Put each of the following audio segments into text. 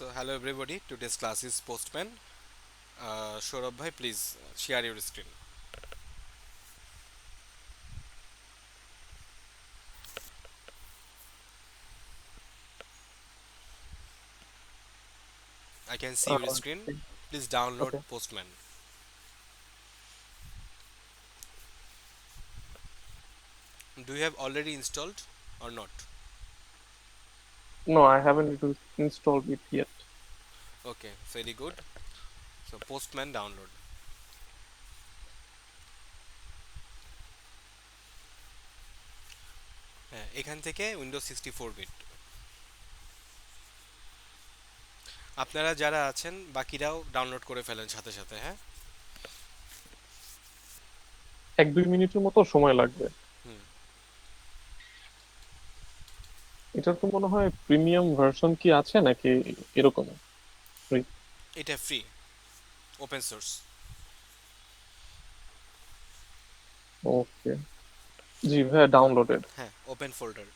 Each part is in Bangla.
So hello everybody. Today's class is Postman. Saurabh bhai, please share your screen. I can see your screen. Okay. Please download Okay. Postman. Do you have already installed or not? No, I haven't installed it yet. Okay, very good. So Postman download. হ্যাঁ, এখান থেকে উইন্ডোজ 64 বিট। আপনারা যারা আছেন বাকিরাও ডাউনলোড করে ফেলেন সাথে সাথে, হ্যাঁ? 1-2 মিনিটের মতো সময় লাগবে। হুম। এটার তো মনে হয় প্রিমিয়াম ভার্সন কি আছে নাকি এরকম? Free? এটা ফ্রি, ওপেন সোর্স। ওকে। জি ভাইয়া, ডাউনলোডেড। হ্যাঁ, open folder,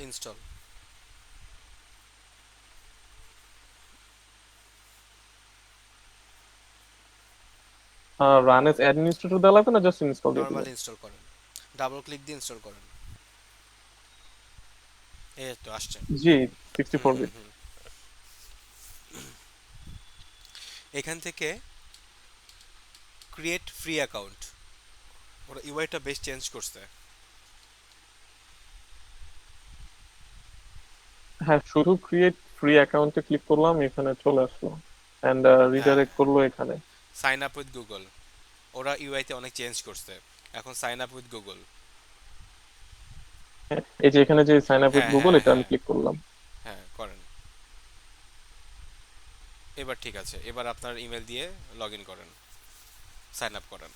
install. Run age administrator দেওয়া লাগবে না জাস্ট ইনস্টল দিয়ে দিব? নর্মালি ইনস্টল করেন, ডাবল ক্লিক দিয়ে ইনস্টল করেন। এই তো আসছে। জি, হুম 64 হুম বিট। হুম। এখান থেকে ক্রিয়েট ফ্রি অ্যাকাউন্ট, ওরা ইউআইটা বেশ চেঞ্জ করছে। হ্যাঁ, শুধু ক্রিয়েট ফ্রি অ্যাকাউন্টে ক্লিক করলাম, এখানে চলে আসলো এন্ড হ্যাঁ, রিডাইরেক্ট করলো এখানে। সাইন আপ উইথ গুগল, ওরা ইউআইতে অনেক চেঞ্জ করছে। এখন সাইন আপ উইথ গুগল। হ্যাঁ, এই যে এখানে যে সাইন আপ উইথ হ্যাঁ গুগল, হ্যাঁ এটা আমি হ্যাঁ ক্লিক করলাম। হ্যাঁ করেন। এবার ঠিক আছে, এবার আপনার ইমেল দিয়ে লগ ইন করেন, সাইন আপ করেন।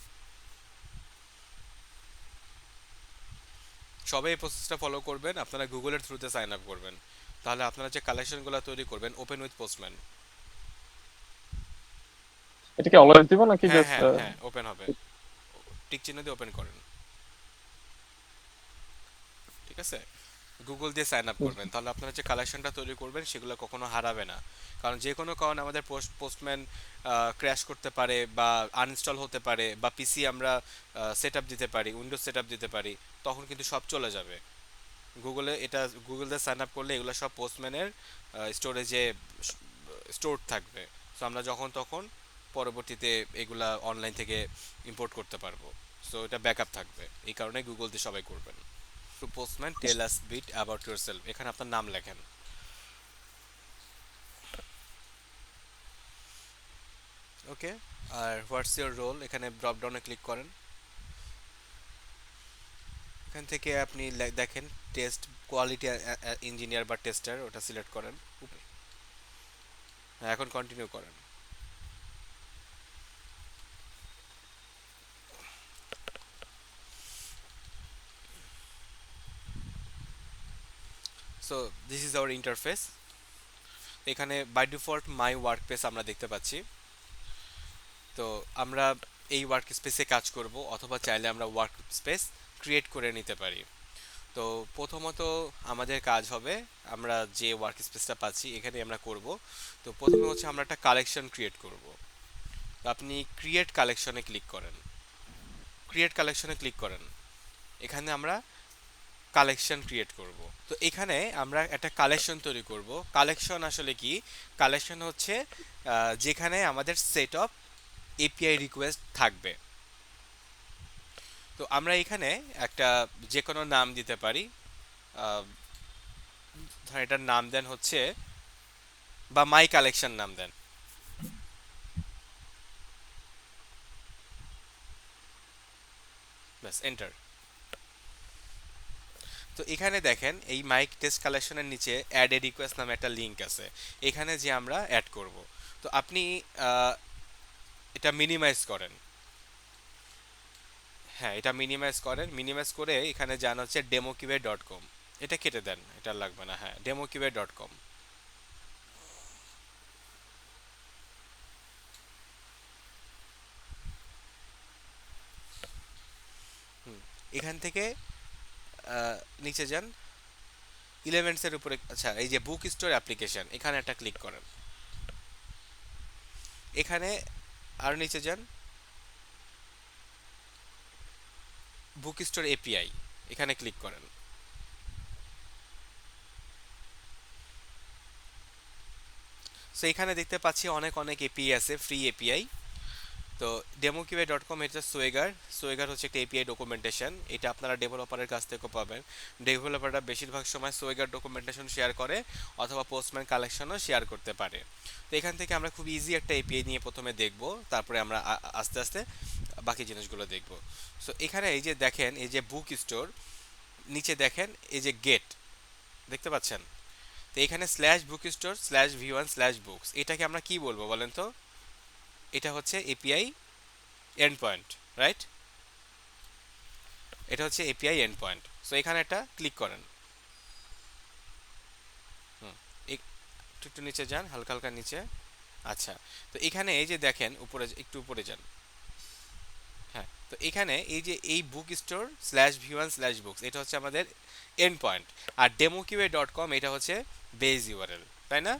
সবাই এই প্রসেসটা ফলো করবেন, আপনারা গুগলের থ্রুতে সাইন আপ করবেন। তাহলে আপনারা যে কালেকশনগুলো তৈরি করবেন ওপেন উইথ পোস্টম্যান। এটা কি অলওয়েজ দিব নাকি হ্যাঁ জাস্ট? হ্যাঁ হ্যাঁ ওপেন হবে, টিক চিহ্ন দিয়ে ওপেন করেন। ঠিক আছে, গুগল দিয়ে সাইন আপ করবেন, তাহলে আপনারা যে কালেকশনটা তৈরি করবেন সেগুলো কখনো হারাবে না। কারণ যে কোনো কারণে আমাদের পোস্টম্যান ক্র্যাশ করতে পারে বা আনইনস্টল হতে পারে বা পিসি আমরা সেট আপ দিতে পারি, উইন্ডোজ সেট আপ দিতে পারি, তখন কিন্তু সব চলে যাবে। গুগলে এটা, গুগল দিয়ে সাইন আপ করলে এগুলো সব পোস্টম্যানের স্টোরেজে স্টোর থাকবে। সো আমরা যখন তখন পরবর্তীতে এগুলা অনলাইন থেকে ইম্পোর্ট করতে পারবো। সো এটা ব্যাকআপ থাকবে, এই কারণে গুগল দিয়ে সবাই করবেন। To Postman tell us bit about yourself, এখানে আপনার নাম লেখেন। ওকে, আর হোয়াটস ইউর রোল, এখানে ড্রপ ডাউনে ক্লিক করেন। এখান থেকে আপনি দেখেন টেস্ট কোয়ালিটি ইঞ্জিনিয়ার বা টেস্টার, ওটা সিলেক্ট করেন। হ্যাঁ, এখন কন্টিনিউ করেন। So this is our interface. এখানে by default my workplace আমরা দেখতে পাচ্ছি। তো আমরা এই ওয়ার্ক স্পেসে কাজ করব, অথবা চাইলে আমরা ওয়ার্ক স্পেস ক্রিয়েট করে নিতে পারি। তো প্রথমত আমাদের কাজ হবে, আমরা যে ওয়ার্ক স্পেসটা পাচ্ছি এখানে আমরা করব। তো প্রথমে হচ্ছে আমরা একটা কালেকশন ক্রিয়েট করব। তো আপনি ক্রিয়েট কালেকশনে ক্লিক করেন, ক্রিয়েট কালেকশনে ক্লিক করেন। এখানে আমরা কালেকশন ক্রিয়েট করব। তো এখানে আমরা একটা কালেকশন তৈরি করব। কালেকশন আসলে কি? কালেকশন হচ্ছে যেখানে আমাদের সেট অফ এপিআই রিকোয়েস্ট থাকবে। তো আমরা এখানে একটা যে কোনো নাম দিতে পারি। আহ, ধরেন এটার নাম দেন হচ্ছে, বা মাই কালেকশন নাম দেন। ব্যাস, এন্টার। তো এখানে দেখেন এই মাইক টেস্ট কালেকশনের নিচে অ্যাড এ রিকোয়েস্ট নামে একটা লিঙ্ক আছে, এখানে যে আমরা অ্যাড করব। তো আপনি আহ, এটা মিনিমাইজ করেন। হ্যাঁ, এটা মিনিমাইজ করেন, মিনিমাইজ করে এখানে যান হচ্ছে demoqba.com। এটা কেটে দেন, এটা লাগবে না। হ্যাঁ, demoqba.com। হুম, এখান থেকে নিচে যান, ইলেভেন্টসের উপরে, আচ্ছা এই যে বুক স্টোর অ্যাপ্লিকেশন, এখানে একটা ক্লিক করেন। এখানে আর নিচে যান, বুক স্টোর এপিআই, এখানে ক্লিক করেন। সো এখানে দেখতে পাচ্ছি অনেক অনেক এপিআই আছে, ফ্রি এপিআই। তো demoqA.com হচ্ছে সোয়েগার। সোয়েগার হচ্ছে একটা এপিআই ডকুমেন্টেশন, এটা আপনারা ডেভেলপারের কাছ থেকে পাবেন। ডেভেলপাররা বেশিরভাগ সময় সোয়েগার ডকুমেন্টেশন শেয়ার করে, অথবা পোস্টম্যান কালেকশনও শেয়ার করতে পারে। তো এখান থেকে আমরা খুব ইজি একটা এপিআই নিয়ে প্রথমে দেখব, তারপরে আমরা আস্তে আস্তে বাকি জিনিসগুলো দেখব। সো এখানে এই যে দেখেন, এই যে বুক স্টোর, নিচে দেখেন এই যে গেট, দেখতে পাচ্ছেন? তো এখানে slash book store slash v one slash books, এটাকে আমরা কি বলবো বলেন তো? এটা হচ্ছে এপিআই এন্ড পয়েন্ট, রাইট? এটা হচ্ছে এপিআই এন্ড পয়েন্ট। সো এখানে একটা ক্লিক করেন। হুম, একটু একটু নিচে যান, হালকা হালকা নিচে। আচ্ছা, তো এখানে এই যে দেখেন উপরে, একটু উপরে যান। হ্যাঁ, তো এখানে এই যে এই বুক store slash v one slash books, এটা হচ্ছে আমাদের এন্ড পয়েন্ট। আর demoqa.com এটা হচ্ছে বেজ ইউআরএল, তাই না?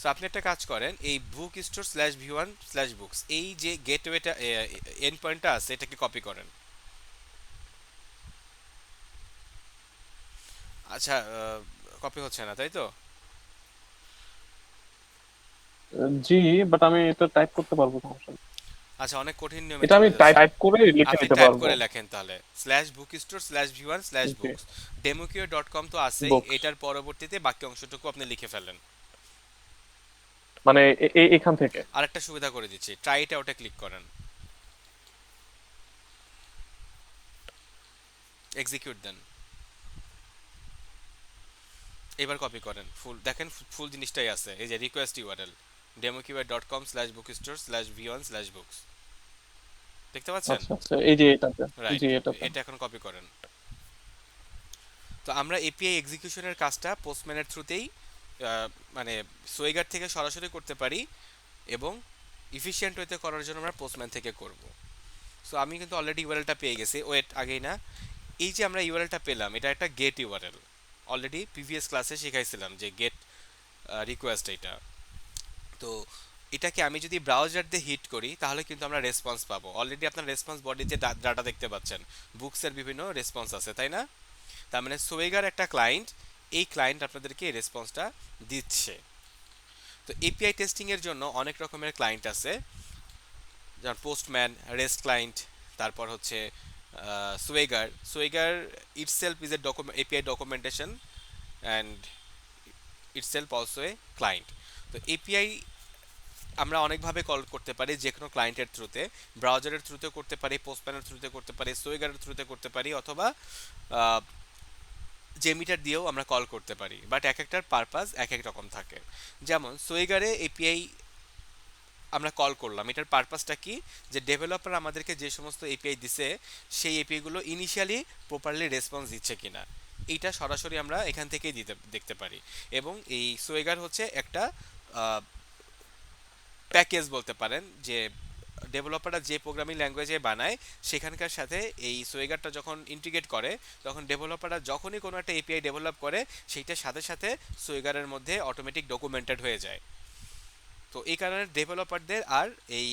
সো আপনি একটা কাজ করেন, এই বুক store slash v one slash books, এই যে গেটওয়েটা এন্ড পয়েন্টটা আছে, এটাকে কপি করেন। আচ্ছা, কপি হচ্ছে না তাই তো? জি, বাট আমি এটা টাইপ করতে পারবো, সমস্যা নেই। আচ্ছা, অনেক কঠিন নিয়মে এটা আমি চলে টাইপ যাচ্ছেন। করে লিখে আপনি নিতে টাইপ পারবো। করে লেখেন তাহলে, slash book store slash v one slash okay, books. demoqA.com তো আছেই, বুকস। এটার পরবর্তীতে বাকি অংশটুকু আপনি লিখে ফেলেন। মানে এখান থেকে। আরেকটা সুবিধা করে দিচ্ছি, ট্রাই এটা, ওটা ক্লিক করেন, এক্সিকিউট দেন। এবার কপি করেন, ফুল দেখেন, ফুল জিনিসটাই আছে। এই যে request URL demoqA.com slash book store slash v one slash books, দেখতে পাচ্ছেন? আচ্ছা আচ্ছা, এই যে এটাতে। জি, রাইট, এটাতে। এটা এখন কপি করেন। তো আমরা এপিআই এক্সিকিউশনের কাজটা পোস্টম্যানের থ্রুতেই, মানে সোয়েগার থেকে সরাসরি করতে পারি, এবং ইফিশিয়েন্ট ওয়েতে করার জন্য আমরা পোস্টম্যান থেকে করব। সো আমি কিন্তু অলরেডি ইউআরএলটা পেয়ে গেছি। ওয়েট, আগেই না, এই যে আমরা ইউআরএলটা পেলাম, এটা একটা গেট ইউআরএল। অলরেডি প্রিভিয়াস ক্লাসে শিখাইছিলাম যে গেট রিকোয়েস্ট এটা। তো এটাকে আমি যদি ব্রাউজার দিয়ে হিট করি, তাহলে কিন্তু আমরা রেসপন্স পাবো। অলরেডি আপনার রেসপন্স বডিতে ডাটা দেখতে পাচ্ছেন, বুকসের বিভিন্ন রেসপন্স আছে, তাই না? তার মানে সোয়েগার একটা ক্লায়েন্ট, এই ক্লায়েন্ট আপনাদেরকে এই রেসপন্সটা দিচ্ছে। তো এপিআই টেস্টিং এর জন্য অনেক রকমের ক্লায়েন্ট আছে, যেমন পোস্টম্যান, রেস্ট ক্লায়েন্ট, তারপর হচ্ছে Swagger. Swagger itself is a API documentation, and itself also a client. তো এপিআই আমরা অনেকভাবে কল করতে পারি, যে কোনো ক্লায়েন্টের থ্রুতে। ব্রাউজারের থ্রুতে করতে পারি, পোস্টম্যানের থ্রুতে করতে পারি, সোয়েগারের থ্রুতে করতে পারি, অথবা জেমিটার দিয়েও আমরা কল করতে পারি। বাট এক একটার পারপাস এক এক রকম থাকে। যেমন সোয়েগারে এপিআই আমরা কল করলাম, এটার পারপাসটা কি? যে ডেভেলপার আমাদেরকে যে সমস্ত এপিআই দিছে, সেই এপিআইগুলো ইনিশিয়ালি প্রপারলি রেসপন্স দিচ্ছে কিনা, এইটা সরাসরি আমরা এখান থেকেই দেখতে পারি। এবং এই সোয়েগার হচ্ছে একটা প্যাকেজ বলতে পারেন, যে ডেভেলপাররা যে প্রোগ্রামিং ল্যাঙ্গুয়েজে বানায়, সেখানকার সাথে এই সোয়েগারটা যখন ইন্টিগ্রেট করে, তখন ডেভেলপাররা যখনই কোনো একটা এপিআই ডেভেলপ করে, সেইটার সাথে সাথে সোয়েগারের মধ্যে অটোমেটিক ডকুমেন্টেড হয়ে যায়। তো এই কারণে ডেভেলপারদের আর এই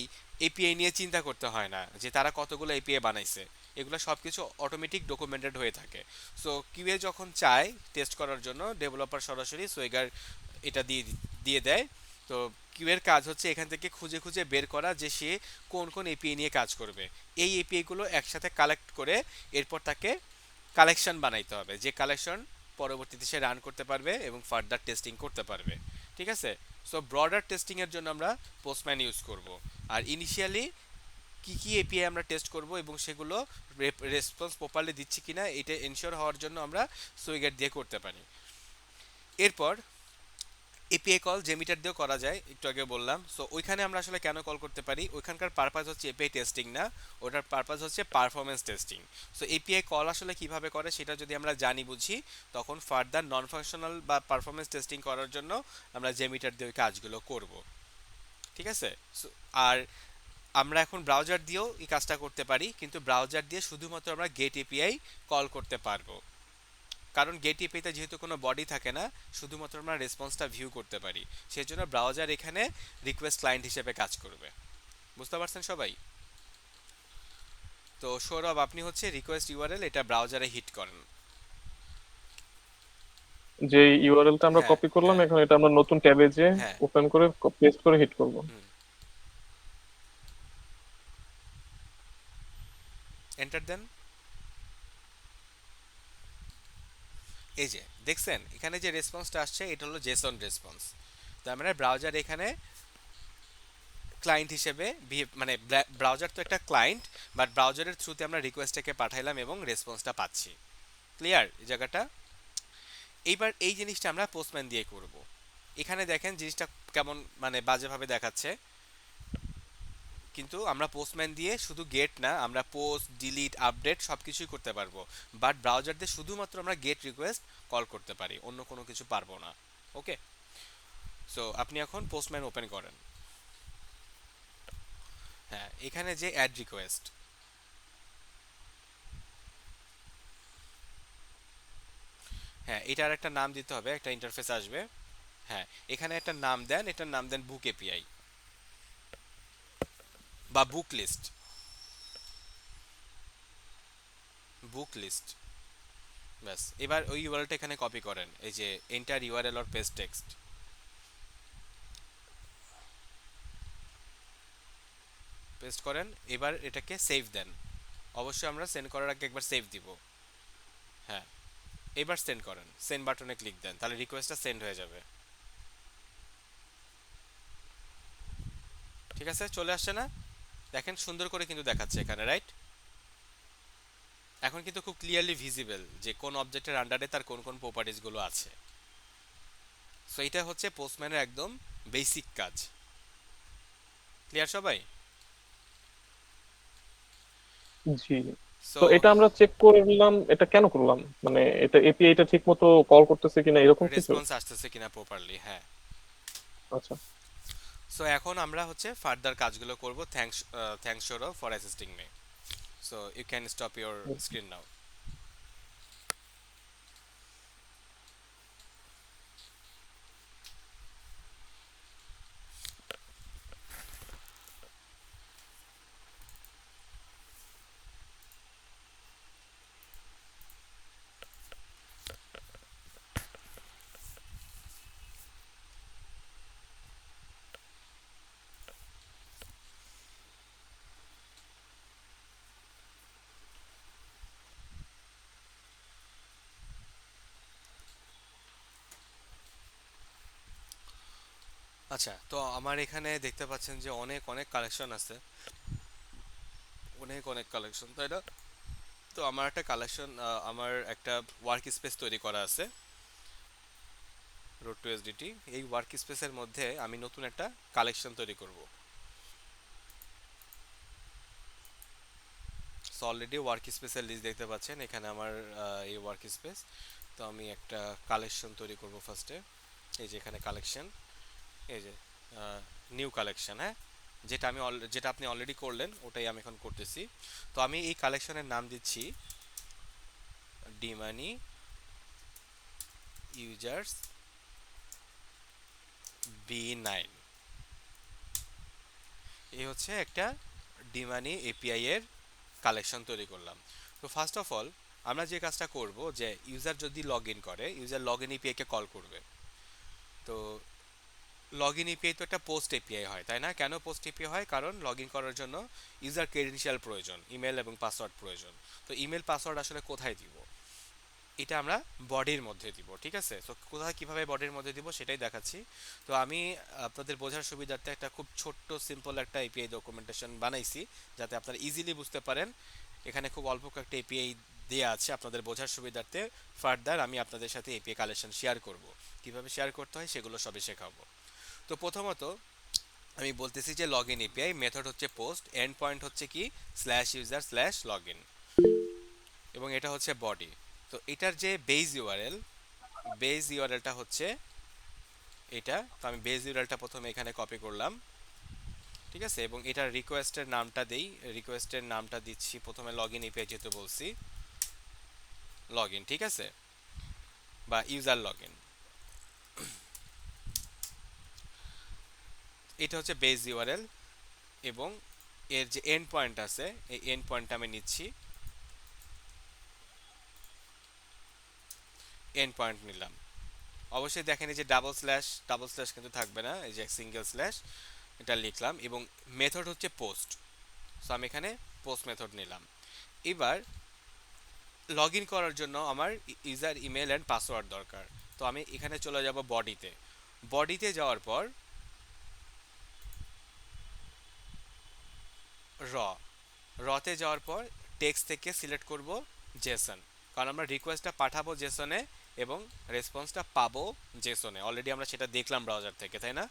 এপিআই নিয়ে চিন্তা করতে হয় না যে তারা কতগুলো এপিআই বানাইছে, এগুলো সব কিছু অটোমেটিক ডকুমেন্টেড হয়ে থাকে। সো কিউএ যখন চায় টেস্ট করার জন্য, ডেভেলপার সরাসরি সোয়েগার এটা দিয়ে দিয়ে দেয়। তো কিউএর কাজ হচ্ছে এখান থেকে খুঁজে খুঁজে বের করা যে সে কোন কোন এপিআই নিয়ে কাজ করবে। এই এপিআইগুলো একসাথে কালেক্ট করে এরপর তাকে কালেকশন বানাইতে হবে, যে কালেকশন পরবর্তীতে সে রান করতে পারবে এবং ফার্দার টেস্টিং করতে পারবে। ঠিক আছে? সো ব্রডার টেস্টিং এর জন্য আমরা পোস্টম্যান ইউজ করব। আর ইনিশিয়ালি কি কি এপিআই আমরা টেস্ট করব এবং সেগুলো রেসপন্স প্রপারলি দিচ্ছি কিনা, এটা এনশিওর হওয়ার জন্য আমরা সুইগেট দিয়ে করতে পারি। এরপর এপিআই কল জেমিটার দিয়েও করা যায়, একটু আগে বললাম। সো ওইখানে আমরা আসলে কেন কল করতে পারি, ওইখানকার পারপাস হচ্ছে এপিআই টেস্টিং না, ওটার পারপাস হচ্ছে performance testing. So API call আসলে কিভাবে করে সেটা যদি আমরা জানি বুঝি, তখন ফার্দার নন ফাংশনাল বা পারফরমেন্স টেস্টিং করার জন্য আমরা জেমিটার দিয়ে ওই কাজগুলো করব। ঠিক আছে? আর আমরা এখন ব্রাউজার দিয়েও এই কাজটা করতে পারি, কিন্তু ব্রাউজার দিয়ে শুধুমাত্র আমরা গেট এপিআই কল করতে পারবো। কারণ গেট এপিআইতে যেহেতু কোনো বডি থাকে না, শুধুমাত্র আমরা রেসপন্সটা ভিউ করতে পারি, সেই জন্য ব্রাউজার এখানে রিকোয়েস্ট ক্লায়েন্ট হিসেবে কাজ করবে। বুঝতে পারছেন সবাই? তো সৌরভ, আপনি হচ্ছে রিকোয়েস্ট ইউআরএল এটা ব্রাউজারে হিট করেন। যে ইউআরএলটা আমরা হ্যাঁ কপি করলাম, হ্যাঁ এখন এটা আমরা নতুন ট্যাবে যে হ্যাঁ। ওপেন করে পেস্ট করে হিট করব। হুম। এন্টার দেন। এই যে দেখছেন এখানে যে রেসপন্সটা আসছে এটা হলো জেসন রেসপন্স। তার মানে ব্রাউজার এখানে ক্লায়েন্ট হিসেবে মানে ব্রাউজার তো একটা ক্লায়েন্ট, বাট ব্রাউজারের থ্রুতে আমরা রিকোয়েস্টটাকে পাঠাইলাম এবং রেসপন্সটা পাচ্ছি। ক্লিয়ার এই জায়গাটা? এইবার এই জিনিসটা আমরা পোস্টম্যান দিয়ে করব। এখানে দেখেন জিনিসটা কেমন মানে বাজেভাবে দেখাচ্ছে, কিন্তু আমরা পোস্টম্যান দিয়ে শুধু গেট না, আমরা পোস্ট ডিলিট আপডেট সব কিছুই করতে পারবো। বাট ব্রাউজার দিয়ে শুধুমাত্র আমরা গেট রিকোয়েস্ট কল করতে পারি, অন্য কোনো কিছু পারবো না। ওকে, সো আপনি এখন পোস্টম্যান ওপেন করেন। হ্যাঁ, এখানে যে অ্যাড রিকোয়েস্ট, হ্যাঁ এটার একটা নাম দিতে হবে, একটা ইন্টারফেস আসবে। হ্যাঁ, এখানে একটা নাম দেন, এটার নাম দেন বুক এপিআই বা বুক লিস্ট। বুক লিস্ট, ব্যাস। এবার ওই ইউআরএলটা এখানে কপি করেন, এই যে enter URL or paste text, paste করেন। এবার এটাকে সেভ দেন। অবশ্যই আমরা সেন্ড করার আগে একবার সেভ দিব। হ্যাঁ, এবার সেন্ড করেন, সেন্ড বাটনে ক্লিক দেন, তাহলে রিকোয়েস্টটা সেন্ড হয়ে যাবে। ঠিক আছে, চলে আসছে না? দেখেন সুন্দর করে কিন্তু দেখাচ্ছে এখানে, রাইট? এখন কিন্তু খুব ক্লিয়ারলি ভিজিবল যে কোন অবজেক্টের আন্ডারে তার কোন কোন প্রপার্টিজগুলো আছে। সো এটা হচ্ছে পোস্টম্যানের একদম বেসিক কাজ। ক্লিয়ার সবাই? জি। সো তো এটা আমরা চেক করলাম, এটা কেন করলাম? মানে এটা এপিআইটা ঠিক মতো কল করতেছে কিনা এরকম কিছু? রেসপন্স আসতেছে কিনা প্রপারলি, হ্যাঁ। আচ্ছা। সো এখন আমরা হচ্ছে ফার্দার কাজগুলো করব। Thanks Sourav for assisting me. So you can stop your screen now. আচ্ছা, তো আমার এখানে দেখতে পাচ্ছেন যে অনেক অনেক কালেকশন আছে, অনেক অনেক কালেকশন, তাই না? তো আমার একটা কালেকশন, আমার একটা ওয়ার্ক স্পেস তৈরি করা আছে রোড টু এসডিটি। এই ওয়ার্ক স্পেসের মধ্যে আমি নতুন একটা কালেকশন তৈরি করব। সো অলরেডি ওয়ার্ক স্পেসের লিস্ট দেখতে পাচ্ছেন এখানে আমার, এই ওয়ার্ক স্পেস। তো আমি একটা কালেকশন তৈরি করব ফার্স্টে। এই যে এখানে কালেকশন, এই যে নিউ কালেকশন, হ্যাঁ, যেটা আপনি অলরেডি করলেন ওটাই আমি এখন করতেছি। তো আমি এই কালেকশনের নাম দিচ্ছি ডিমানি ইউজার্স B9। এই হচ্ছে একটা ডিমানি এপিআই এর কালেকশন তৈরি করলাম। তো ফার্স্ট অফ অল আমরা যে কাজটা করব, যে ইউজার যদি লগ ইন করে, user log in API K call করবে। তো লগ ইন এপিআই তো একটা পোস্ট এপিআই হয়, তাই না? কেন পোস্ট এপিআই হয়? কারণ লগ ইন করার জন্য ইউজার ক্রেডেনশিয়াল প্রয়োজন, ইমেল এবং পাসওয়ার্ড প্রয়োজন। তো ইমেল পাসওয়ার্ড আসলে কোথায় দিব? এটা আমরা বডির মধ্যে দিব, ঠিক আছে? তো কোথায় কিভাবে বডির মধ্যে দিব সেটাই দেখাচ্ছি। তো আমি আপনাদের বোঝার সুবিধার্থে একটা খুব ছোট্ট সিম্পল একটা এপিআই ডকুমেন্টেশন বানাইছি, যাতে আপনারা ইজিলি বুঝতে পারেন। এখানে খুব অল্প কয়েকটা এপিআই দেওয়া আছে আপনাদের বোঝার সুবিধার্থে। ফার্দার আমি আপনাদের সাথে এপিআই কালেকশন শেয়ার করব, কিভাবে শেয়ার করতে হয় সেগুলো সবই শেখাবো। তো প্রথমত আমি বলতেছি যে লগ ইন এপিআই মেথড হচ্ছে পোস্ট, এন্ড পয়েন্ট হচ্ছে কি slash user slash log in, এবং এটা হচ্ছে বডি। তো এটার যে বেজ ইউআরএলটা হচ্ছে এটা। তো আমি বেজ ইউআরএলটা প্রথমে এখানে কপি করলাম, ঠিক আছে? এবং এটার রিকোয়েস্টের নামটা দেই, রিকোয়েস্টের নামটা দিচ্ছি প্রথমে লগ ইন এপিআই, যেহেতু বলছি লগ ইন, ঠিক আছে? বা ইউজার লগ ইন। এটা হচ্ছে বেস ইউআরএল, এবং এর যে এন্ড পয়েন্ট আছে এই এন্ড পয়েন্টটা আমি নিচ্ছি, এন্ড পয়েন্ট নিলাম। অবশ্যই দেখেন এই যে ডাবল স্ল্যাশ কিন্তু থাকবে না, এই যে সিঙ্গেল স্ল্যাশ এটা লিখলাম, এবং মেথড হচ্ছে পোস্ট। সো আমি এখানে পোস্ট মেথড নিলাম। এবার লগ ইন করার জন্য আমার ইউজার ইমেল অ্যান্ড পাসওয়ার্ড দরকার। তো আমি এখানে চলে যাব বডিতে। বডিতে যাওয়ার পর র রতে যাওয়ার পর টেক্সট থেকে সিলেক্ট করব জেসন, কারণ আমরা রিকোয়েস্টটা পাঠাবো জেসনে এবং রেসপন্সটা পাবো জেসনে। অলরেডি আমরা সেটা দেখলাম ব্রাউজার থেকে, তাই না?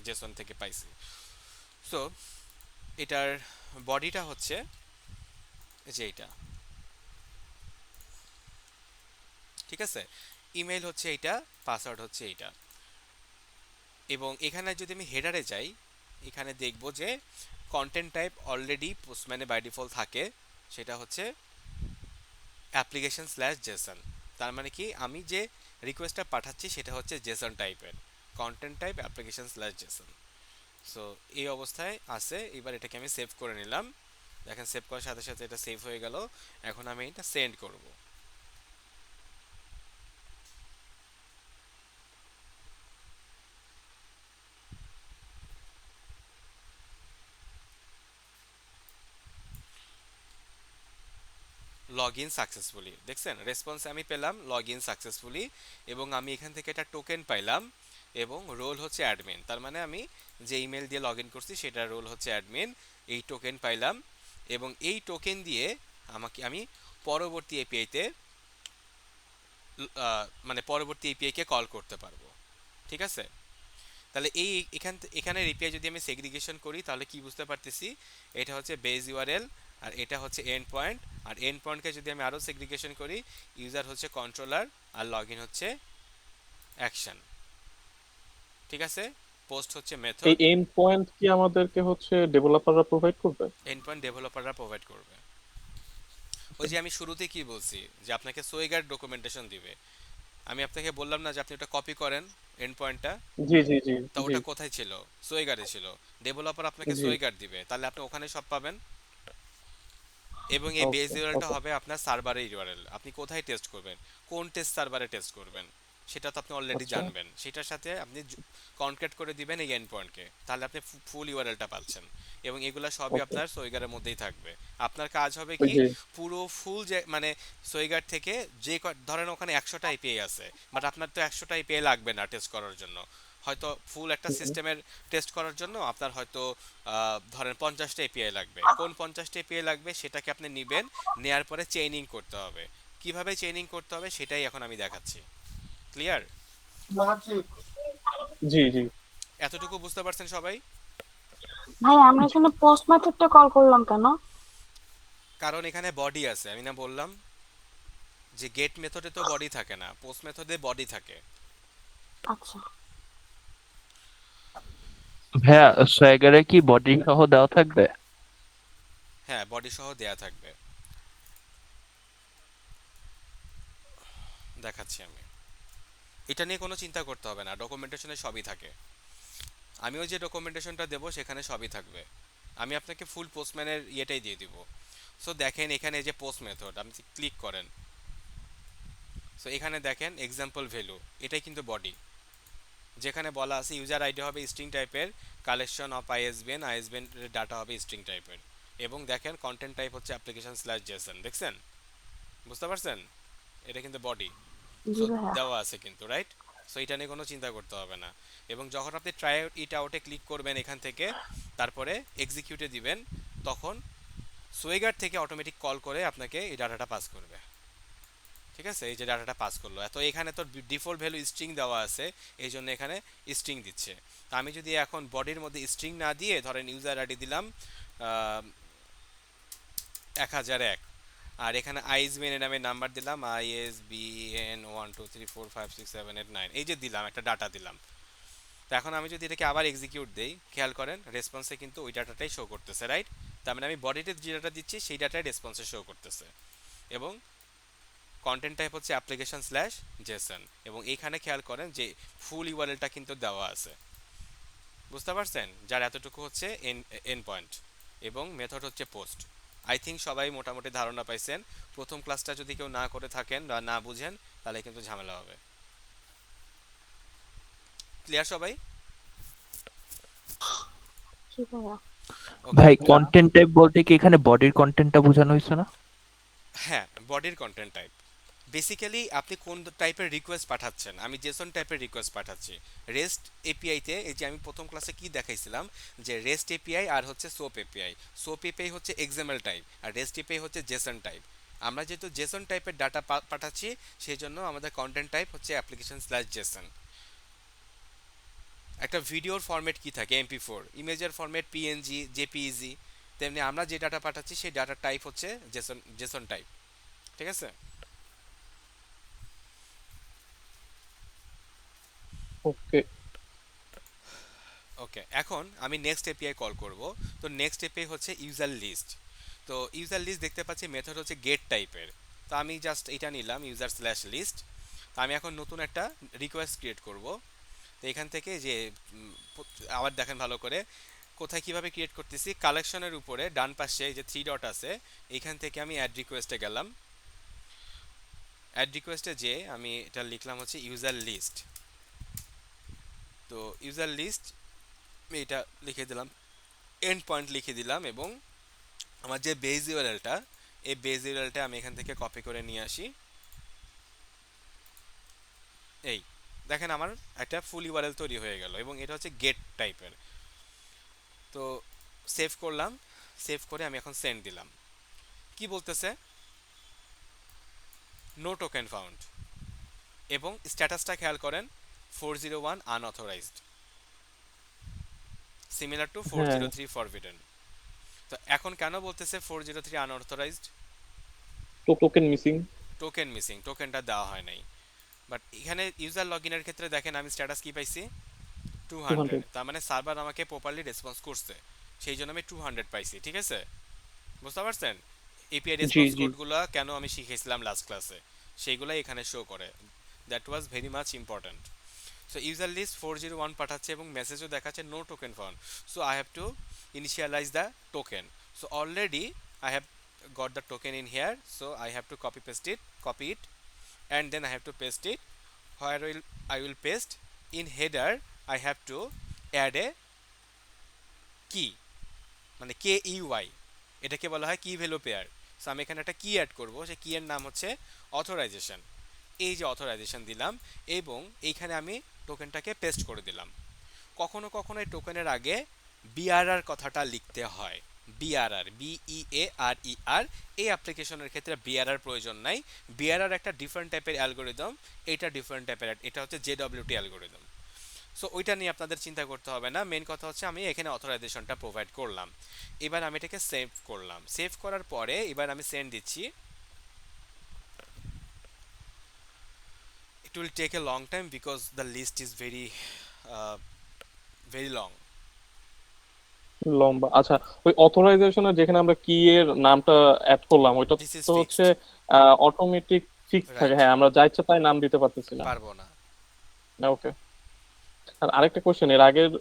জেসন থেকে পাইছি। সো এটার বডিটা হচ্ছে যে এইটা, ঠিক আছে? ইমেল হচ্ছে এইটা, পাসওয়ার্ড হচ্ছে এইটা। এবং এখানে যদি আমি হেডারে যাই, এখানে দেখব যে কন্টেন্ট টাইপ অলরেডি পোস্টম্যানে বাই ডিফল্ট থাকে, সেটা হচ্ছে অ্যাপ্লিকেশন স্ল্যাশ জেসন। তার মানে কি, আমি যে রিকোয়েস্টটা পাঠাচ্ছি সেটা হচ্ছে জেসন টাইপের, content type application slash Jason. So এই অবস্থায় আছে। এবার এটাকে আমি সেভ করে নিলাম। দেখেন সেভ করার সাথে সাথে এটা সেভ হয়ে গেল। এখন আমি এটা সেন্ড করব। লগ ইন সাকসেসফুলি, দেখছেন রেসপন্স আমি পেলাম লগ ইন সাকসেসফুলি, এবং আমি এখান থেকে একটা টোকেন পাইলাম, এবং রোল হচ্ছে অ্যাডমিন। তার মানে আমি যে ইমেল দিয়ে লগ ইন করছি সেটার রোল হচ্ছে অ্যাডমিন। এই টোকেন পাইলাম, এবং এই টোকেন দিয়ে আমি পরবর্তী এপিআইতে, মানে পরবর্তী এপিআই কে কল করতে পারবো। ঠিক আছে? তাহলে এখানের এপিআই যদি আমি সেগ্রিগেশন করি তাহলে কি বুঝতে পারতেছি, এটা হচ্ছে বেস ইউআরএল, আর এটা হচ্ছে এন্ড পয়েন্ট। আর এন্ড পয়েন্টকে যদি আমি আরও সেগ্রিগেশন করি, ইউজার হচ্ছে কন্ট্রোলার, আর লগ ইন হচ্ছে অ্যাকশন। ঠিক আছে? পোস্ট হচ্ছে এই মেথড। এন্ড পয়েন্ট কি আমাদেরকে হচ্ছে ডেভেলপাররা প্রোভাইড করবে? এন্ড পয়েন্ট ডেভেলপাররা প্রোভাইড করবে। ওই যে আমি শুরুতে কি বলছি, যে আপনাকে সোয়েগার ডকুমেন্টেশন দিবে। আমি আপনাকে বললাম না যে আপনি ওটা কপি করেন এন্ড পয়েন্টটা? জি জি জি। তা জি ওটা কোথায় ছিল? সোয়েগারে ছিল। ডেভেলপার আপনাকে জি। সোয়েগার দিবে, তাহলে আপনি ওখানে সব পাবেন। এবং এই বেস ওকে ইউআরএলটা ওকে। হবে আপনার সার্ভারের ইউআরএল। আপনি কোথায় টেস্ট করবেন, কোন টেস্ট সার্ভারে টেস্ট করবেন, সেটা তো আপনি অলরেডি আচ্ছা। জানবেন। সেটার সাথে আপনি কনক্যাট করে দিবেন এই এন্ড পয়েন্টকে, তাহলে আপনি ফুল ইউআরএলটা পাচ্ছেন। এবং এগুলো সবই ওকে। আপনার সোইগারের মধ্যেই থাকবে। আপনার কাজ হবে ওই কি, যে। পুরো ফুল যে মানে সোইগার থেকে ধরেন ওখানে 100টা আইপিআই আছে, বাট আপনার তো 100টা আইপিআই লাগবে না টেস্ট করার জন্য। হয়তো ফুল একটা হুম, সিস্টেমের টেস্ট করার জন্য আপনার হয়তো ধরেন 50টা এপিআই লাগবে। কোন 50টা এপিআই লাগবে সেটাকে আপনি নেবেন, নেয়ার পরে চেইনিং করতে হবে। কিভাবে চেইনিং করতে হবে সেটাই এখন আমি দেখাচ্ছি। ক্লিয়ার? জি জি। এতটুকু বুঝতে পারছেন সবাই? ভাই আমরা এখানে পোস্ট মেথডটা কল করলাম কেন? কারণ এখানে বডি আছে, আমি না বললাম যে গেট মেথডে তো বডি থাকে না, পোস্ট মেথডে বডি থাকে। আচ্ছা। ভাইয়া, সোয়াগারে কি বডি সহ দেওয়া থাকবে? হ্যাঁ, বডি সহ দেয়া থাকবে। দেখাচ্ছি আমি। এটা নিয়ে কোনো চিন্তা করতে হবে না, ডকুমেন্টেশনে সবই থাকে। আমিও যে ডকুমেন্টেশনটা দেবো সেখানে সবই থাকবে। আমি আপনাকে ফুল পোস্টম্যানের ইয়েটাই দিয়ে দিব। সো দেখেন এখানে এই যে পোস্ট মেথড, আপনি ক্লিক করেন। সো এখানে দেখেন এক্সাম্পল ভ্যালু, এটাই কিন্তু বডি। যেখানে বলা আছে ইউজার আইডি হবে স্ট্রিং টাইপের, collection of ISBN, ISBN data হবে স্ট্রিং টাইপের, এবং দেখেন কন্টেন্ট টাইপ হচ্ছে অ্যাপ্লিকেশন স্ল্যাশ জেসন। দেখছেন? বুঝতে পারছেন? এটা কিন্তু বডি। জি সো ভাইয়া। দেওয়া আছে কিন্তু, রাইট? সো এটা নিয়ে কোনো চিন্তা করতে হবে না। এবং যখন আপনি ট্রাই ইট আউটে ক্লিক করবেন এখান থেকে, তারপরে এক্সিকিউটে দিবেন, তখন সোয়েগার থেকে অটোমেটিক কল করে আপনাকে এই ডাটাটা পাস করবে। ঠিক আছে? এই যে ডাটাটা পাস করলো, এত এখানে তো ডিফল্ট ভ্যালু স্ট্রিং দেওয়া আছে, এই জন্য এখানে স্ট্রিং দিচ্ছে। তো আমি যদি এখন বডির মধ্যে স্ট্রিং না দিয়ে ধরেন ইউজার আইডি দিলাম 1001, আর এখানে আইএসবিএন নামে নাম্বার দিলাম ISBN 1 2 3 4 5 6 7 8 9, এই যে দিলাম একটা ডাটা দিলাম। তো এখন আমি যদি এটাকে আবার এক্সিকিউট দেই, খেয়াল করেন রেসপন্সে কিন্তু ওই ডাটাটাই শো করতেছে, রাইট? তার মানে আমি বডিতে যে ডাটা দিচ্ছি সেই ডাটাই রেসপন্সে শো করতেছে। এবং কন্টেন্ট টাইপ হচ্ছে অ্যাপ্লিকেশন স্ল্যাশ জেসন, এবং এইখানে খেয়াল করেন যে ফুল ইউআরএলটা কিন্তু দেওয়া আছে, বুঝতে পারছেন, যার এতটুকু হচ্ছে এন পয়েন্ট, এবং মেথড হচ্ছে পোস্ট। আই থিঙ্ক সবাই মোটামুটি ধারণা পাইছেন। প্রথম ক্লাসটা যদি কেউ না করে থাকেন বা না বুঝেন তাহলে কিন্তু ঝামেলা হবে। ক্লিয়ার সবাই? জি ভাইয়া। ওকে। ভাই হ্যাঁ। কন্টেন্ট টাইপ বলতে কি এখানে বডির কন্টেন্টটা বোঝানো হয়েছে না? হ্যাঁ, বডির কন্টেন্ট টাইপ বেসিক্যালি আপনি কোন টাইপের রিকোয়েস্ট পাঠাচ্ছেন। আমি জেসন টাইপের রিকোয়েস্ট পাঠাচ্ছি রেস্ট এপিআইতে। এই যে আমি প্রথম ক্লাসে কি দেখাইছিলাম যে রেস্ট এপিআই আর হচ্ছে সোপ এপিআই। সোপ এপিআই হচ্ছে এক্সএমএল টাইপ আর রেস্ট এপিআই হচ্ছে জেসন টাইপ। আমরা যেহেতু জেসন টাইপের ডাটা পাঠাচ্ছি সেই জন্য আমাদের কন্টেন্ট টাইপ হচ্ছে অ্যাপ্লিকেশন স্ল্যাশ জেসন। একটা ভিডিওর ফরম্যাট কি থাকে এমপি4, ইমেজের ফরম্যাট পিএনজি জেপিইজি, তেমনি আমরা যে ডাটা পাঠাচ্ছি সেই ডাটার টাইপ হচ্ছে জেসন জেসন টাইপ। ঠিক আছে? ওকে। ওকে, এখন আমি নেক্সট এপিআই কল করব। তো নেক্সট এপিআই হচ্ছে ইউজার লিস্ট। তো ইউজার লিস্ট দেখতে পাচ্ছি মেথড হচ্ছে গেট টাইপের। তো আমি জাস্ট এটা নিলাম ইউজার স্ল্যাশ লিস্ট। তো আমি এখন নতুন একটা রিকোয়েস্ট ক্রিয়েট করব। তো এখান থেকে যে আবার দেখেন ভালো করে কোথায় কিভাবে ক্রিয়েট করতেছি, কালেকশনের উপরে ডান পাশে যে থ্রি ডট আছে এইখান থেকে আমি অ্যাড রিকোয়েস্টে গেলাম। অ্যাড রিকোয়েস্টে যে আমি এটা লিখলাম হচ্ছে ইউজার লিস্ট। তো ইউজার লিস্ট এটা লিখে দিলাম, এন্ড পয়েন্ট লিখে দিলাম, এবং আমার যে বেস ইউআরএলটা এই বেস ইউআরএলটা আমি এখান থেকে কপি করে নিয়ে আসি। এই দেখেন আমার একটা ফুল ইউআরএল তৈরি হয়ে গেল, এবং এটা হচ্ছে গেট টাইপের। তো সেভ করলাম, সেভ করে আমি এখন সেন্ড দিলাম। কি বলতেছে? নো টোকেন ফাউন্ড, এবং স্ট্যাটাসটা খেয়াল করেন 401 আনঅথরাইজড, সিমিলার টু হ্যাঁ। 403 ফরবিডেন। তো এখন কেন বলতেছে 403 unauthorised? Token missing. Token missing, টোকেনটা দেওয়া হয় নাই। বাট এখানে ইউজার লগ ইনের ক্ষেত্রে দেখেন আমি স্ট্যাটাস কি পাইছি 200, 200। তার মানে সার্ভার আমাকে প্রপারলি রেসপন্স করছে, সেই জন্য আমি 200 পাইছি। ঠিক আছে? বুঝতে পারছেন এপিআই জি রেসপন্স জি। কোডগুলো কেন আমি শিখেছিলাম লাস্ট ক্লাসে, সেইগুলাই এখানে শো করে। That was very much important. So user list 401 পাঠাচ্ছে এবং মেসেজও দেখাচ্ছে no token found. So I have to initialise the token. So already I have got the token in here, so I have to copy it, and then I have to paste it. Where will I will paste in header, I have to add a key, মানে কে ইউআই, এটাকে বলা হয় কি ভ্যালু পেয়ার। সো আমি এখানে একটা কি অ্যাড করব, সেই কি এর নাম হচ্ছে অথরাইজেশন। এই যে অথরাইজেশন দিলাম, এবং এইখানে আমি টোকেনটাকে পেস্ট করে দিলাম। কখনো কখনো এই টোকেনের আগে বিআরআর কথাটা লিখতে হয়। বিআরআর, বিইএআরইআর। এই অ্যাপ্লিকেশনের ক্ষেত্রে বিআরআর প্রয়োজন নাই। বিআরআর একটা ডিফারেন্ট টাইপের অ্যালগোরিদম, এটা ডিফারেন্ট টাইপের, এটা হচ্ছে জেডব্লিউটি অ্যালগোরিদম। সো ওইটা নিয়ে আপনাদের চিন্তা করতে হবে না। মেন কথা হচ্ছে আমি এখানে অথরাইজেশনটা প্রোভাইড করলাম। এবার আমি এটাকে সেভ করলাম। সেভ করার পরে এবার আমি সেন্ড দিচ্ছি। It will take a long time because the list is very long. লম্বা, আচ্ছা। ওই অথরাইজেশনের যেখানে আমরা কি এর নামটা অ্যাড করলাম ওইটা This is তো হচ্ছে fixed, অটোমেটিক ফিক্স থাকে। right? হ্যাঁ, আমরা যা ইচ্ছা তাই নাম দিতে পারতেছি না। পারবো না। ওকে। আর আরেকটা কোশ্চেন, এর আগের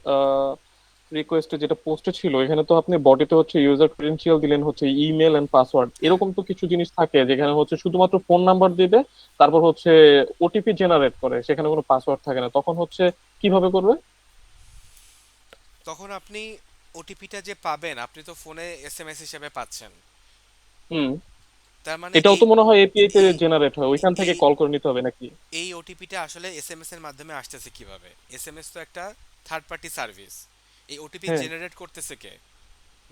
রিকোয়েস্টে যেটা পোস্টে ছিল এখানে তো আপনি বডিতে হচ্ছে ইউজার ক্রেডেনশিয়াল দিলেন হচ্ছে ইমেল এন্ড পাসওয়ার্ড, হ্যাঁ, এরকম তো কিছু জিনিস থাকে যেখানে হচ্ছে শুধুমাত্র ফোন নাম্বার দিবে, তারপর হচ্ছে ওটিপি জেনারেট করে, সেখানে কোনো পাসওয়ার্ড থাকে না, তখন হচ্ছে কিভাবে করবে? তখন আপনি ওটিপিটা যে পাবেন আপনি তো ফোনে এসএমএস হিসেবে পাচ্ছেন। হুম। তার মানে এটাও এই তো মনে হয় এপিআই তে এই জেনারেট হয়, ওইখান থেকে এই কল করে নিতে হবে নাকি? এই ওটিপিটা আসলে এসএমএস এর মাধ্যমে আসতেছে কিভাবে? এসএমএস তো একটা থার্ড পার্টি সার্ভিস। এই ওটিপি হ্যাঁ, জেনারেট করতেছে কে?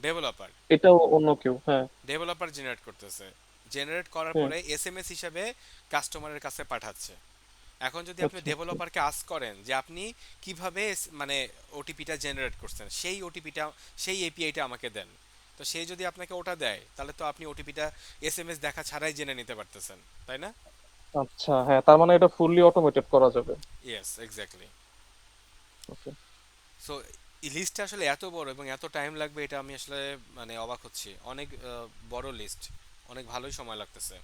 ডেভেলপার। এটাও অন্য কেউ। হ্যাঁ। ডেভেলপার জেনারেট করতেছে। জেনারেট করার হ্যাঁ। পরে এসএমএস হিসাবে কাস্টমারের কাছে পাঠাচ্ছে। এখন যদি আপনি আচ্ছা আচ্ছা। ডেভেলপারকে আস্ক করেন যে আপনি কিভাবে মানে ওটিপিটা জেনারেট করছেন, সেই ওটিপিটা, সেই এপিআইটা আমাকে দেন, তো সেই যদি আপনাকে ওটা দেয় তাহলে তো আপনি ওটিপিটা এসএমএস দেখা ছাড়াই জেনে নিতে পারতেছেন, তাই না? আচ্ছা, হ্যাঁ, তার মানে এটা ফুললি অটোমেটেড করা যাবে। Yes, exactly. ওকে। সো এই লিস্টটা আসলে এত বড় এবং এত টাইম লাগবে, এটা আমি আসলে মানে অবাক হচ্ছি। অনেক বড় লিস্ট, অনেক ভালোই সময় লাগতেছে।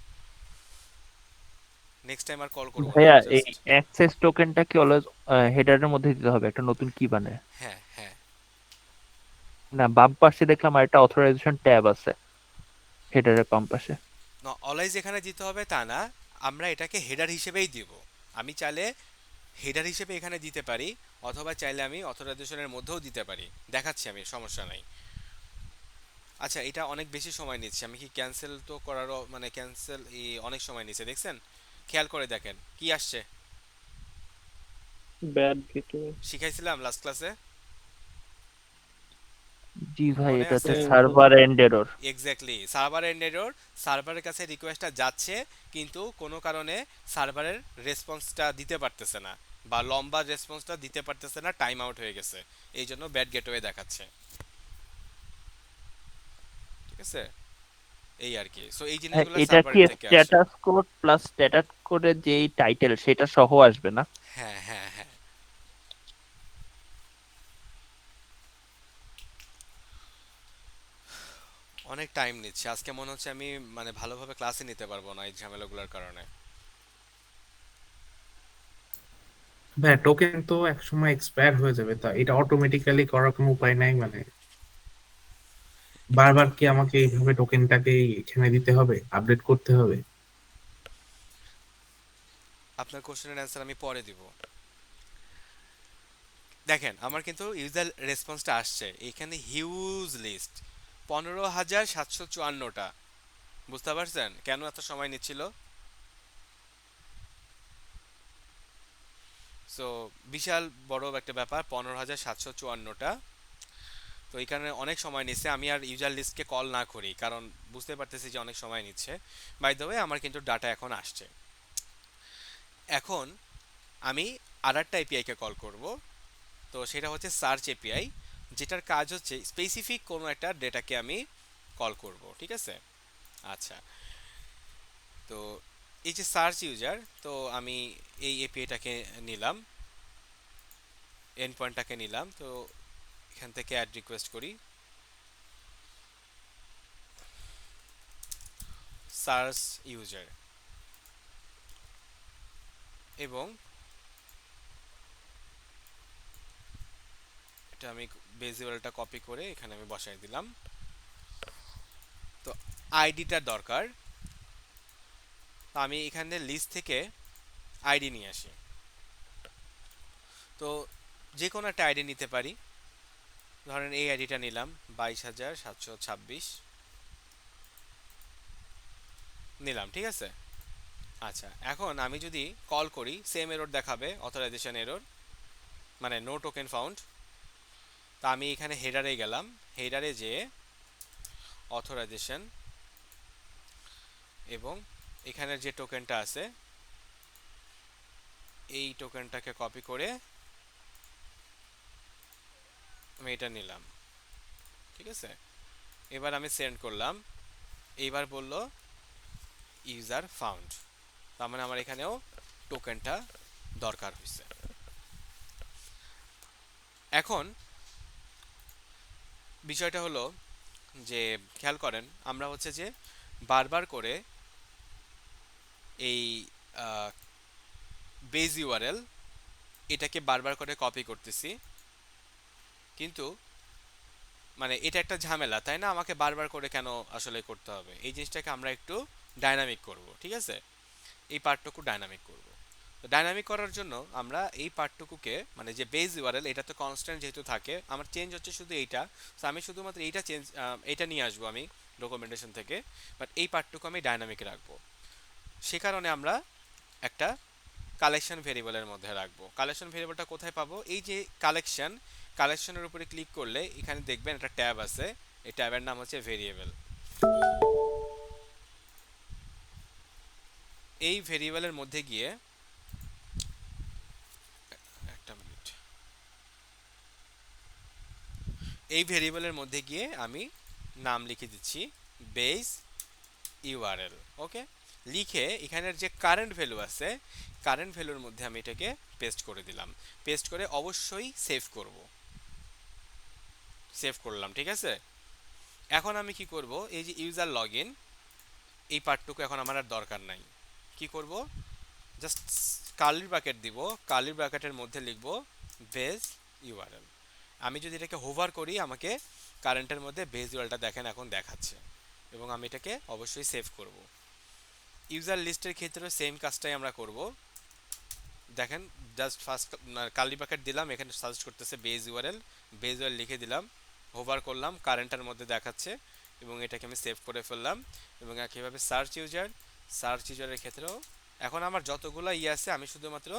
নেক্সট টাইম আর কল করবো না ভাইয়া এই জাস্ট। অ্যাক্সেস টোকেনটা কি অলওয়েজ হেডারের মধ্যে দিতে হবে, একটা নতুন কি বানায়? হ্যাঁ হ্যাঁ। না, বাম পাশে দেখলাম আরেকটা অথরাইজেশন ট্যাব আছে হেডারের বাম পাশে। অলওয়েজ এখানে দিতে হবে তা না, আমরা এটাকে হেডার হিসেবেই দিব। আমি চাইলে হেডার হিসেবে এখানে দিতে পারি, অথবা চাইলে আমি অথরাইজেশনের মধ্যেও দিতে পারি, দেখাচ্ছি আমি, সমস্যা নাই। আচ্ছা, এটা অনেক বেশি সময় নিচ্ছে, আমি কি ক্যান্সেল তো করারও মানে ক্যান্সেল অনেক সময় নিচ্ছে, দেখছেন? খেয়াল করে দেখেন কি আসছে। Bad gateway. শিখাইছিলাম লাস্ট ক্লাসে, জি ভাই, মনে এটা আছে? হচ্ছে server end error. Exactly, server end error. সার্ভারের কাছে রিকোয়েস্টটা যাচ্ছে, কিন্তু কোনো কারণে সার্ভারের রেসপন্সটা দিতে পারতেছে না, বা লম্বা রেসপন্সটা দিতে পারতেছে না, টাইম আউট হয়ে গেছে, এই জন্য ব্যাড গেটওয়ে দেখাচ্ছে। ঠিক আছে, এই আর কি। সো এই হ্যাঁ, জিনিসগুলো এটা কি সার্ভারের থেকে আসে। স্ট্যাটাস কোড প্লাস স্ট্যাটাস কোডের যেই টাইটেল সেটা সহ আসবে না? হ্যাঁ হ্যাঁ হ্যাঁ। অনেক টাইম নিচ্ছে আজকে, মনে হচ্ছে আমি মানে ভালোভাবে ক্লাসে নিতে পারবো না এই ঝামেলাগুলোর কারণে। ভাই টোকেন তো এক সময় এক্সপায়ার হয়ে যাবে, তা এটা অটোমেটিক্যালি করার কোনো উপায় নাই মানে? বারবার কি আমাকে এইভাবে টোকেনটাকে এখানে দিতে হবে, আপডেট করতে হবে? আপনার কোশ্চেনের অ্যান্সার আমি পরে দিব। দেখেন আমার কিন্তু ইউজার রেসপন্সটা আসছে, এখানে হিউজ লিস্ট, 15,754টা। বুঝতে পারছেন কেন এত সময় নিচ্ছিল? সো বিশাল বড় একটা ব্যাপার, 15,754টা। তো এই কারণে অনেক সময় নিচ্ছে, আমি আর ইউজার লিস্টকে কল না করি, কারণ বুঝতে পারতেছি যে অনেক সময় নিচ্ছে। বাই দ্য ওয়ে, আমার কিন্তু ডাটা এখন আসছে। এখন আমি আর একটা এপিআইকে কল করব, তো সেটা হচ্ছে সার্চ এপিআই, যেটার কাজ হচ্ছে স্পেসিফিক কোনো একটা ডেটাকে আমি কল করব। ঠিক আছে? আচ্ছা, তো এই যে সার্চ ইউজার, তো আমি এই এপিআইটাকে নিলাম, এন্ড পয়েন্টটাকে নিলাম, তো এখান থেকে অ্যাড রিকোয়েস্ট করি, সার্চ ইউজার, এবং এটা আমি বেস ইউআরএলটা কপি করে এখানে আমি বসাই দিলাম। তো আইডিটা দরকার, তো আমি এখানে লিস্ট থেকে আইডি নিয়ে আসি। তো যে কোনো একটা আইডি নিতে পারি, ধরেন এই আইডিটা নিলাম, 22,726 নিলাম। ঠিক আছে? আচ্ছা, এখন আমি যদি কল করি, সেম এরর দেখাবে, অথরাইজেশন এরর, মানে নো টোকেন ফাউন্ড। তা আমি এখানে হেডারে গেলাম, হেডারে যেয়ে অথরাইজেশন, এবং এখানে যে টোকেনটা আছে এই টোকেনটাকে কপি করে আমি এটা নিলাম। ঠিক আছে, এবার আমি সেন্ড করলাম, এইবার বলল ইউজার ফাউন্ড, তার মানে আমার এখানেও টোকেনটা দরকার হয়েছে। এখন বিষয়টা হলো যে, খেয়াল করেন আমরা হচ্ছে যে বারবার করে এই বেজ ইউআরএল এটাকে বারবার করে কপি করতেছি, কিন্তু মানে এটা একটা ঝামেলা, তাই না? আমাকে বারবার করে কেন আসলে করতে হবে? এই জিনিসটাকে আমরা একটু ডাইনামিক করব। ঠিক আছে, এই পার্টটুকু ডাইনামিক করব। তো ডাইনামিক করার জন্য আমরা এই পার্টটুকুকে, মানে যে বেজ ইউআরএল, এটা তো কনস্ট্যান্ট যেহেতু থাকে, আমার চেঞ্জ হচ্ছে শুধু এইটা, তো আমি শুধুমাত্র এইটা চেঞ্জ, এটা নিয়ে আসবো আমি ডকুমেন্টেশন থেকে, বাট এই পার্টটুকু আমি ডাইনামিক রাখবো। সে কারণে আমরা একটা কালেকশন ভেরিয়েবলের মধ্যে রাখবো। কালেকশন ভেরিয়েবলটা কোথায় পাবো? এই যে কালেকশন, কালেকশনের উপরে ক্লিক করলে এখানে দেখবেন একটা ট্যাব আছে, এই ট্যাবের নাম হচ্ছে ভেরিয়েবল। এই ভেরিয়েবলের মধ্যে গিয়ে, একটা মিনিট, এই ভেরিয়েবলের মধ্যে গিয়ে আমি নাম লিখে দিচ্ছি বেস ইউআরএল। ওকে, লিখে এখানের যে কারেন্ট ভ্যালু আছে, কারেন্ট ভ্যালুর মধ্যে আমি এটাকে পেস্ট করে দিলাম। পেস্ট করে অবশ্যই সেভ করব, সেভ করলাম। ঠিক আছে, এখন আমি কি করব, এই যে ইউজার লগইন, এই পার্টটুকু এখন আমার আর দরকার নাই। কি করব, জাস্ট কার্লি ব্র্যাকেট দিব, কার্লি ব্র্যাকেটের মধ্যে লিখব বেজ ইউআরএল। আমি যদি এটাকে হোভার করি আমাকে কারেন্টের মধ্যে বেজ ইউআরএলটা দেখেন এখন দেখাচ্ছে, এবং আমি এটাকে অবশ্যই সেভ করব। ইউজার লিস্টের ক্ষেত্রেও সেম কাজটাই আমরা করব। দেখেন জাস্ট ফার্স্ট কার্লি ব্র্যাকেট দিলাম, এখানে সার্চ করতেছে বেজ ইউআরএল, বেজ ইউআরএল লিখে দিলাম, হোভার করলাম, কারেন্টের মধ্যে দেখাচ্ছে, এবং এটাকে আমি সেভ করে ফেললাম। এবং একইভাবে সার্চ ইউজারের ক্ষেত্রেও এখন আমার যতগুলো আছে আমি শুধুমাত্র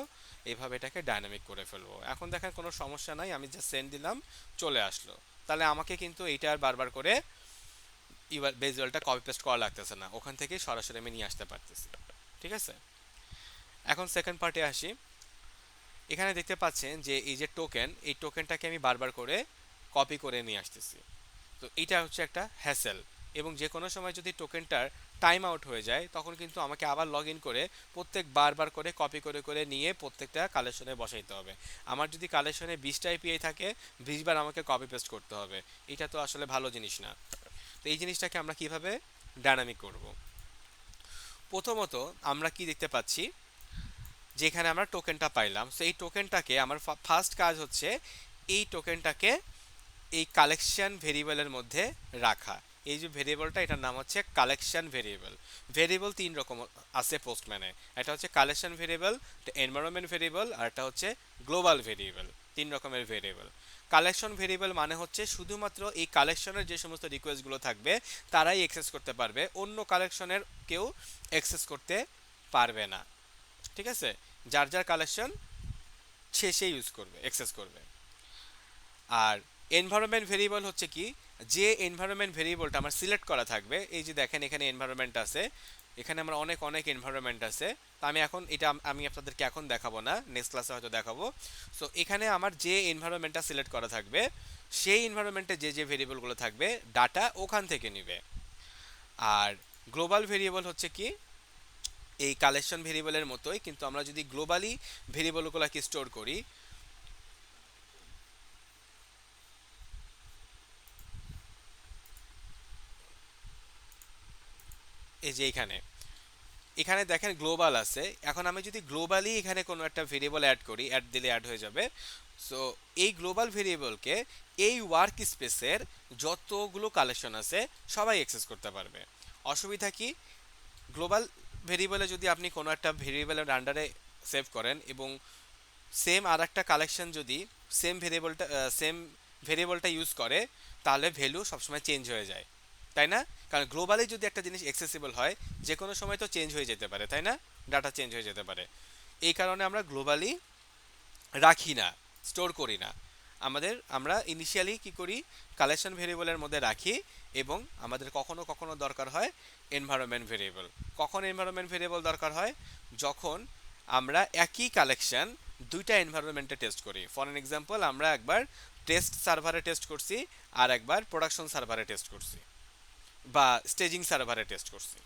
এইভাবে এটাকে ডাইনামিক করে ফেলবো। এখন দেখেন কোনো সমস্যা নাই, আমি জাস্ট সেন্ড দিলাম, চলে আসলো। তাহলে আমাকে কিন্তু এইটা আর বারবার করে বেজ ইউআরএলটা কপি পেস্ট করা লাগতেছে না, ওখান থেকেই সরাসরি আমি নিয়ে আসতে পারতেছি। ঠিক আছে, এখন সেকেন্ড পার্টে আসি। এখানে দেখতে পাচ্ছেন যে এই যে টোকেন, এই টোকেনটাকে আমি বারবার করে কপি করে নিয়ে আসতেছি। তো এটা হচ্ছে একটা হ্যাসেল, এবং যে কোনো সময় যদি টোকেনটার টাইম আউট হয়ে যায় তখন কিন্তু আমাকে আবার লগ ইন করে প্রত্যেক বারবার করে কপি করে করে নিয়ে প্রত্যেকটা কালেকশনে বসাইতে হবে। আমার যদি কালেকশনে 20টা এপিআই থাকে, 20 বার আমাকে কপি পেস্ট করতে হবে। এটা তো আসলে ভালো জিনিস না। তো এই জিনিসটাকে আমরা কিভাবে ডায়নামিক করব? প্রথমত আমরা কি দেখতে পাচ্ছি, যেখানে আমরা টোকেনটা পাইলাম, সো এই টোকেনটাকে আমার ফার্স্ট কাজ হচ্ছে এই টোকেনটাকে এই কালেকশন ভেরিয়েবলের মধ্যে রাখা। এই যে ভেরিয়েবলটা, এটার নাম হচ্ছে কালেকশন ভেরিয়েবল। ভেরিয়েবল 3 রকম আছে পোস্টম্যানে, এটা হচ্ছে কালেকশন ভেরিয়েবল, এটা এনভায়রনমেন্ট ভেরিয়েবল, আর এটা হচ্ছে গ্লোবাল ভেরিয়েবল। 3 রকমের ভেরিয়েবল। কালেকশন ভেরিয়েবল মানে হচ্ছে শুধুমাত্র এই কালেকশনের যে সমস্ত রিকোয়েস্টগুলো থাকবে তারাই অ্যাক্সেস করতে পারবে, অন্য কালেকশনের কেউ অ্যাক্সেস করতে পারবে না। ঠিক আছে, যার যার কালেকশন সে ইউজ করবে, অ্যাক্সেস করবে। আর এনভায়রনমেন্ট ভেরিয়েবল হচ্ছে কি, যে এনভায়রনমেন্ট ভেরিয়েবলটা আমার সিলেক্ট করা থাকবে, এই যে দেখেন এখানে এনভায়রনমেন্ট আছে, এখানে আমার অনেক অনেক এনভায়রনমেন্ট আছে। তো আমি এখন এটা আমি আপনাদেরকে এখন দেখাবো না, নেক্সট ক্লাসে হয়তো দেখাবো। সো এখানে আমার যে এনভায়রনমেন্টটা সিলেক্ট করা থাকবে সেই এনভায়রনমেন্টে যে যে ভেরিয়েবলগুলো থাকবে ডাটা ওখান থেকে নেবে। আর গ্লোবাল ভেরিয়েবল হচ্ছে কি, এই কালেকশন ভেরিয়েবলের মতোই, কিন্তু আমরা যদি গ্লোবালি ভেরিয়েবলগুলোকে স্টোর করি, এই যে এখানে এখানে দেখেন গ্লোবাল আছে। এখন আমি যদি গ্লোবালি এখানে কোনো একটা ভেরিয়েবল অ্যাড করি, অ্যাড দিলে অ্যাড হয়ে যাবে। সো এই গ্লোবাল ভেরিয়েবলকে এই ওয়ার্ক স্পেসের যতগুলো কালেকশন আছে সবাই অ্যাক্সেস করতে পারবে। অসুবিধা কি, গ্লোবাল ভেরিয়েবলে যদি আপনি কোনো একটা ভেরিয়েবলের আন্ডারে সেভ করেন এবং সেম আর একটা কালেকশন যদি সেম ভেরিয়েবলটা ইউজ করে, তাহলে ভ্যালু সবসময় চেঞ্জ হয়ে যায়, তাই না? কারণ গ্লোবালি যদি একটা জিনিস অ্যাক্সেসিবল হয় যে কোনো সময় তো চেঞ্জ হয়ে যেতে পারে, তাই না? ডাটা চেঞ্জ হয়ে যেতে পারে। এই কারণে আমরা গ্লোবালি রাখি না, স্টোর করি না। আমরা ইনিশিয়ালি কি করি, কালেকশন ভেরিয়েবলের মধ্যে রাখি, এবং আমাদের কখনো কখনো দরকার হয় এনভায়রনমেন্ট ভেরিয়েবল। কখন এনভায়রনমেন্ট ভেরিয়েবল দরকার হয়? যখন আমরা একই কালেকশন দুইটা এনভায়রনমেন্টে টেস্ট করি। ফর এন এক্সাম্পল, আমরা একবার টেস্ট সার্ভারে টেস্ট করছি আর একবার প্রোডাকশন সার্ভারে টেস্ট করছি, বা স্টেজিং সার্ভারে টেস্ট করছি।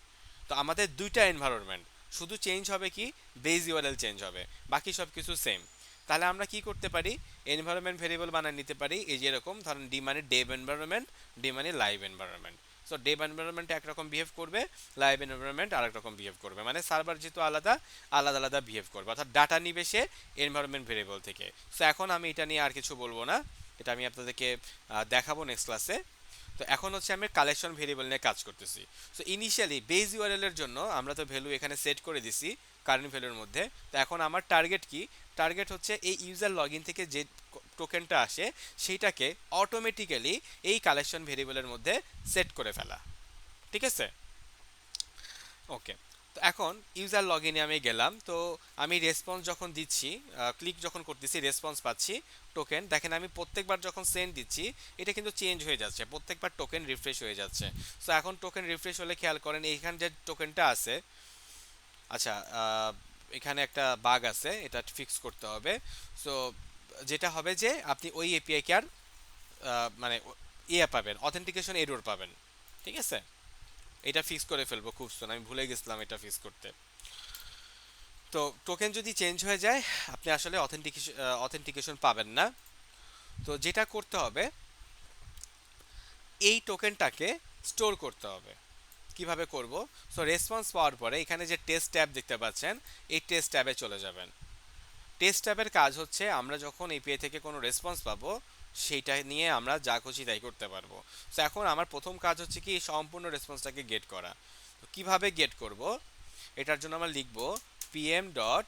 তো আমাদের দুইটা এনভায়রনমেন্ট, শুধু চেঞ্জ হবে কি, বেজ ইউআরএল চেঞ্জ হবে, বাকি সব কিছু সেম। তাহলে আমরা কি করতে পারি, এনভায়রনমেন্ট ভেরিয়েবল বানিয়ে নিতে পারি। এই যে এরকম ধরেন ডি মানে ডেভ এনভায়রনমেন্ট, ডি মানে live environment. So Dave environment একরকম বিহেভ করবে, লাইভ এনভায়রনমেন্ট আরেক রকম বিহেভ করবে, মানে সার্ভার যেহেতু আলাদা আলাদা আলাদা বিহেভ করবে, অর্থাৎ ডাটা নিবে সে এনভায়রনমেন্ট ভেরিয়েবল থেকে। সো এখন আমি এটা নিয়ে আর কিছু বলবো না, এটা আমি আপনাদেরকে দেখাবো নেক্সট ক্লাসে। তো এখন হচ্ছে আমি কালেকশন ভেরিয়েবল নিয়ে কাজ করতেছি। সো ইনিশিয়ালি বেজ ইউআরএল এর জন্য আমরা তো ভ্যালু এখানে সেট করে দিছি কারেন্ট ভ্যালুর মধ্যে। তো এখন আমার টার্গেট কি, টার্গেট হচ্ছে এই ইউজার লগইন থেকে যে টোকেনটা আসে সেইটাকে অটোমেটিক্যালি এই কালেকশন ভেরিয়েবলের মধ্যে সেট করে ফেলা। ঠিক আছে, ওকে। তো এখন ইউজার লগইনে আমি গেলাম, তো আমি রেসপন্স যখন দিচ্ছি, ক্লিক যখন করতেছি রেসপন্স পাচ্ছি টোকেন। দেখেন আমি প্রত্যেকবার যখন সেন্ড দিচ্ছি এটা কিন্তু চেঞ্জ হয়ে যাচ্ছে, প্রত্যেকবার টোকেন রিফ্রেশ হয়ে যাচ্ছে। সো এখন টোকেন রিফ্রেশ হলে খেয়াল করেন এইখানে যে টোকেনটা আছে, আচ্ছা এখানে একটা বাগ আছে, এটা ফিক্স করতে হবে। সো যেটা হবে যে আপনি ওই এপিআই কে আর মানে পাবেন, অথেন্টিকেশন এরর পাবেন। ঠিক আছে, এটা ফিক্স করে ফেলবো খুব সুন, আমি ভুলে গেছিলাম এটা ফিক্স করতে। তো টোকেন যদি চেঞ্জ হয়ে যায় আপনি আসলে অথেন্টিকেশন পাবেন না। তো যেটা করতে হবে, এই টোকেনটাকে স্টোর করতে হবে। কিভাবে করব? সো রেসপন্স পাওয়ার পরে এখানে যে টেস্ট ট্যাব দেখতে পাচ্ছেন, এই টেস্ট ট্যাবে চলে যাবেন। টেস্ট ট্যাবের কাজ হচ্ছে আমরা যখন এপিআই থেকে কোনো রেসপন্স পাবো সেইটা নিয়ে আমরা যা খুশি তাই করতে পারবো। তো এখন আমার প্রথম কাজ হচ্ছে কি এই সম্পূর্ণ রেসপন্সটাকে গেট করা। তো কিভাবে গেট করব? এটার জন্য আমরা লিখব pm dot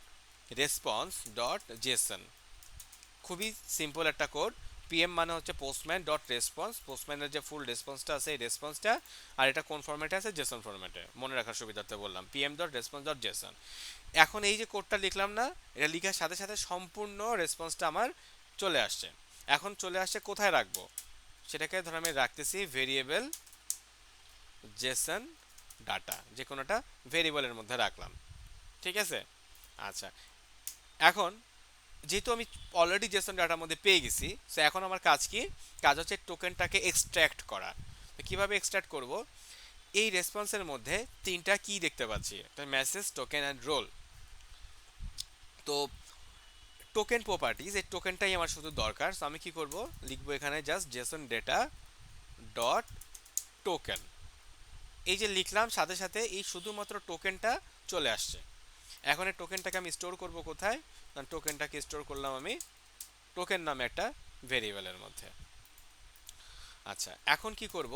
response dot Jason. খুবই সিম্পল একটা কোড। পিএম মানে হচ্ছে পোস্টম্যান ডট রেসপন্স, পোস্টম্যানের যে ফুল রেসপন্সটা আছে এই রেসপন্সটা, আর এটা কোন ফরম্যাটে আছে? জেসন ফরম্যাটে, মনে রাখার সুবিধার্থে বললাম PM dot response dot Jason. এখন এই যে কোডটা লিখলাম না, এটা লেখার সাথে সাথে সম্পূর্ণ রেসপন্সটা আমার চলে আসছে। এখন চলে আসছে কোথায় রাখবো সেটাকে ধর আমি রাখতেছি ভেরিয়েবল জেসন ডাটা, যে কোনোটা ভেরিয়েবলের মধ্যে রাখলাম, ঠিক আছে? আচ্ছা, এখন যেহেতু আমি অলরেডি জেসন ডাটার মধ্যে পেয়ে গেছি, সো এখন আমার কাজ কি? কাজ হচ্ছে টোকেনটাকে এক্সট্র্যাক্ট করা। তো কিভাবে এক্সট্র্যাক্ট করব? এই রেসপন্সের মধ্যে তিনটা কি দেখতে পাচ্ছি, একটা মেসেজ, টোকেন অ্যান্ড রোল। তো টোকেন প্রপার্টিজ, এই টোকেনটাই আমার শুধু দরকার। সো আমি কি করব? লিখবো এখানে just Jason data dot token. এই যে লিখলাম, সাথে সাথে এই শুধুমাত্র টোকেনটা চলে আসছে। এখন এই টোকেনটাকে আমি স্টোর করব কোথায়? টোকেনটাকে স্টোর করলাম আমি টোকেন নামে একটা ভেরিয়েবলের মধ্যে। আচ্ছা, এখন কি করব?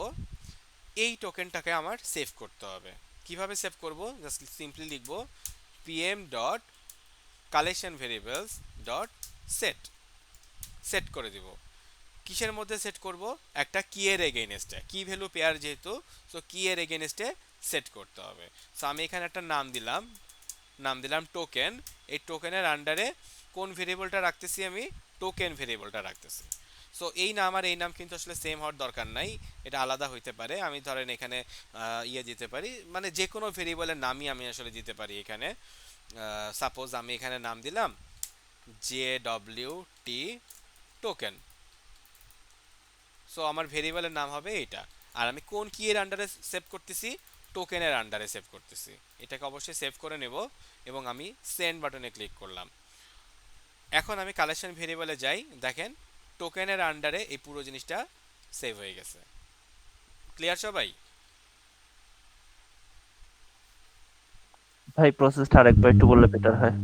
এই টোকেনটাকে আমার সেভ করতে হবে। কিভাবে সেভ করব? জাস্ট সিম্পলি লিখব pm dot collection variables dot set, set করে দিব। কিসের মধ্যে সেট করব? একটা কি এর এগেইনস্টে, কি ভ্যালু পেয়ার যেহেতু, সো কি এর এগেইনস্টে সেট করতে হবে। সো আমি এখানে একটা নাম দিলাম টোকেন। এই টোকেনের আন্ডারে কোন ভেরিয়েবলটা রাখতেছি? আমি টোকেন ভেরিয়েবলটা রাখতেছি। সো এই নাম আর এই নাম কিন্তু আসলে সেম হওয়ার দরকার নাই, এটা আলাদা হইতে পারে। আমি ধরেন এখানে দিতে পারি, মানে যে কোনো ভেরিয়েবলের নামই আমি আসলে দিতে পারি এখানে। সাপোজ আমি এখানে নাম দিলাম JWT টোকেন। সো আমার ভেরিয়েবলের নাম হবে এটা। আর আমি কোন কি এর আন্ডারে সেভ করতেছি? টোকেনের আন্ডারে সেভ করতেছি। এটাকে অবশ্যই সেভ করে নেব এবং আমি সেন্ড বাটনে ক্লিক করলাম। এখন আমি কালেকশন ভেরিয়েবলে যাই, দেখেন টোকেনের আন্ডারে এই পুরো জিনিসটা সেভ হয়ে গেছে। ক্লিয়ার সবাই? ভাই প্রসেসটা আরেকবার একটু বললে বেটার হয়।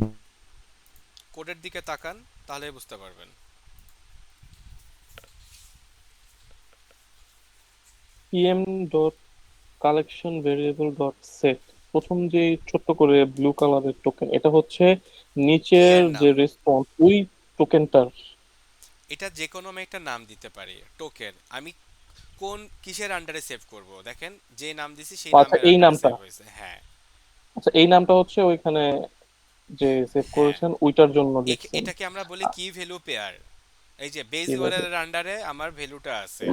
কোডের দিকে তাকান, তাহলে বুঝতে পারবেন। pm dot collection variable dot set, প্রথম যে ছোট্ট করে ব্লু কালারের টোকেন, এটা হচ্ছে কি নিচের এর যে নাম? রেসপন্স ওই টোকেনটার। এটা যে কোনো আমি একটা নাম দিতে পারি টোকেন। আমি কোন কিসের আন্ডারে সেভ করব? দেখেন যে নাম দিছি সেই আচ্ছা নামের এই আন্ডারে নামটা, সেভ হয়েছে। হ্যাঁ, আচ্ছা এই নামটা হচ্ছে ওইখানে যে সেভ হ্যাঁ, করেছেন ওইটার জন্য লিখছেন। এটাকে আমরা বলি কি ভ্যালু পেয়ার। এই যে বেস কিভাবে? ইউআরএল এর আন্ডারে আমার ভ্যালুটা আছে,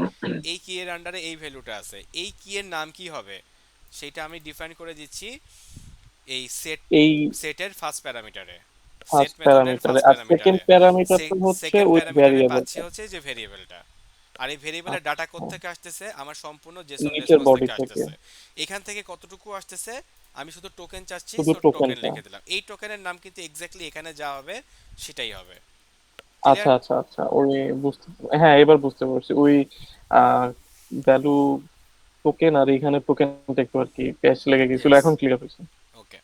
এই কি এর আন্ডারে এই ভ্যালুটা আছে, এই কি এর নাম কি হবে সেটা আমি ডিফাইন করে দিচ্ছি এই এই সেটের ফার্স্ট প্যারামিটারে, সেট ফার্স্ট মেথডের প্যারামিটারে, ফার্স্ট আর সেকেন্ড প্যারামিটারে। প্যারামিটারটা হচ্ছে সেকেন্ড ওই প্যারামিটারে পাচ্ছি ভ্যারিয়েবলটা হচ্ছে যে ভেরিয়েবলটা। আর এই ভেরিয়েবলের ডাটা কোত্থেকে আসতেছে? আমার সম্পূর্ণ জেসন নিচের রেসপন্স বডি থেকে থেকে, আসতেছে। এখান থেকে কতটুকু আসতেছে? আমি শুধু টোকেন চাচ্ছি, শুধু সো টোকেন টোকেনটা। লিখে দিলাম। এই টোকেনের নাম কিন্তু এক্স্যাক্টলি এখানে যা হবে সেটাই হবে। আচ্ছা ক্লিয়ার? আচ্ছা আচ্ছা, ওই বুঝতে, হ্যাঁ এবার বুঝতে পারছি। ওই ভ্যালু টোকেন আর এখানে টোকেনটা একটু আর কি প্যাচ লেগে গেছিল, ইয়েস, এখন ক্লিয়ার হয়েছে। ওকে।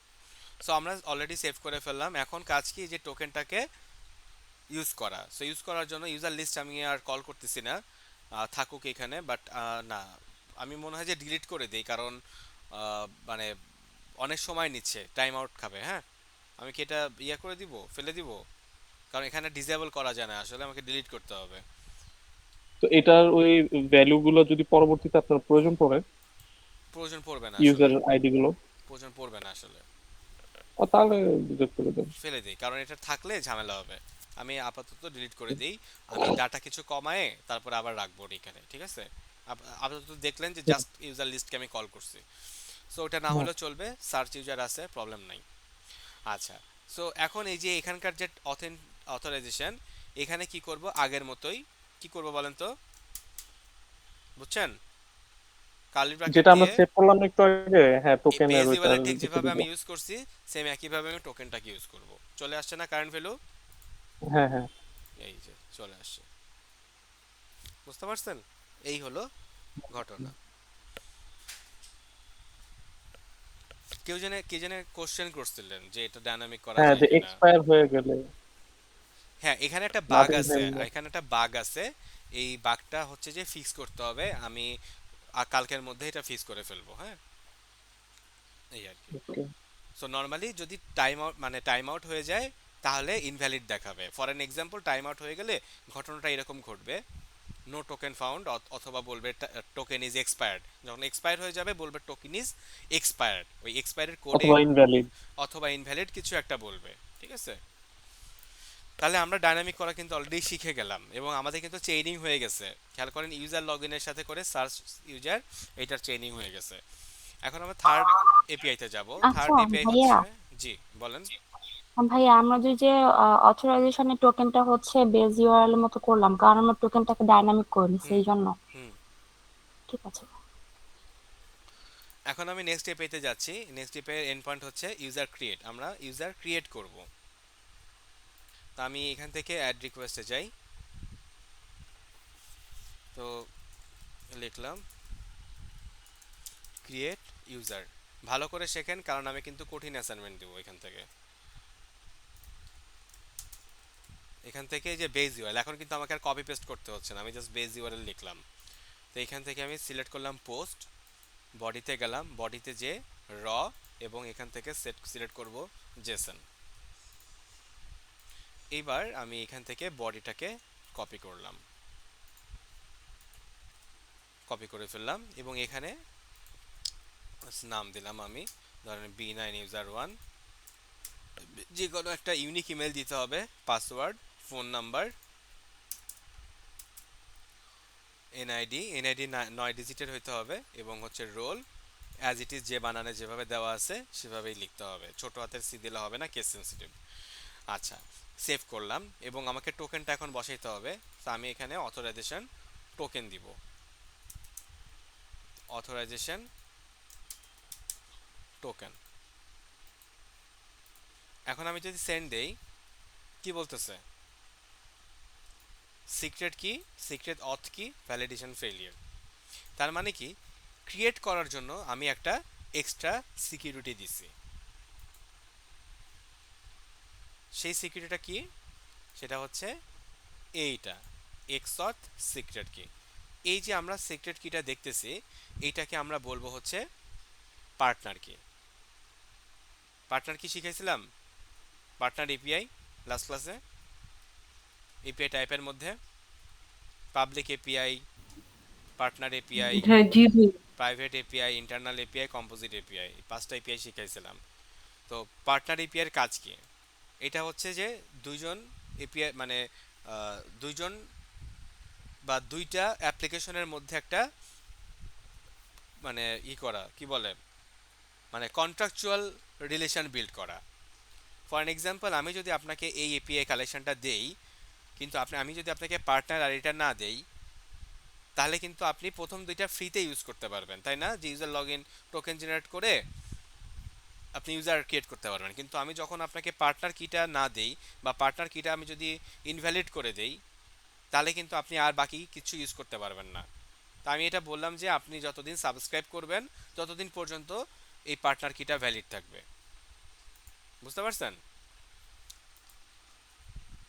সো আমরা অলরেডি সেভ করে ফেললাম। এখন কাজ কি? যে টোকেনটাকে ইউজ করা। সো ইউজ করার জন্য ইউজার লিস্ট আমি আর কল করতেছি না, থাকুক এখানে। বাট না, আমি মনে হয় যে ডিলিট করে দিই, কারণ মানে অনেক সময় নিচ্ছে, টাইম আউট খাবে। হ্যাঁ, আমি কি এটা করে দিব, ফেলে দিব? কারণ এখানে ডিসেবল করা যায় না, আসলে আমাকে ডিলিট করতে হবে। তো এটার ওই ভ্যালু গুলো যদি পরবর্তীতে আপনার প্রয়োজন পড়ে, প্রয়োজন পড়বে না আসলে, ইউজার আইডি গুলো, প্রয়োজন পড়বে না আসলে, তাহলে ডিলিট করে দেন। ফেলে দিই, কারণ এটা থাকলে ঝামেলা হবে। আমি আপাতত ডিলিট করে দিই। আমি ডাটা কিছু কমায়ে তারপর আবার রাখবো এখানে, ঠিক আছে? আপাতত দেখলেন যে জাস্ট ইউজার লিস্টকে আমি কল করছি। সো ওটা না হ্যাঁ, হলেও চলবে, সার্চ ইউজার আছে, প্রবলেম নাই। আচ্ছা, সো এখন এই যে এখানকার যে অথরাইজেশন, এখানে কি করব? আগের মতোই কি করব বলেন তো? বুঝছেন? কার্লি ব্র্যাকেট যেটা আমরা দিয়ে সেভ করলাম না একটু আগে, হ্যাঁ এই টোকেনের বেস ওইটার ইউআরএল ঠিক লিখে যেভাবে দিব। আমি ইউজ করছি, সেম একইভাবে আমি টোকেনটাকে ইউজ করব। চলে আসছে না কারেন্ট ভ্যালু? হ্যাঁ হ্যাঁ। এই যে চলে আসছে, বুঝতে পারছেন? এই হলো ঘটনা। কে জেনে কোশ্চেন করছিলেন যে এটা ডায়নামিক করা হ্যাঁ, যায় যে কিনা। এক্সপায়ার হয়ে গেলে হ্যাঁ, এখানে একটা বাগ নট ইন আছে, ভ্যালিড। এখানে একটা বাগ আছে। এই বাগটা হচ্ছে যে ফিক্স করতে হবে, আমি কালকের মধ্যে এটা ফিক্স করে ফেলবো। হ্যাঁ, এই আর কি। ওকে। সো নর্মালি যদি টাইম আউট হয়ে যায় তাহলে ইনভ্যালিড দেখাবে। For an example, time out হয়ে গেলে ঘটনাটা এরকম ঘটবে, নো টোকেন ফাউন্ড, অথবা বলবে টোকেন ইজ এক্সপায়ার্ড। যখন এক্সপায়ার হয়ে যাবে বলবে টোকেন ইজ এক্সপায়ার্ড, ওই এক্সপায়ারের কোডে অথবা ইনভ্যালিড। অথবা ইনভ্যালিড কিছু একটা বলবে। ঠিক আছে, তাহলে আমরা ডাইনামিক করা কিন্তু অলরেডি শিখে গেলাম এবং আমাদের কিন্তু চেইনিং হয়ে গেছে। খেয়াল করেন, ইউজার লগইনের সাথে করে সার্চ ইউজার, এটার চেইনিং হয়ে গেছে। এখন আমরা থার্ড এপিআই তে যাব। আচ্ছা থার্ড এপিআই ভাইয়া, হচ্ছে, জি বলেন। ভাইয়া আমরা যে অথরাইজেশনের টোকেনটা হচ্ছে বেজ ইউআরএল এর মতো করলাম, কারণ আমরা টোকেনটাকে ডাইনামিক করিনি হুম সেই জন্য। হুম। ঠিক আছে। এখন আমি নেক্সট এপিআই তে যাচ্ছি। নেক্সট এপিআই এর এন্ড পয়েন্ট হচ্ছে ইউজার ক্রিয়েট। আমরা ইউজার ক্রিয়েট করব। তো আমি এখান থেকে অ্যাড রিকোয়েস্টে যাই। তো লিখলাম ক্রিয়েট ইউজার। ভালো করে শেখেন, কারণ আমি কিন্তু কঠিন অ্যাসাইনমেন্ট দেবো এখান থেকে। এখান থেকে যে বেজ ইউআরএল, এখন কিন্তু আমাকে আর কপি পেস্ট করতে হচ্ছে না, আমি জাস্ট বেজ ইউআরএল লিখলাম। তো এখান থেকে আমি সিলেক্ট করলাম পোস্ট, বডিতে গেলাম, বডিতে যে র, এবং এখান থেকে সিলেক্ট করব জেসন। এইবার আমি এখান থেকে বডিটাকে কপি করলাম, কপি করে ফেললাম এবং এখানে নাম দিলাম আমি, ধরেন B9 user 1। যে কোনো একটা ইউনিক ইমেল দিতে হবে, পাসওয়ার্ড, ফোন নাম্বার, এনআইডি 9 ডিজিটের হইতে হবে, এবং হচ্ছে রোল অ্যাজ ইট ইজ, যে বানানে যেভাবে দেওয়া আছে সেভাবেই লিখতে হবে, ছোট হাতের সি দিলে হবে না, কেস সেন্সিটিভ। আচ্ছা, সেভ করলাম এবং আমাকে টোকেনটা এখন বসাইতে হবে। তো আমি এখানে অথরাইজেশন টোকেন দিব, অথরাইজেশন টোকেন। এখন আমি যদি সেন্ড দেই, কি বলতেছে? সিক্রেট কি, সিক্রেট অথ কি, ভ্যালিডেশন ফেলিয়ার। তার মানে কি, ক্রিয়েট করার জন্য আমি একটা এক্সট্রা সিকিউরিটি দিছি। সেই সিকিউরিটিটা কি? সেটা হচ্ছে এইটা, এক্সঅথ সিক্রেট কি। এই যে আমরা সিক্রেট কিটা দেখতেছি, এইটাকে আমরা বলবো হচ্ছে পার্টনার কি। পার্টনার কি শিখাইছিলাম? পার্টনার এপিআই লাস্ট ক্লাসে। এপিআই টাইপের মধ্যে পাবলিক এপিআই, পার্টনার এপিআই, হ্যাঁ জি জি। Private API, internal API, composite API, 5টা এপিআই শিখাইছিলাম। তো পার্টনার এপিআই এর কাজ কি? এটা হচ্ছে যে দুইজন এপিআই, মানে দুইজন বা দুইটা অ্যাপ্লিকেশনের মধ্যে একটা, মানে করা, কি বলে, মানে কন্ট্রাকচুয়াল রিলেশন বিল্ড করা। ফর এন এক্সাম্পল, আমি যদি আপনাকে এই এপিআই কালেকশনটা দেই, কিন্তু আমি যদি আপনাকে পার্টনার আর এটা না দেই, তাহলে কিন্তু আপনি প্রথম দুইটা ফ্রিতে ইউজ করতে পারবেন, তাই না? যে user log in token generate করে আপনি ইউজার ক্রিয়েট করতে পারবেন। কিন্তু আমি যখন আপনাকে পার্টনার কিটা না দেই, বা পার্টনার কিটা আমি যদি ইনভ্যালিড করে দেই, তাহলে কিন্তু আপনি আর বাকি কিছু ইউজ করতে পারবেন না। তা আমি এটা বললাম যে আপনি যতদিন সাবস্ক্রাইব করবেন ততদিন পর্যন্ত এই পার্টনার কিটা ভ্যালিড থাকবে। বুঝতে পারছেন?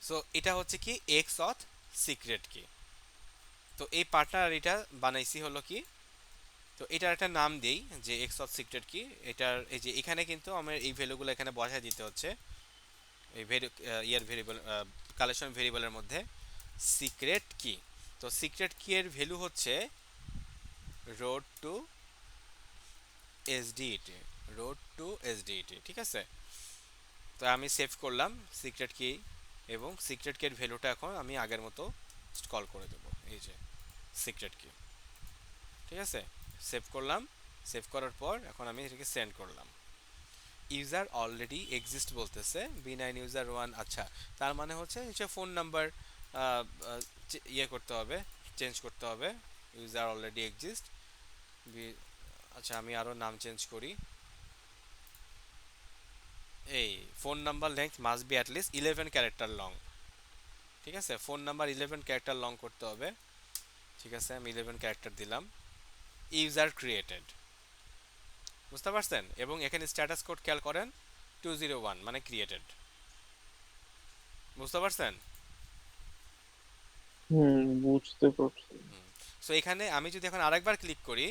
সো এটা হচ্ছে কি এক্স অথ সিক্রেট কি। তো এই পার্টনার এটা বানাইছি হলো কি, তো এটার একটা নাম দেই যে এক্স অফ সিক্রেট কি। এটার এই যে এখানে কিন্তু আমার এই ভ্যালুগুলো এখানে বসায় দিতে হচ্ছে, এই ভেরিয়েবল, কালেকশন ভেরিয়েবলের মধ্যে সিক্রেট কি। তো সিক্রেট কি এর ভ্যালু হচ্ছে রোড টু এসডিইটি, রোড টু এসডিইটি। ঠিক আছে, তো আমি সেভ করলাম সিক্রেট কি, এবং সিক্রেট কি এর ভ্যালুটা এখন আমি আগের মতো কল করে দেবো, এই যে সিক্রেট কি। ঠিক আছে, সেভ করলাম। সেভ করার পর এখন আমি এটাকে সেন্ড করলাম। ইউজার অলরেডি এক্সিস্ট বলতেছে, B9 user 1। আচ্ছা, তার মানে হচ্ছে ফোন নাম্বার করতে হবে, চেঞ্জ করতে হবে। User already exist. আচ্ছা, আমি আরও নাম চেঞ্জ করি। এই phone number length must be at least 11 character long. ঠিক আছে, ফোন নাম্বার 11 ক্যারেক্টার লং করতে হবে। ঠিক আছে, আমি 11 ক্যারেক্টার দিলাম। ইউজার ক্রিয়েটেড, বুঝতে পারছেন? এবং এখানে স্ট্যাটাস কোড খেয়াল করেন 201 মানে ক্রিয়েটেড। বুঝতে পারছেন? বুঝতে পারছি। সো এখানে আমি যদি এখন আরেকবার ক্লিক করি,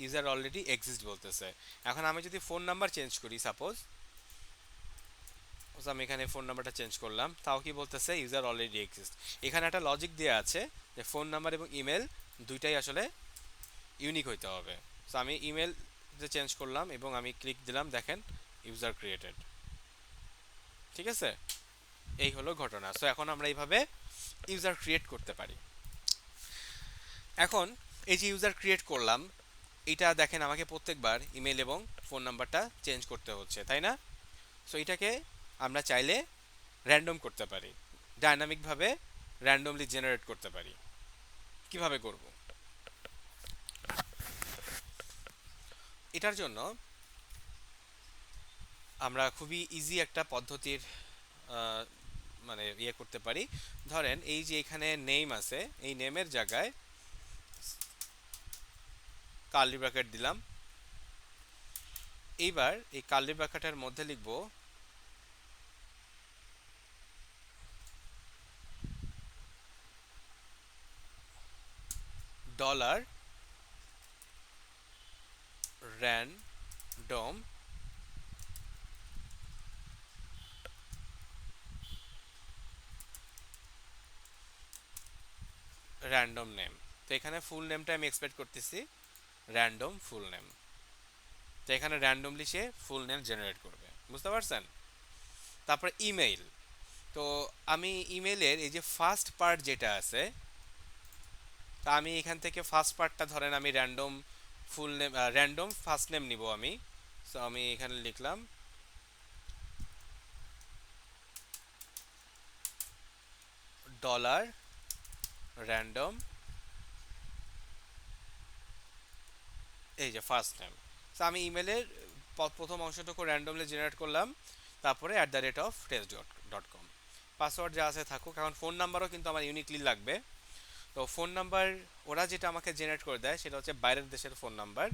ইউজার অলরেডি এক্সিস্ট বলতেছে। এখন আমি যদি ফোন নাম্বার চেঞ্জ করি, সাপোজ আমি এখানে ফোন নাম্বারটা চেঞ্জ করলাম, তাও কি বলতেছে ইউজার অলরেডি এক্সিস্ট। এখানে একটা লজিক দেওয়া আছে যে ফোন নাম্বার এবং ইমেল দুইটাই আসলে ইউনিক হইতে হবে। সো আমি ইমেল যে চেঞ্জ করলাম এবং আমি ক্লিক দিলাম, দেখেন ইউজার ক্রিয়েটেড। ঠিক আছে, এই হলো ঘটনা। সো এখন আমরা এইভাবে ইউজার ক্রিয়েট করতে পারি। এখন এই যে ইউজার ক্রিয়েট করলাম, এটা দেখেন আমাকে প্রত্যেকবার ইমেল এবং ফোন নাম্বারটা চেঞ্জ করতে হচ্ছে, তাই না? সো এটাকে আমরা চাইলে র্যান্ডম করতে পারি, ডাইনামিকভাবে র্যান্ডমলি জেনারেট করতে পারি। কিভাবে করব? এটার জন্য আমরা খুবই ইজি একটা পদ্ধতির মানে ইয়ে করতে পারি। ধরেন এই যে এখানে নেম আছে, এই নেমের জায়গায় কার্লি ব্র্যাকেট দিলাম। এইবার এই কার্লি ব্র্যাকেটের মধ্যে লিখব ডলার র্যান্ডম র্যান্ডম নেম। তো এখানে ফুল নেমটা আমি এক্সপেক্ট করতেছি র্যান্ডম ফুল নেম। তো এখানে র্যান্ডমলি সে ফুল নেম জেনারেট করবে। বুঝতে পারছেন? তারপরে ইমেইল। তো আমি ইমেইলের এই যে ফার্স্ট পার্ট যেটা আছে, তা আমি এখান থেকে ফার্স্ট পার্টটা ধরেন আমি random full name random first name নিব আমি। সো আমি এখানে লিখলাম ডলার র্যান্ডম, এই যে ফার্স্ট নেম। সো আমি ইমেলের প্রথম অংশটুকু র্যান্ডমলি জেনারেট করলাম, তারপরে @test.com। পাসওয়ার্ড যা আছে থাকুক। এখন ফোন নাম্বারও কিন্তু আমার ইউনিকলি লাগবে। তো ফোন নাম্বার ওরা যেটা আমাকে জেনারেট করে দেয় সেটা হচ্ছে বাইরের দেশের ফোন নাম্বার।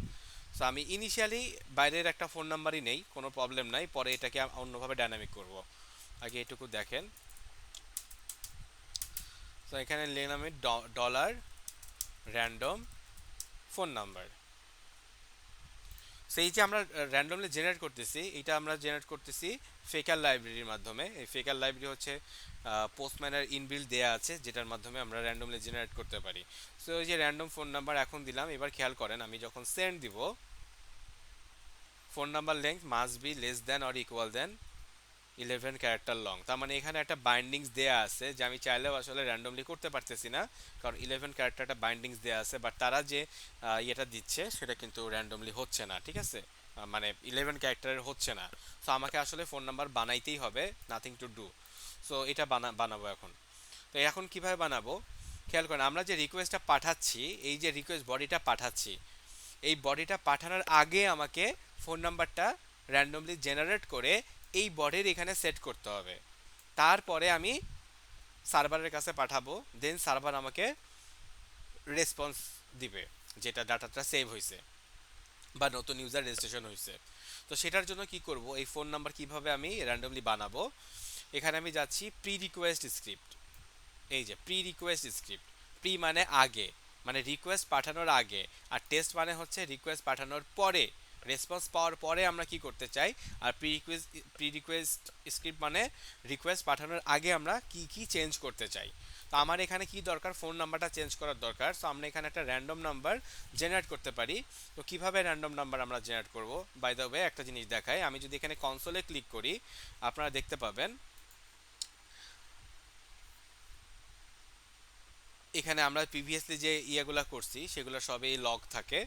সো আমি ইনিশিয়ালি বাইরের একটা ফোন নাম্বারই নেই, কোনো প্রবলেম নাই, পরে এটাকে অন্যভাবে ডাইনামিক করব। আগে এটুকু দেখেন। তো এখানে লিখলাম আমি ডলার র্যান্ডম ফোন নাম্বার। সেই যে আমরা র্যান্ডমলি জেনারেট করতেছি, এটা আমরা জেনারেট করতেছি ফেকার লাইব্রেরির মাধ্যমে। এই ফেকার লাইব্রেরি হচ্ছে পোস্টম্যানের ইনবিল্ড দেয়া আছে, যেটার মাধ্যমে আমরা র্যান্ডমলি জেনারেট করতে পারি। সো এই যে র্যান্ডম ফোন নাম্বার এখন দিলাম। এবার খেয়াল করেন আমি যখন সেন্ড দিব, phone number length must be less than or equal than 11 character long. তার মানে এখানে একটা বাইন্ডিংস দেয়া আছে যে আমি চাইলেও আসলে র্যান্ডমলি করতে পারতেছি না, কারণ 11 ক্যারেক্টারটা বাইন্ডিংস দেয়া আছে। বাট তারা যে ইয়েটা দিচ্ছে সেটা কিন্তু র্যান্ডমলি হচ্ছে না। ঠিক আছে, মানে 11 ক্যারেক্টারের হচ্ছে না। সো আমাকে আসলে ফোন নাম্বার বানাইতেই হবে, নাথিং টু ডু। সো এটা বানাবো এখন। তো এখন কিভাবে বানাবো খেয়াল করেন, আমরা যে রিকোয়েস্টটা পাঠাচ্ছি, এই যে রিকোয়েস্ট বডিটা পাঠাচ্ছি, এই বডিটা পাঠানোর আগে আমাকে ফোন নাম্বারটা র্যান্ডমলি জেনারেট করে এই বডির এখানে সেট করতে হবে। তারপরে আমি সার্ভারের কাছে পাঠাবো, দেন সার্ভার আমাকে রেসপন্স দিবে যেটা ডাটাটা সেভ হয়েছে বা নতুন ইউজার রেজিস্ট্রেশন হয়েছে। তো সেটার জন্য কি করব, এই ফোন নাম্বার কিভাবে আমি র্যান্ডমলি বানাবো, এখানে আমি যাচ্ছি প্রি রিকোয়েস্ট স্ক্রিপ্ট। এই যে প্রি রিকোয়েস্ট স্ক্রিপ্ট, প্রি মানে আগে, মানে রিকোয়েস্ট পাঠানোর আগে, আর টেস্ট মানে হচ্ছে রিকোয়েস্ট পাঠানোর পরে, রেসপন্স পাওয়ার পরে আমরা কি করতে চাই। আর প্রি রিকোয়েস্ট স্ক্রিপ্ট মানে রিকোয়েস্ট পাঠানোর আগে আমরা কি কি চেঞ্জ করতে চাই। তো আমার এখানে কি দরকার, ফোন নাম্বারটা চেঞ্জ করার দরকার। সো আমরা এখানে একটা র্যান্ডম নাম্বার জেনারেট করতে পারি। তো কিভাবে র্যান্ডম নাম্বার আমরা জেনারেট করব, বাই দ্য ওয়ে একটা জিনিস দেখাই। আমি যদি এখানে কনসোলে ক্লিক করি, আপনারা দেখতে পাবেন এখানে আমরা প্রিভিয়াসলি যে ইয়েগুলো করছি সেগুলো সবই লগ থাকে।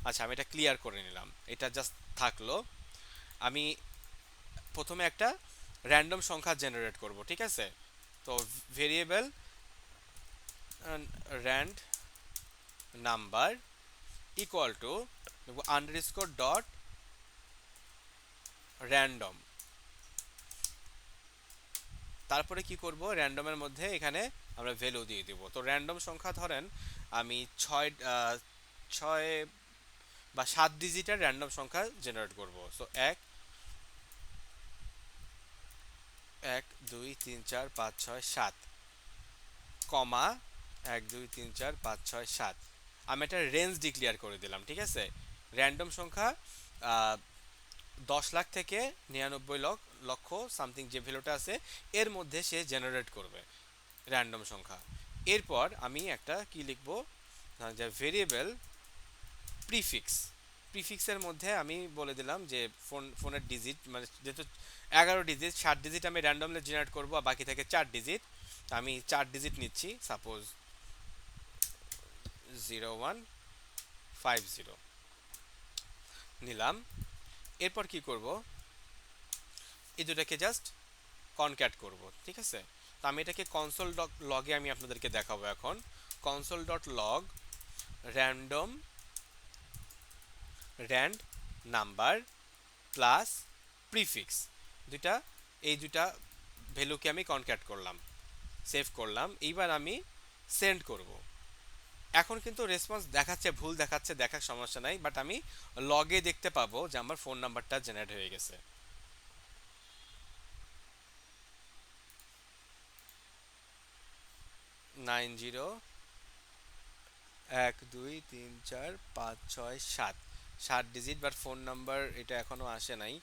আচ্ছা, আমি এটা ক্লিয়ার করে নিলাম, এটা জাস্ট থাকলো। আমি প্রথমে একটা র্যান্ডম সংখ্যা জেনারেট করব। ঠিক আছে, তো variable RAND number equal to underscore dot random. তারপরে কি করব, র্যান্ডমের মধ্যে এখানে আমরা ভ্যালু দিয়ে দিব। তো র্যান্ডম সংখ্যা ধরেন আমি ছয় বা 7 ডিজিটের র্যান্ডম সংখ্যা জেনারেট করব। সো 1 1 2 3 4 5 6 7 কমা 1 2 3 4 5 6 7। আমি একটা রেঞ্জ ডিক্লেয়ার করে দিলাম, ঠিক আছে। র্যান্ডম সংখ্যা 10 লাখ থেকে 99 লক্ষ সামথিং যে ভ্যালুটা আছে এর মধ্যে সে জেনারেট করবে র্যান্ডম সংখ্যা। এরপর আমি একটা কি লিখবো, যে ভেরিয়েবল প্রিফিক্স। প্রিফিক্সের মধ্যে আমি বলে দিলাম যে ফোনের ডিজিট, মানে যেহেতু 11 ডিজিট, 7 ডিজিট আমি র্যান্ডমলি জেনারেট করবো আর বাকি থেকে 4 ডিজিট, আমি 4 ডিজিট নিচ্ছি, সাপোজ 0150 নিলাম। এরপর কি করব, এই দুটাকে জাস্ট কনক্যাট করব, ঠিক আছে। তো আমি এটাকে কনসোল ডট লগে আমি আপনাদেরকে দেখাবো এখন। Console dot log random RAND number plus prefix, এই দুটা ভ্যালুকে আমি কনক্যাট করলাম, সেভ করলাম। এইবার আমি সেন্ড করব। এখন কিন্তু রেসপন্স দেখাচ্ছে, ভুল দেখাচ্ছে, দেখার সমস্যা নাই, বাট আমি লগে দেখতে পাবো যে আমার ফোন নাম্বারটা জেনারেট হয়ে গেছে। Nine zero 1 2 3 4 5 6 7 7 digit, but phone number এটা এখনো আসে নাই।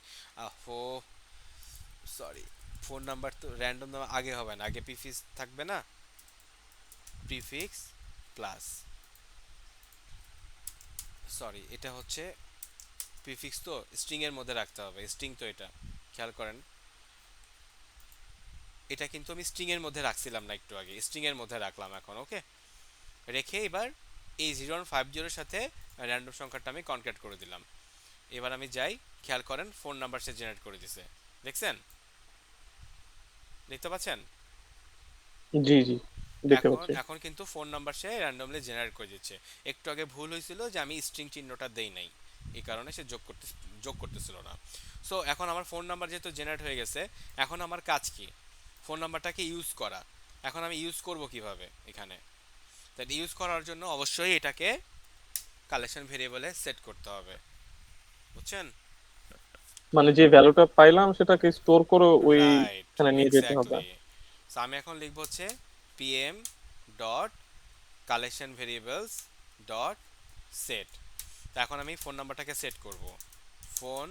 আহো সরি, ফোন নাম্বার তো র্যান্ডম নাম্বার আগে হবে না, আগে প্রিফিক্স থাকবে না, প্রিফিক্স প্লাস, সরি এটা হচ্ছে প্রিফিক্স, তো স্ট্রিং এর মধ্যে রাখতে হবে, স্ট্রিং তো এটা খেয়াল করেন, এটা কিন্তু আমি স্ট্রিং এর মধ্যে রাখছিলাম না একটু আগে, স্ট্রিং এর মধ্যে রাখলাম এখন। ওকে, রেখে এবার এই 0150 এর সাথে র্যান্ডম সংখ্যাটা আমি কনক্যাট করে দিলাম। এবার আমি যাই, খেয়াল করেন ফোন নাম্বার সে জেনারেট করে দিছে, দেখছেন, দেখতে পাচ্ছেন। জি জি, দেখতে এখন পাচ্ছি। এখন কিন্তু ফোন নাম্বার সে র্যান্ডমলি জেনারেট করে দিচ্ছে। একটু আগে ভুল হয়েছিল যে আমি স্ট্রিং চিহ্নটা দেই নাই, এই কারণে সে যোগ করতেছিল না। সো এখন আমার ফোন নাম্বার যেহেতু জেনারেট হয়ে গেছে, এখন আমার কাজ কি, ফোন নাম্বারটাকে ইউজ করা। এখন আমি ইউজ করব কিভাবে এখানে, তাই ইউজ করার জন্য অবশ্যই এটাকে কালেকশন ভেরিয়েবলে সেট করতে হবে, বুঝছেন। মানে যে ভ্যালুটা পাইলাম সেটাকে স্টোর করে রাইট, ওইখানে নিয়ে যেতে হবে। এক্স্যাক্টলি। সো আমি এখন লিখব হচ্ছে pm dot collection variables dot set. তো এখন আমি ফোন নাম্বারটাকে সেট করব, ফোন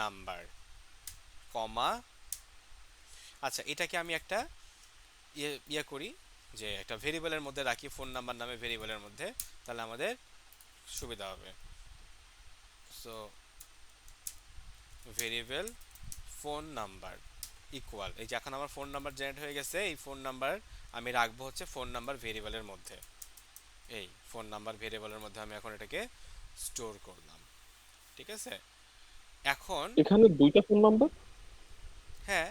নাম্বার কমা, আচ্ছা এটাকে আমি একটা ইয়ে করি, যে একটা ভেরিয়েবলের মধ্যে রাখি, ফোন নাম্বার নামে ভেরিয়েবলের মধ্যে, তাহলে আমাদের সুবিধা হবে। So variable phone number equal, এই যে এখন আমার ফোন নাম্বার জেনারেট হয়ে গেছে, এই ফোন নাম্বার আমি রাখবো হচ্ছে ফোন নাম্বার ভেরিয়েবলের মধ্যে, এই ফোন নাম্বার ভেরিয়েবলের মধ্যে আমি এখন এটাকে স্টোর করলাম, ঠিক আছে। এখন এখানে দুইটা ফোন নাম্বার? হ্যাঁ,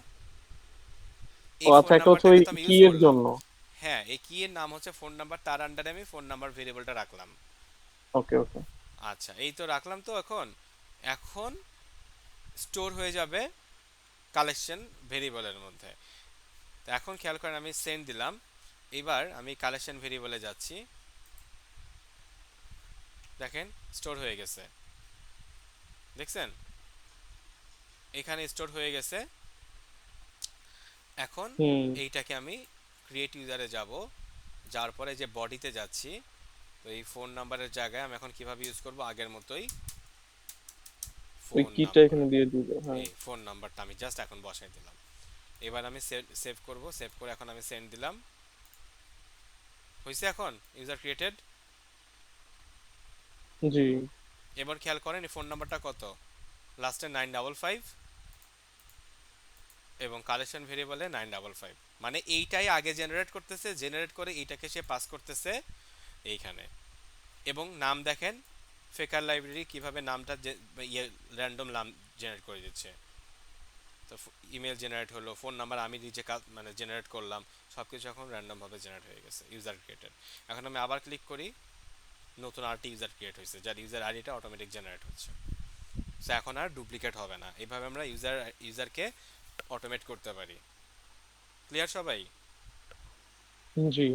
ও এই ফোন আচ্ছা, একটা হচ্ছে ওই নাম্বারটাকে তো আমি কি ইউজ এর করলাম, জন্য। হ্যাঁ এই কি এর নাম হচ্ছে ফোন নাম্বার, তার আন্ডারে আমি ফোন নাম্বার ভেরিয়েবলটা রাখলাম। ওকে ওকে। আচ্ছা এই তো রাখলাম, তো এখন এখন স্টোর হয়ে যাবে কালেকশন ভেরিয়েবলের মধ্যে। তো এখন খেয়াল করেন আমি সেন্ড দিলাম, এবার আমি কালেকশন ভেরিয়েবলে যাচ্ছি, দেখেন স্টোর হয়ে গেছে, দেখছেন এখানে স্টোর হয়ে গেছে। এখন হুম। এইটাকে আমি ক্রিয়েট ইউজারে যাব, যাওয়ার পরে যে বডিতে যাচ্ছি, তো এই ফোন নাম্বারের জায়গায় আমি এখন কিভাবে ইউজ করব, আগের মতোই ওই ফোন কিটা নাম্বার, এখানে দিয়ে দিব, হ্যাঁ। এই ফোন নাম্বারটা আমি জাস্ট এখন বসাই দিলাম। এবার আমি সেভ করব, সেভ করে এখন আমি সেন্ড দিলাম, হয়েছে এখন ইউজার ক্রিয়েটেড। জি। এবার খেয়াল করেন এই ফোন নাম্বারটা কত, লাস্টে 955 এবং কালেকশন ভেরিয়েবলে 955, মানে এইটাই আগে জেনারেট করতেছে, জেনারেট করে এইটাকে সে পাস করতেছে এইখানে। এবং নাম দেখেন ফেকার লাইব্রেরি কিভাবে নামটা ইয়ে র্যান্ডম নাম জেনারেট করে দিচ্ছে। তো ইমেল জেনারেট হলো, ফোন নাম্বার আমি নিজে মানে জেনারেট করলাম, সব কিছু এখন র্যান্ডমভাবে জেনারেট হয়ে গেছে, ইউজার ক্রিয়েটেড। এখন আমি আবার ক্লিক করি, নতুন আরটি ইউজার ক্রিয়েট হয়েছে, যার ইউজার আইডিটা অটোমেটিক জেনারেট হচ্ছে। সো এখন আর ডুপ্লিকেট হবে না, এইভাবে আমরা ইউজারকে অটোমেট করতে পারি। ক্লিয়ার সবাই? জি।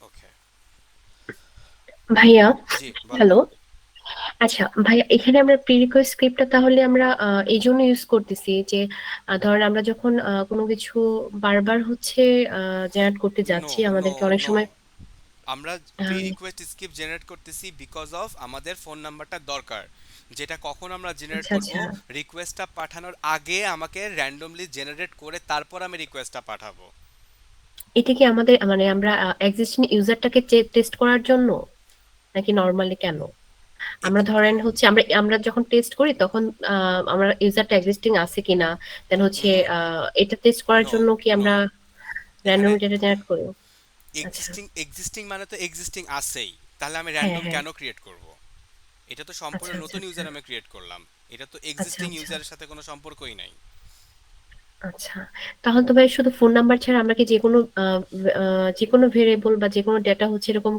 ওকে, ভাইয়া, জি বলেন। হ্যালো। আচ্ছা ভাইয়া, এখানে আমরা প্রি রিকোয়েস্ট স্ক্রিপ্টটা তাহলে আমরা এই জন্য ইউজ করতেছি যে ধরেন আমরা যখন কোনো কিছু বারবার হচ্ছে জেনারেট করতে নো যাচ্ছি, নো আমাদেরকে অনেক নো, সময় আমরা প্রি আহ, রিকোয়েস্ট স্ক্রিপ্ট জেনারেট করতেছি বিকজ অফ আমাদের ফোন নাম্বারটা দরকার, যেটা কখন আমরা জেনারেট আচ্ছা করব, আচ্ছা, রিকোয়েস্টটা পাঠানোর আগে আমাকে র্যান্ডমলি জেনারেট করে তারপর আমি রিকোয়েস্টটা পাঠাবো। এটা কি আমাদের মানে আমরা এক্সিস্টিং ইউজারটাকে টেস্ট করার জন্য, নাকি নর্মালি কেন? আমরা এক্স- ধরেন হচ্ছে আমরা আমরা যখন টেস্ট করি তখন আমরা ইউজারটা এক্সিস্টিং আছে কিনা, দেন হচ্ছে হুম, এটা টেস্ট করার নো জন্য কি নো, আমরা এখানে র্যান্ডম ডেটা জেনারেট করি? আচ্ছা, এক্সিস্টিং মানে তো এক্সিস্টিং আছেই, তাহলে আমি হ্যাঁ র্যান্ডম হ্যাঁ, কেন ক্রিয়েট করব? এটা তো সম্পূর্ণ আচ্ছা আচ্ছা নতুন আচ্ছা ইউজার আমি ক্রিয়েট করলাম, এটা তো আচ্ছা এক্সিস্টিং আচ্ছা ইউজারের সাথে কোনো সম্পর্কই নাই। আচ্ছা। তাহলে তো ভাই শুধু ফোন নাম্বার ছাড়া আমরা কি যে কোনো ভেরিয়েবল বা যে কোনো ডেটা হচ্ছে এরকম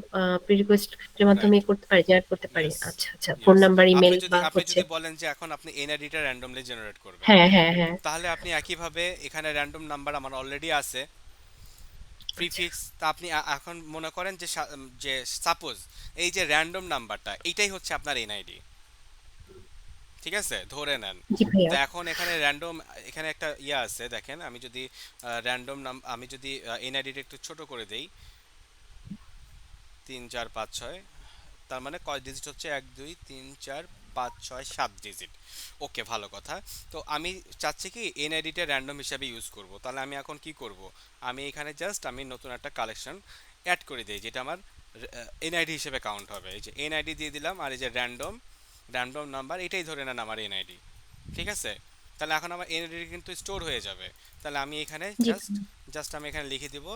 প্রি রিকোয়েস্টের মাধ্যমে রাইট, করতে পারি, জেনারেট করতে পারি? ইয়েস, আচ্ছা আচ্ছা, ফোন ইয়েস। নাম্বার, আপনি ইমেল যদি বা আপনি হচ্ছে, যদি বলেন যে এখন আপনি এনআইডিটা র্যান্ডমলি জেনারেট করবেন, হ্যাঁ হ্যাঁ হ্যাঁ, তাহলে আপনি একইভাবে এখানে র্যান্ডম নাম্বার আমার অলরেডি আছে, আচ্ছা প্রিফিক্স। তা আপনি এখন মনে করেন যে যে সাপোজ এই যে র্যান্ডম নাম্বারটা এইটাই হচ্ছে আপনার এনআইডি, ঠিক আছে, ধরে নেন। জি তো ভাইয়া। এখন এখানে র্যান্ডম, এখানে একটা ইয়ে আছে দেখেন, আমি যদি র্যান্ডম নাম, আমি যদি এনআইডিটা একটু ছোট করে দেই, 3 4 5 6, তার মানে কয় ডিজিট হচ্ছে, 1 2 3 4 5 6 7 ডিজিট। ওকে, ভালো কথা। তো আমি চাচ্ছি কি এনআইডিটা র্যান্ডম হিসাবে ইউজ করব, তাহলে আমি এখন কি করব, আমি এখানে জাস্ট আমি নতুন একটা কালেকশন অ্যাড করে দিই যেটা আমার এনআইডি হিসেবে কাউন্ট হবে। এই যে এনআইডি দিয়ে দিলাম, আর এই যে র্যান্ডম র্যান্ডম নাম্বার এটাই ধরে নেন আমার এনআইডি, ঠিক আছে। তাহলে এখন আমার এনআইডি কিন্তু স্টোর হয়ে যাবে। তাহলে আমি এখানে জি জাস্ট জাস্ট আমি এখানে লিখে দিব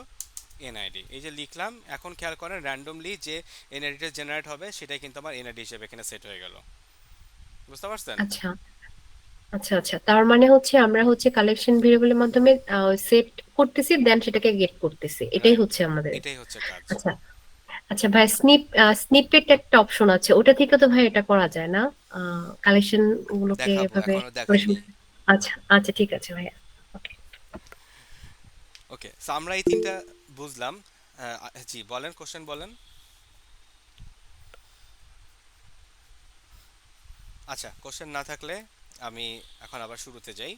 এনআইডি, এই যে লিখলাম। এখন খেয়াল করেন র্যান্ডমলি যে এনআইডিটা জেনারেট হবে সেটাই কিন্তু আমার এনআইডি হিসেবে এখানে সেট হয়ে গেল, বুঝতে পারছেন? আচ্ছা আচ্ছা আচ্ছা, তার মানে হচ্ছে আমরা হচ্ছে কালেকশন ভেরিয়েবলের মাধ্যমে সেট করতেছি, দেন সেটাকে গেট করতেছি, এটাই রাইট, হচ্ছে আমাদের। এটাই হচ্ছে কাজ। আচ্ছা আচ্ছা ভাই, স্নিপেট একটা অপশন আছে, ওটা থেকে তো ভাই এটা করা যায় না? কালেকশন গুলোকে দেখাবো, এভাবে এখনো পরিবেশন? দেখাইনি। আচ্ছা আচ্ছা, ঠিক আছে ভাইয়া। ওকে। ওকে, সো আমরা এই তিনটা বুঝলাম। জি বলেন, কোশ্চেন বলেন। আচ্ছা, কোশ্চেন না থাকলে আমি এখন আবার শুরুতে যাই।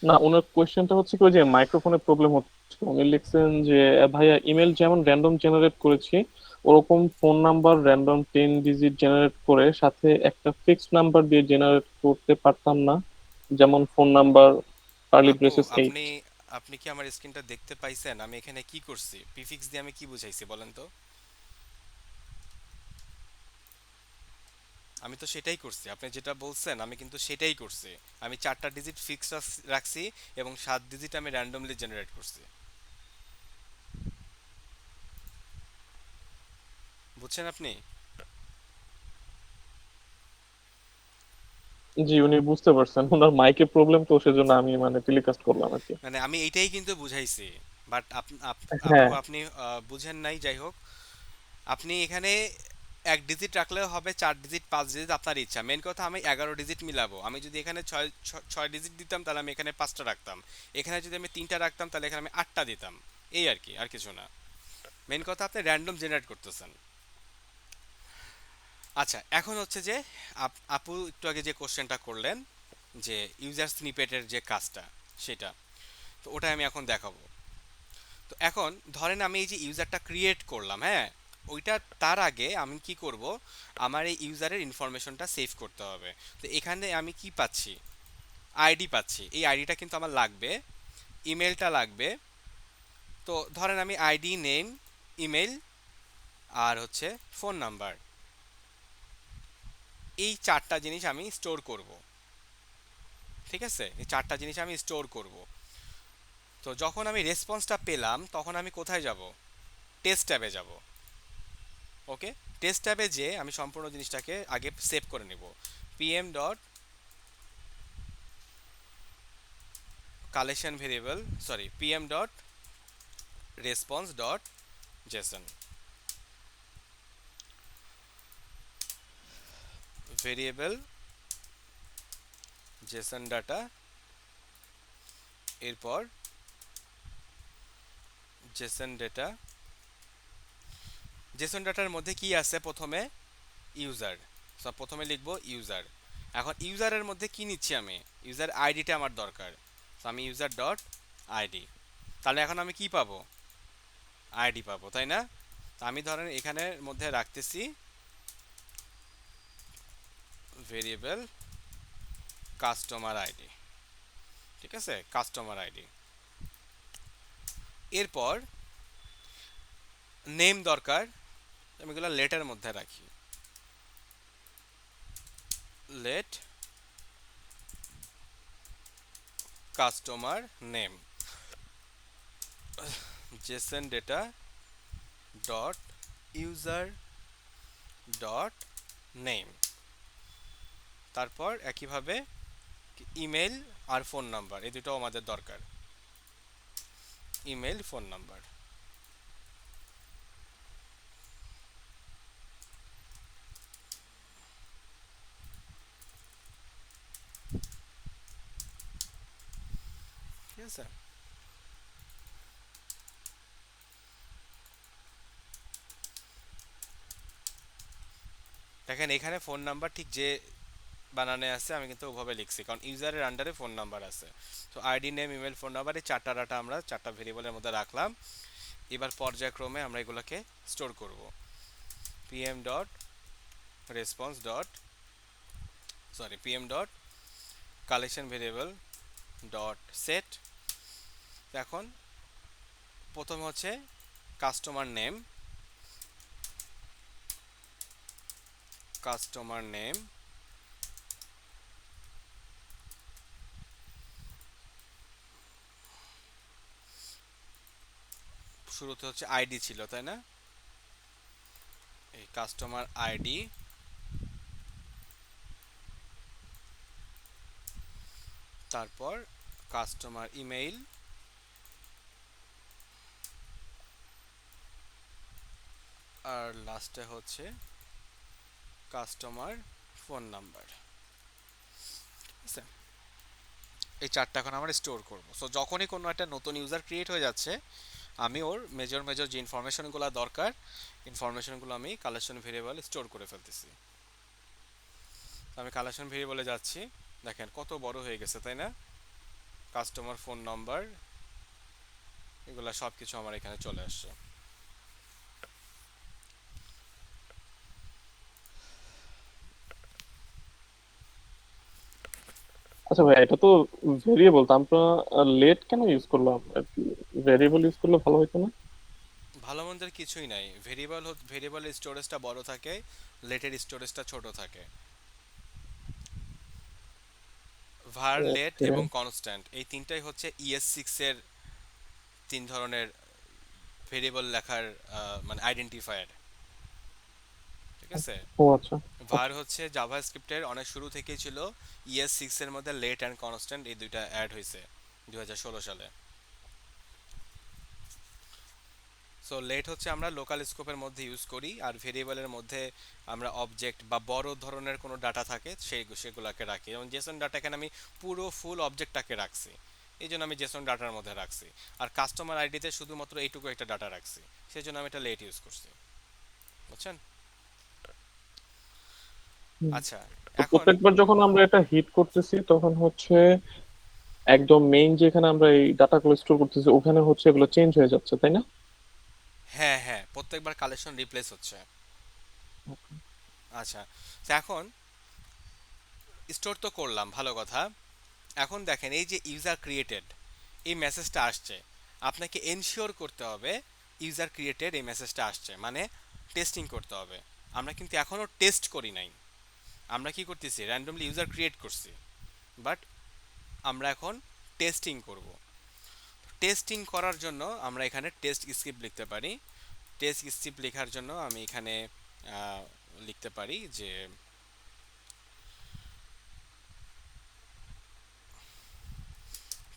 না, ওনার কোয়েশ্চেনটা হচ্ছে কি, ওই যে মাইক্রোফোনের প্রবলেম হচ্ছে। উনি লিখছেন যে ভাইয়া, ইমেল যেমন র্যান্ডম জেনারেট করেছি, ওরকম phone number random 10 digit generate করে সাথে একটা ফিক্সড নাম্বার দিয়ে জেনারেট করতে পারতাম না? যেমন ফোন নাম্বার কার্লি আপু, ব্রেসেস 8। আপনি কি আমার স্ক্রিনটা দেখতে পাইছেন? আমি এখানে কি করছি, প্রিফিক্স দিয়ে আমি কি বুঝাইছি বলেন তো? আমি তো সেটাই করছি, আপনি যেটা বলছেন আমি কিন্তু সেটাই করছি। আমি 4টা ডিজিট ফিক্স রাখছি এবং 7 ডিজিট আমি র্যান্ডমলি জেনারেট করছি, বুঝছেন আপনি? জি, উনি বুঝতে পারছেন, ওনার মাইকে প্রবলেম, তো সেজন্য আমি মানে টেলিকাস্ট করলাম আর কি। মানে আমি এইটাই কিন্তু বুঝাইছি, বাট আপু হ্যাঁ, আপনি বুঝেন নাই, যাই হোক। আপনি এখানে 1 ডিজিট রাখলেও হবে, 4 ডিজিট 5 ডিজিট আপনার ইচ্ছা। মেন কথা আমি 11 ডিজিট মিলাবো। আমি যদি এখানে 6 ডিজিট দিতাম তাহলে আমি এখানে 5টা রাখতাম, এখানে যদি আমি 3টা রাখতাম তাহলে এখানে আমি 8টা দিতাম। এই আর কি, আর কিছু না। মেন কথা আপনি র্যান্ডম জেনারেট করতেছেন। আচ্ছা, এখন হচ্ছে যে আপু একটু আগে যে কোশ্চেনটা করলেন যে ইউজার স্নিপেটের যে কাজটা, সেটা তো ওটা আমি এখন দেখাবো। তো এখন ধরেন আমি এই যে ইউজারটা ক্রিয়েট করলাম, হ্যাঁ, ওইটা তার আগে আমি কি করব, আমার এই ইউজারের ইনফরমেশনটা সেভ করতে হবে। তো এখানে আমি কি পাচ্ছি, আইডি পাচ্ছি। এই আইডিটা কিন্তু আমার লাগবে, ইমেলটা লাগবে। তো ধরেন আমি আইডি, নেম, ইমেল আর হচ্ছে ফোন নাম্বার, এই 4টা জিনিস আমি স্টোর করব, ঠিক আছে, এই 4টা জিনিস আমি স্টোর করব। তো যখন আমি রেসপন্সটা পেলাম তখন আমি কোথায় যাব, টেস্ট ট্যাবে যাব। ওকে, টেস্ট ট্যাবে যে আমি সম্পূর্ণ জিনিসটাকে আগে সেভ করে নেব। PM dot collection variable, sorry, PM dot response dot Jason, variable Jason data, এরপর জেসন ডেটা। জেসন ডাটার মধ্যে কি আছে, প্রথমে ইউজার, সো প্রথমে লিখবো ইউজার। এখন ইউজারের মধ্যে কি নিচ্ছি আমি, ইউজার আইডিটা আমার দরকার। তো আমি ইউজার ডট আইডি, তাহলে এখন আমি কি পাবো, আইডি পাবো, তাই না? তো আমি ধরেন এখানের মধ্যে রাখতেছি ভেরিয়েবল কাস্টমার আইডি, ঠিক আছে, কাস্টমার আইডি। এরপর নেম দরকার, আমি এগুলো লেটের মধ্যে রাখি, let customer name JSON data dot user dot name. তারপর একইভাবে ইমেল আর ফোন নাম্বার, এই দুটো আমাদের দরকার, ইমেল ফোন নাম্বার। ঠিক আছে, দেখেন এখানে ফোন নাম্বার ঠিক যে বানানে আছে আমি কিন্তু ওভাবে লিখছি, কারণ ইউজারের আন্ডারে ফোন নাম্বার আছে। তো ID, name, email, phone number, এই চারটা ডাটা আমরা চারটা ভেরিয়েবলের মধ্যে রাখলাম। এবার পর্যায়ক্রমে আমরা এগুলোকে স্টোর করব। PM dot response dot PM dot collection variable dot set. এখন প্রথমে হচ্ছে কাস্টমার নেম, কাস্টমার নেম শুরুতে হচ্ছে আইডি ছিল, তাই না? এই কাস্টমার আইডি, তারপর কাস্টমার ইমেইল, আর লাস্টে হচ্ছে কাস্টমার ফোন নাম্বার। আচ্ছা, এই চারটা এখন আমরা স্টোর করব। সো যখনই কোনো একটা নতুন ইউজার ক্রিয়েট হয়ে যাচ্ছে, আমি ওর মেজর যে ইনফরমেশনগুলো দরকার, ইনফরমেশনগুলো আমি কালেকশন ভেরিয়েবল স্টোর করে ফেলতেছি। তো আমি কালেকশন ভেরিয়েবলে যাচ্ছি, দেখেন কত বড় হয়ে গেছে, তাই না? কাস্টমার ফোন নাম্বার, এগুলো সব কিছু আমার এখানে চলে আসছে। আচ্ছা ভাই, এটা তো ভেরিয়েবল, তো আমরা লেট কেন ইউজ করলাম? ভেরিয়েবল ইউজ করলে ভালো হতো না? ভালো মন্দের কিছুই নাই, ভেরিয়েবলের স্টোরেজটা বড় থাকে, লেটের স্টোরেজটা ছোট থাকে। ভার, লেট ওকে। এবং কনস্ট্যান্ট, এই তিনটাই হচ্ছে ES6 এর তিন ধরনের ভেরিয়েবল লেখার মানে আইডেন্টিফায়ার, ঠিক আছে? ও আচ্ছা। ভার হচ্ছে জাভাস্ক্রিপ্টের অনেক শুরু থেকেই ছিল, ES6 এর মধ্যে লেট অ্যান্ড কনস্ট্যান্ট এই দুইটা অ্যাড হয়েছে 2016 সালে। সো লেট হচ্ছে আমরা লোকাল স্কোপের মধ্যে ইউজ করি, আর ভেরিয়েবলের মধ্যে আমরা অবজেক্ট বা বড় ধরনের কোনো ডাটা থাকে সেগুলোকে রাখি। যেমন জেসন ডাটা, এখানে আমি পুরো ফুল অবজেক্টটাকে রাখছি, এই জন্য আমি জেসন ডাটার মধ্যে রাখছি। আর কাস্টমার আইডিতে শুধুমাত্র এইটুকু একটা ডাটা রাখছি, সেই জন্য আমি এটা লেট ইউজ করছি, বুঝছেন? হুম। আচ্ছা, তো এখন প্রত্যেকবার যখন আমরা এটা হিট করতেছি তখন হচ্ছে একদম মেইন যেখানে আমরা এই ডাটাগুলো স্টোর করতেছি ওখানে হচ্ছে এগুলো চেঞ্জ হয়ে যাচ্ছে, তাই না? হ্যাঁ হ্যাঁ, প্রত্যেকবার কালেকশন রিপ্লেস হচ্ছে। আচ্ছা, তো এখন স্টোর তো করলাম, ভালো কথা। এখন দেখেন এই যে ইউজার ক্রিয়েটেড এই মেসেজটা আসছে, আপনাকে এনশিওর করতে হবে ইউজার ক্রিয়েটেড এই মেসেজটা আসছে, মানে টেস্টিং করতে হবে। আমরা কিন্তু এখনও টেস্ট করি নাই, আমরা কি করতেছি, র্যান্ডমলি ইউজার ক্রিয়েট করছি, বাট আমরা এখন টেস্টিং করব। টেস্টিং করার জন্য আমরা এখানে টেস্ট স্ক্রিপ্ট লিখতে পারি। টেস্ট স্ক্রিপ্ট লেখার জন্য আমি এখানে লিখতে পারি যে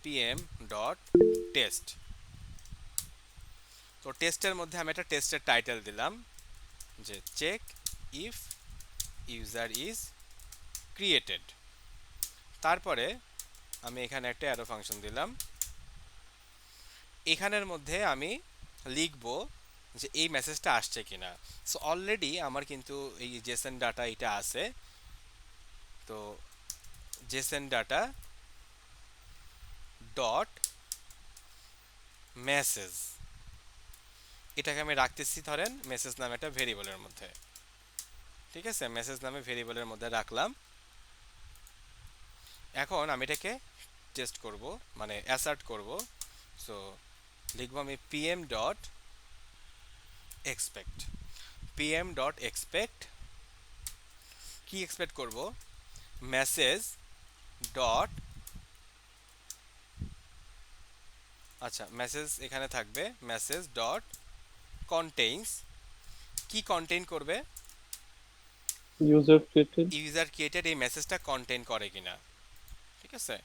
pm ডট টেস্ট। তো টেস্টের মধ্যে আমি একটা টেস্টের টাইটেল দিলাম যে check if user is created. তারপরে আমি এখানে একটা অ্যারো ফাংশন দিলাম, এখানের মধ্যে আমি লিখব যে এই মেসেজটা আসছে কিনা। সো অলরেডি আমার কিন্তু এই জেসন ডাটা এটা আছে। তো জেসন ডাটা ডট মেসেজ, এটাকে আমি রাখতেছি ধরেন মেসেজ নামে একটা ভেরিয়েবলের মধ্যে। ঠিক আছে, মেসেজ নামে ভেরিয়েবলের মধ্যে রাখলাম। এখন আমি এটাকে টেস্ট করব, মানে অ্যাসার্ট করব। সো লিখবো আমি PM dot expect. PM dot expect কি এক্সপেক্ট করব, মেসেজ ডট, আচ্ছা মেসেজ এখানে থাকবে, মেসেজ ডট কন্টেইনস, কি কন্টেইন করবে, ইউজার ক্রিয়েটেড। ইউজার ক্রিয়েটেড এই মেসেজটা কন্টেইন করে কিনা। ঠিক আছে,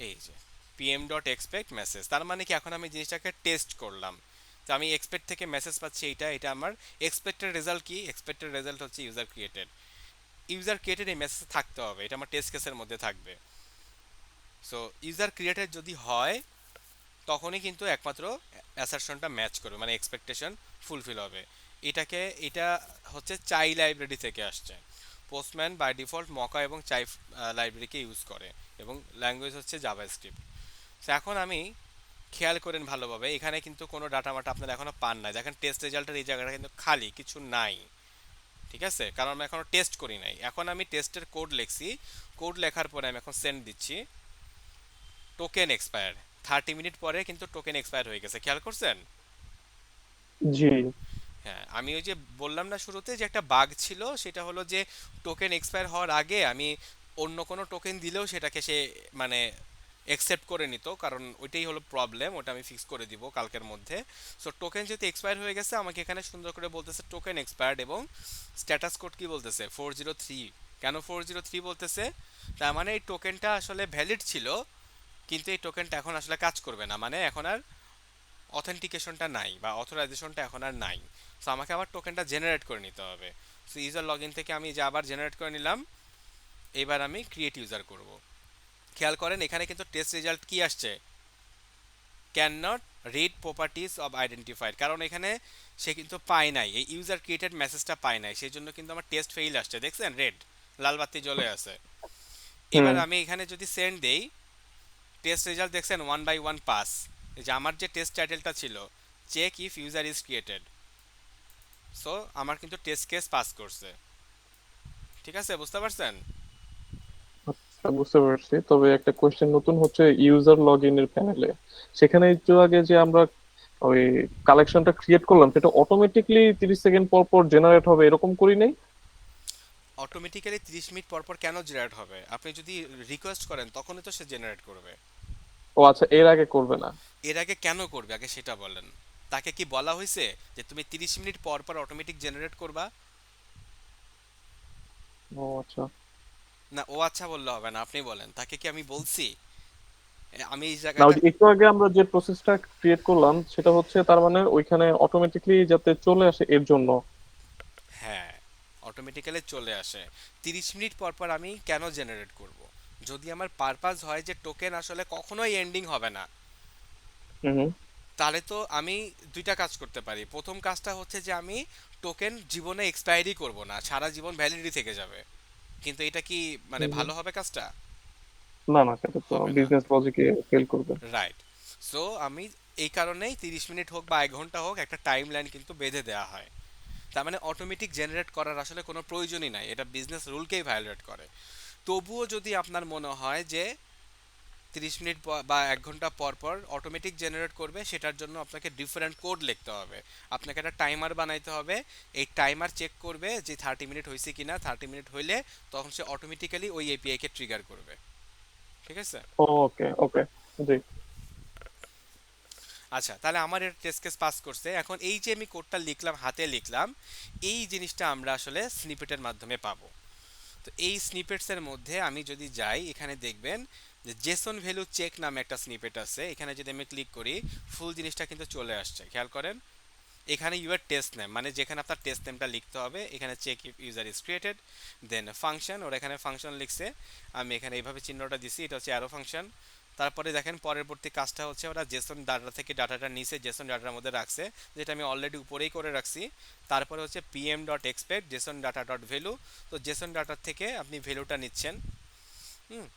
এই যে পিএম ডট এক্সপেক্ট মেসেজ, তার মানে কি এখন আমি জিনিসটাকে টেস্ট করলাম। তো আমি এক্সপেক্ট থেকে মেসেজ পাচ্ছি, এটা আমার এক্সপেক্টেড রেজাল্ট। কি এক্সপেক্টেড রেজাল্ট হচ্ছে ইউজার ক্রিয়েটেড। ইউজার ক্রিয়েটেড এই মেসেজ থাকতে হবে, এটা আমার টেস্ট কেসের মধ্যে থাকবে। সো ইউজার ক্রিয়েটেড যদি হয় তখনই কিন্তু একমাত্র অ্যাসারশনটা ম্যাচ করবে, মানে এক্সপেকটেশন ফুলফিল হবে। এটা হচ্ছে চাই লাইব্রেরি থেকে আসছে। পোস্টম্যান বাই ডিফল্ট মকা এবং চাই লাইব্রেরিকে ইউজ করে এবং ল্যাঙ্গুয়েজ হচ্ছে জাভাস্ক্রিপ্ট। তো এখন আমি খেয়াল করেন ভালোভাবে, এখানে কিন্তু কোনো ডাটা মাটা আপনারা এখনো পান নাই। দেখেন টেস্ট রেজাল্টের এই জায়গাটা কিন্তু খালি, কিছু নাই। ঠিক আছে, কারণ আমি এখনো টেস্ট করি নাই। এখন আমি টেস্টের কোড লিখছি, কোড লেখার পরে আমি এখন সেন্ড দিচ্ছি। টোকেন এক্সপায়ার, 30 মিনিট পরে কিন্তু টোকেন এক্সপায়ার হয়ে গেছে, খেয়াল করছেন? জি। হ্যাঁ, আমি ওই যে বললাম না শুরুতে যে একটা বাগ ছিল, সেটা হলো যে টোকেন এক্সপায়ার হওয়ার আগে আমি অন্য কোনো টোকেন দিলেও সেটাকে সে মানে অ্যাকসেপ্ট করে নিত, কারণ ওইটাই হলো প্রবলেম। ওটা আমি ফিক্স করে দিব কালকের মধ্যে। সো টোকেন যেহেতু এক্সপায়ার হয়ে গেছে, আমাকে এখানে সুন্দর করে বলতেছে টোকেন এক্সপায়ার্ড, এবং স্ট্যাটাস কোড কি বলতেছে 403। কেন 403 বলতেছে? তার মানে এই টোকেনটা আসলে ভ্যালিড ছিল, কিন্তু এই টোকেনটা এখন আসলে কাজ করবে না, মানে এখন আর অথেন্টিকেশনটা নাই বা অথরাইজেশনটা এখন আর নাই। সো আমাকে আবার টোকেনটা জেনারেট করে নিতে হবে। সো ইউজার লগ ইন থেকে আমি যে আবার জেনারেট করে নিলাম। এবার আমি ক্রিয়েট ইউজার করব। খেয়াল করেন এখানে কিন্তু টেস্ট রেজাল্ট কি আসছে, can not read properties of identified, কারণ এখানে সে কিন্তু পায় নাই, এই ইউজার ক্রিয়েটেড মেসেজটা পায় নাই, সেই জন্য কিন্তু আমার টেস্ট ফেইল আসছে। দেখছেন রেড লাল বাতি জ্বলে আছে। এবার হুম। আমি এখানে যদি সেন্ড দেই, টেস্ট রেজাল্ট দেখছেন 1/1 পাস। এই যে আমার যে টেস্ট টাইটেলটা ছিল check if user is created, so আমার কিন্তু টেস্ট কেস পাস করছে। ঠিক আছে, বুঝতে পারছেন? আচ্ছা, বুঝতে পারছি। তবে একটা কোয়েশ্চেন নতুন হচ্ছে ইউজার লগ ইনের প্যানেলে, সেখানে একটু আগে যে আমরা ওই কালেকশনটা ক্রিয়েট করলাম, সেটা অটোমেটিকলি 30 সেকেন্ড পর পর জেনারেট হবে এরকম করি নাই? অটোমেটিক্যালি 30 মিনিট পর পর কেন জেনারেট হবে? আপনি যদি রিকোয়েস্ট করেন তখনই তো সে জেনারেট করবে। ও আচ্ছা, এর আগে করবে না? এর আগে কেন করবে আগে সেটা বলেন। তাকে কি বলা হয়েছে যে তুমি 30 মিনিট পর পর অটোমেটিক জেনারেট করবা? ও আচ্ছা। না, ও আচ্ছা বললে হবে না, আপনি বলেন তাকে কি আমি বলছি? আমি এই না, ওই জায়গাটা, যে একটু আগে আমরা যে প্রসেসটা ক্রিয়েট করলাম সেটা হচ্ছে তার মানে ওইখানে অটোমেটিকলি যাতে চলে আসে এর জন্য। হ্যাঁ, অটোমেটিক্যালি চলে আসে। 30 মিনিট পর পর আমি কেন জেনারেট করব? যদি আমার পারপাস হয় যে টোকেন আসলে কখনোই এন্ডিং হবে না, হুম হুম। তাহলে তো আমি দুইটা কাজ করতে পারি। প্রথম কাজটা হচ্ছে যে আমি টোকেন জীবনে এক্সপায়ারই করব না, সারা জীবন ভ্যালিডিটি থেকে যাবে। কিন্তু এটা কি মানে হুম হুম। ভালো হবে কাজটা? না না, সেটা তো হবে না, বিজনেস লজিকে ফেল করবে। রাইট। সো আমি এই কারণেই 30 মিনিট হোক বা 1 ঘন্টা হোক একটা টাইম লাইন কিন্তু বেঁধে দেওয়া হয়। তার মানে অটোমেটিক জেনারেট করার আসলে কোনো প্রয়োজনই নাই, এটা বিজনেস রুলকেই ভায়োলেট করে। তবুও যদি আপনার মনে হয় যে 30 মিনিট বা 1 ঘন্টা পর পর অটোমেটিক জেনারেট করবে, সেটার জন্য আপনাকে ডিফারেন্ট কোড লিখতে হবে। আপনাকে একটা টাইমার বানাইতে হবে। এই টাইমার চেক করবে যে 30 মিনিট হয়েছে কিনা। 30 মিনিট হইলে তখন সে অটোমেটিক্যালি ওই এপিআই কে ট্রিগার করবে। ঠিক আছে? ওকে ওকে। জি। আচ্ছা, তাহলে আমার এর টেস্ট কেস পাস করছে। এখন এই যে আমি কোডটা লিখলাম, হাতে লিখলাম, এই জিনিসটা আমরা আসলে স্নিপেটের মাধ্যমে পাবো। তো এই স্নিপেটসের মধ্যে আমি যদি যাই, এখানে দেখবেন যে জেসন ভ্যালু চেক নামে একটা স্নিপেট আছে। এখানে যদি আমি ক্লিক করি, ফুল জিনিসটা কিন্তু চলে আসছে, খেয়াল করেন। এখানে ইউর টেস্ট নেম, মানে যেখানে আপনার টেস্ট নেমটা লিখতে হবে, এখানে check if user is created, then function, ওর এখানে ফাংশন লিখছে। আমি এখানে এইভাবে চিহ্নটা দিছি, এটা হচ্ছে অ্যারো ফাংশন। তারপরে দেখেন পরবর্তী কাজটা হচ্ছে ওরা জেসন ডাটা থেকে ডাটাটা নিচে জেসন ডাটার মধ্যে রাখছে, যেটা আমি অলরেডি উপরেই করে রাখছি। তারপরে হচ্ছে PM dot expect Jason data dot value, তো জেসন ডাটার থেকে আপনি ভ্যালুটা নিচ্ছেন। হুম,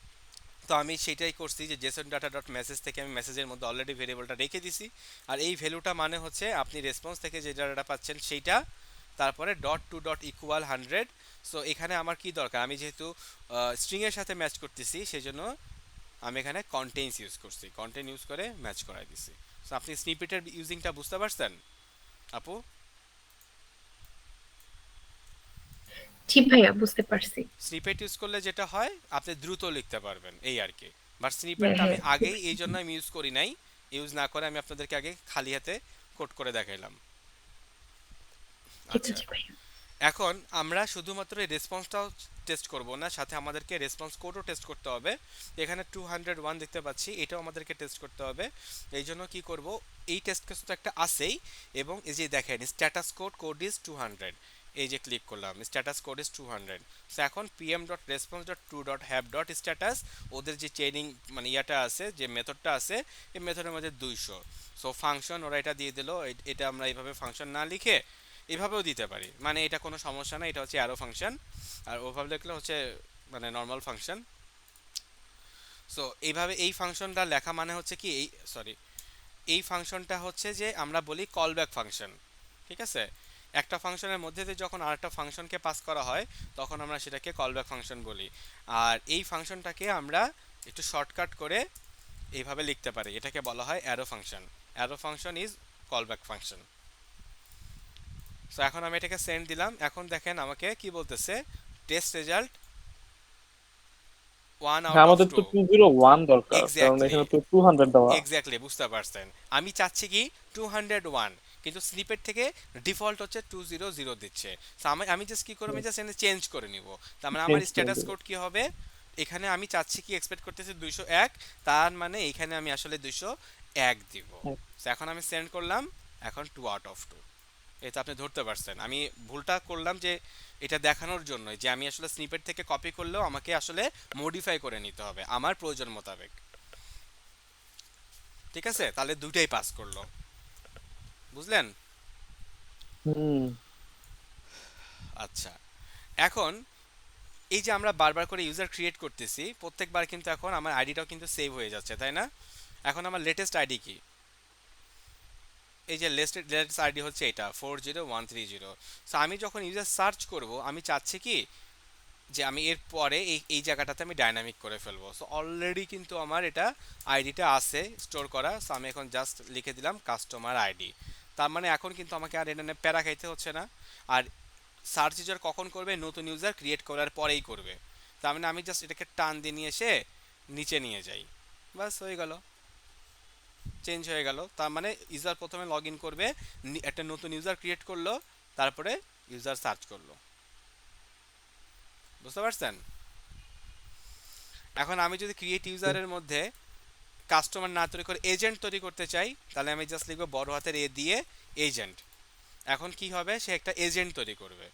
তো আমি সেটাই করছি যে জেসন ডাটা ডট মেসেজ থেকে আমি মেসেজের মধ্যে অলরেডি ভেরিয়েবলটা রেখে দিছি। আর এই ভ্যালুটা মানে হচ্ছে আপনি রেসপন্স থেকে যে ডাটাটা পাচ্ছেন সেইটা, তারপরে dot to dot equal 100। So এখানে আমার কি দরকার, আমি যেহেতু স্ট্রিংয়ের সাথে ম্যাচ করতেছি সেই জন্য আমি এখানে কন্টেইনস ইউজ করছি, কন্টেইন ইউজ করে ম্যাচ করাই দিছি। সো আপনি স্নিপেটের ইউজিংটা বুঝতে পারছেন আপু? জি ভাইয়া, বুঝতে পারছি। স্নিপেট ইউজ করলে যেটা হয় আপনি দ্রুত লিখতে পারবেন এই আর কি। বাট হ্যাঁ স্নিপেটটা আমি হ্যাঁ, আগেই এই জন্য আমি ইউজ করি নাই, ইউজ না করে আমি আপনাদেরকে আগে খালি হাতে কোড করে দেখাইলাম। ঠিক আচ্ছা, আছে ভাইয়া। এখন আমরা শুধুমাত্র এই রেসপন্সটাও টেস্ট করব না, সাথে আমাদেরকে রেসপন্স কোডও টেস্ট করতে হবে। এখানে 201 দেখতে পাচ্ছি, এটাও আমাদেরকে টেস্ট করতে হবে। এই জন্য কি করব, এই টেস্ট কেস তো একটা আছেই, এবং এই যে দেখেন স্ট্যাটাস কোড ইজ 200, এই যে ক্লিক করলাম স্ট্যাটাস কোড ইজ 200। সো এখন PM dot response dot to dot have dot status, ওদের যে চেইনিং মানে ইয়াটা আছে, যে মেথডটা আছে, এই মেথডের মধ্যে 200। সো ফাংশন ওরা এটা দিয়ে দিল, এটা আমরা এইভাবে ফাংশন না লিখে এভাবেও দিতে পারি, মানে এটা কোনো সমস্যা না, এটা হচ্ছে অ্যারো ফাংশন। আর ওভাবে লিখলে হচ্ছে মানে নর্মাল ফাংশন। সো এইভাবে এই ফাংশনটা লেখা মানে হচ্ছে কি, এই ফাংশনটা হচ্ছে যে আমরা বলি কলব্যাক ফাংশন, ঠিক আছে? একটা ফাংশনের মধ্যে দিয়ে যখন আরেকটা ফাংশনকে পাস করা হয় তখন আমরা সেটাকে কলব্যাক ফাংশন বলি। আর এই ফাংশনটাকে আমরা একটু শর্টকাট করে এইভাবে লিখতে পারি, এটাকে বলা হয় arrow function. Arrow function is callback function. So এখন আমি এটাকে সেন্ড দিলাম, এখন দেখেন আমাকে কি বলতেছে, টেস্ট রেজাল্ট 1 আউট হ্যাঁ, অফ আমাদের তো 2। 201 দরকার, কারণ এক্স্যাক্টলি, এখানে তো 200 দেওয়া। এক্স্যাক্টলি বুঝতে পারছেন। আমি চাচ্ছি কি 201, কিন্তু স্নিপেট থেকে ডিফল্ট হচ্ছে 200 দিচ্ছে। So আমি জাস্ট কি করব, আমি জাস্ট এখানে চেঞ্জ করে নিব। তার মানে আমার চেঞ্জ করে স্ট্যাটাস দেবো। কোড কি হবে, এখানে আমি চাচ্ছি কি এক্সপেক্ট করতেছি 201, তার মানে এখানে আমি আসলে 201 দিব। হ্যাঁ। So এখন আমি সেন্ড করলাম, এখন 2 আউট অফ 2। এটা আপনি ধরতে পারছেন। আমি ভুলটা করলাম যে এটা দেখানোর জন্য যে আমি আসলে স্নিপেট থেকে কপি করলেও আমাকে আসলে মডিফাই করে নিতে হবে আমার প্রয়োজন মোতাবেক। ঠিক আছে, তাহলে দুইটাই পাস করলো, বুঝলেন? হুম। আচ্ছা, এখন এই যে আমরা বারবার করে ইউজার ক্রিয়েট করতেছি, প্রত্যেকবার কিন্তু এখন আমার আইডিটাও কিন্তু সেভ হয়ে যাচ্ছে, তাই না? এখন আমার লেটেস্ট আইডি কি, এই যে লেটেস্ট আইডি হচ্ছে এটা 40130। সো আমি যখন ইউজার সার্চ করব আমি চাচ্ছি কি যে আমি এর পরে এই জায়গাটাতে আমি ডাইনামিক করে ফেলবো। সো অলরেডি কিন্তু আমার এটা আইডিটা আছে স্টোর করা। সো আমি এখন জাস্ট লিখে দিলাম কাস্টমার আইডি। তার মানে এখন কিন্তু আমাকে আর এটা নিয়ে প্যারা খাইতে হচ্ছে না। আর সার্চ ইউজার কখন করবে, নতুন ইউজার ক্রিয়েট করার পরেই করবে। তার মানে আমি জাস্ট এটাকে টান দিয়ে নিয়ে এসে নিচে নিয়ে যাই, বাস হয়ে গেল, চেঞ্জ হয়ে গেল। তার মানে ইউজার প্রথমে লগ ইন করবে, একটা নতুন ইউজার ক্রিয়েট করলো, তারপরে ইউজার সার্চ করলো। বুঝতে পারছেন? এখন আমি যদি ক্রিয়েট ইউজারের মধ্যে কাস্টমার না তৈরি করে এজেন্ট তৈরি করতে চাই, তাহলে আমি জাস্ট লিখবো বড় হাতের এ দিয়ে এজেন্ট। এখন কি হবে, সে একটা এজেন্ট তৈরি করবে,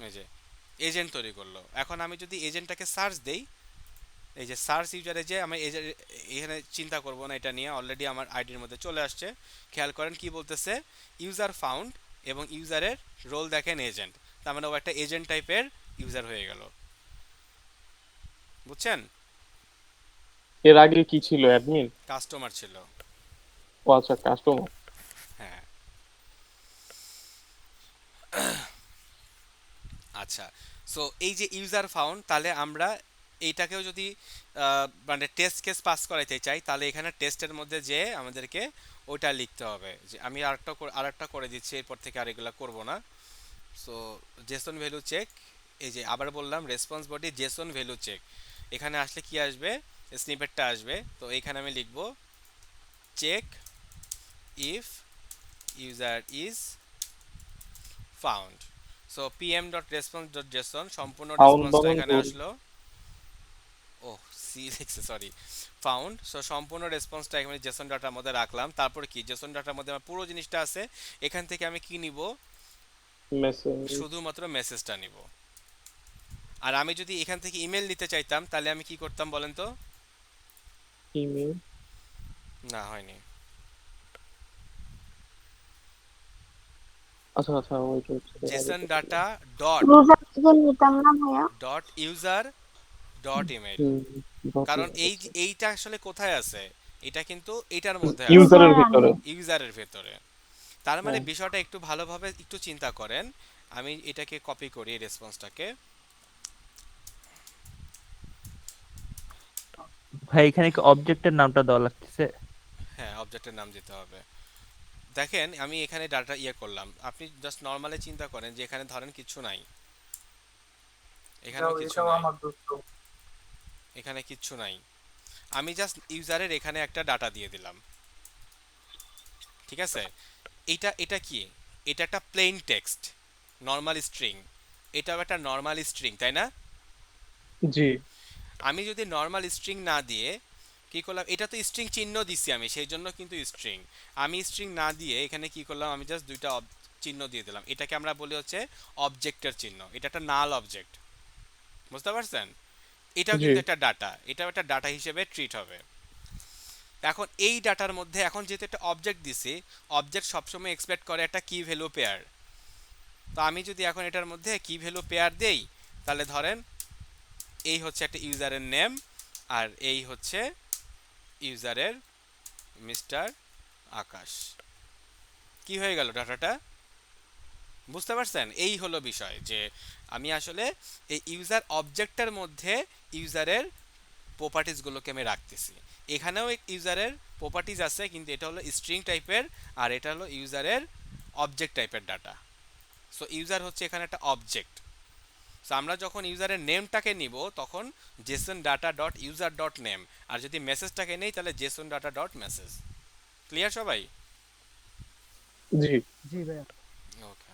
এই যে এজেন্ট তৈরি করলো। এখন আমি যদি এজেন্টটাকে সার্চ দেই, এই যে সার্চ ইউজারে যে আমি এখানে চিন্তা করব না এটা নিয়ে, অলরেডি আমার আইডির মধ্যে চলে আসছে। খেয়াল করেন কি বলতেছে, ইউজার ফাউন্ড, এবং ইউজারের রোল দেখেন এজেন্ট। তার মানে ও একটা এজেন্ট টাইপের ইউজার হয়ে গেল, বুঝছেন? এর আগে কি ছিল, অ্যাডমিন? কাস্টমার ছিল, ও আচ্ছা, কাস্টমার। হ্যাঁ। আচ্ছা, সো এই যে ইউজার ফাউন্ড, তাহলে আমরা এইটাকেও যদি মানে টেস্ট কেস পাস করাইতে চাই, তাহলে এখানে টেস্টের মধ্যে যে আমাদেরকে ওইটা লিখতে হবে। যে আমি আরেকটা করে দিচ্ছি, এরপর থেকে আর এগুলো করবো না। সো জেসন ভ্যালু চেক, এই যে আবার বললাম response body JSON value check, এখানে আসলে কি আসবে, স্নিপেটটা আসবে। তো এখানে আমি লিখবো check if user is found. So pm.response.json সম্পূর্ণ ফাউন্ড রেসপন্সটা বানান এখানে ভুল। আসলো। ও সি লিখছে, সরি, ফাউন্ড। সো সম্পূর্ণ রেসপন্সটা এখানে জেসন ডাটার মধ্যে রাখলাম। তারপর কি জেসন ডাটার মধ্যে আমার পুরো জিনিসটা আছে, এখান থেকে আমি কি নিব, মেসেজ। শুধুমাত্র মেসেজটা নিব। আর আমি যদি এখান থেকে ইমেল নিতে চাইতাম তাহলে আমি কি করতাম বলেন তো? ইমেল, না হয়নি। আচ্ছা আচ্ছা, ওয়েট ওয়েট, আগে জেসন করছিলাম। ডাটা ডট ইউজার থেকে নিতাম না ভাইয়া। Dot user dot email. হুম, dot কারণ email, আচ্ছা। এইটা আসলে কোথায় আছে? এটা কিন্তু এটার মধ্যে আছে, ইউজারের ইউজার ভিতরে। ইউজারের ভেতরে। তার মানে হ্যাঁ, বিষয়টা একটু ভালোভাবে একটু চিন্তা করেন। আমি এটাকে কপি করি রেসপন্সটাকে। ভাই এখানে কি অবজেক্টের নামটা দেওয়া লাগতেছে? হ্যাঁ, অবজেক্টের নাম দিতে হবে। দেখেন আমি এখানে ডাটা করলাম, আপনি জাস্ট নর্মালি চিন্তা করেন যে এখানে ধরেন কিছু নাই, এখানেও কিছু নাই, এখানে কিচ্ছু নাই। আমি জাস্ট ইউজারের এখানে একটা ডাটা দিয়ে দিলাম, ঠিক আছে? এটা এটা কি? এটা একটা প্লেন টেক্সট, নর্মাল স্ট্রিং। এটাও একটা নর্মাল স্ট্রিং, তাই না? জি আমি যদি নর্মাল স্ট্রিং না দিয়ে কি করলাম, এটা তো স্ট্রিং চিহ্ন দিচ্ছি আমি, সেই জন্য কিন্তু স্ট্রিং। আমি স্ট্রিং না দিয়ে এখানে কি করলাম, আমি জাস্ট দুইটা চিহ্ন দিয়ে দিলাম। এটাকে আমরা বলি হচ্ছে অবজেক্টের চিহ্ন। এটা একটা নাল অবজেক্ট, বুঝতে পারছেন? এটাও জি কিন্তু একটা ডাটা, এটাও একটা ডাটা হিসেবে ট্রিট হবে। এখন এই ডাটার মধ্যে এখন যেহেতু একটা অবজেক্ট দিছি, অবজেক্ট সবসময় এক্সপেক্ট করে একটা কি ভ্যালু পেয়ার। তো আমি যদি এখন এটার মধ্যে কি ভ্যালু পেয়ার দেই, তাহলে ধরেন এই হচ্ছে একটা ইউজারের নেম, আর এই হচ্ছে ইউজারের মিস্টার আকাশ। কি হয়ে গেল ডাটাটা? বুঝতে পারছেন? এই হলো বিষয় যে আমি আসলে এই ইউজার অবজেক্টের মধ্যে ইউজারের প্রপার্টিজগুলোকে আমি রাখতেছি। এখানেও এক ইউজারের প্রপার্টিজ আছে, কিন্তু এটা হলো স্ট্রিং টাইপের, আর এটা হলো ইউজারের অবজেক্ট টাইপের ডাটা। সো ইউজার হচ্ছে এখানে একটা অবজেক্ট। সো আমরা যখন ইউজারের নেমটাকে নিব তখন JSON data dot user dot name, আর যদি মেসেজটাকে নেই তাহলে JSON data dot message. Clear সবাই? জি। ওকে,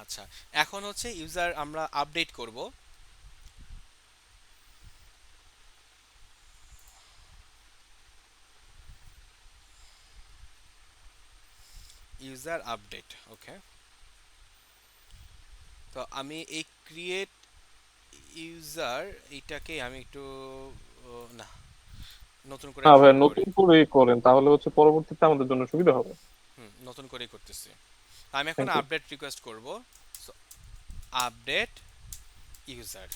আচ্ছা। এখন হচ্ছে ইউজার আমরা আপডেট করব। ইউজার আপডেট, ওকে। তো আমি এই ক্রিয়েট ইউজার এইটাকে আমি একটু না, নতুন করে হ্যাঁ ভাই, ক্রিয়েট করি। নতুন করে করেন, তাহলে হচ্ছে পরবর্তীতে আমাদের জন্য সুবিধা হবে। নতুন করেই করতেছি। আমি এখন থ্যাংক ইউ। আপডেট রিকোয়েস্ট করব। So update user.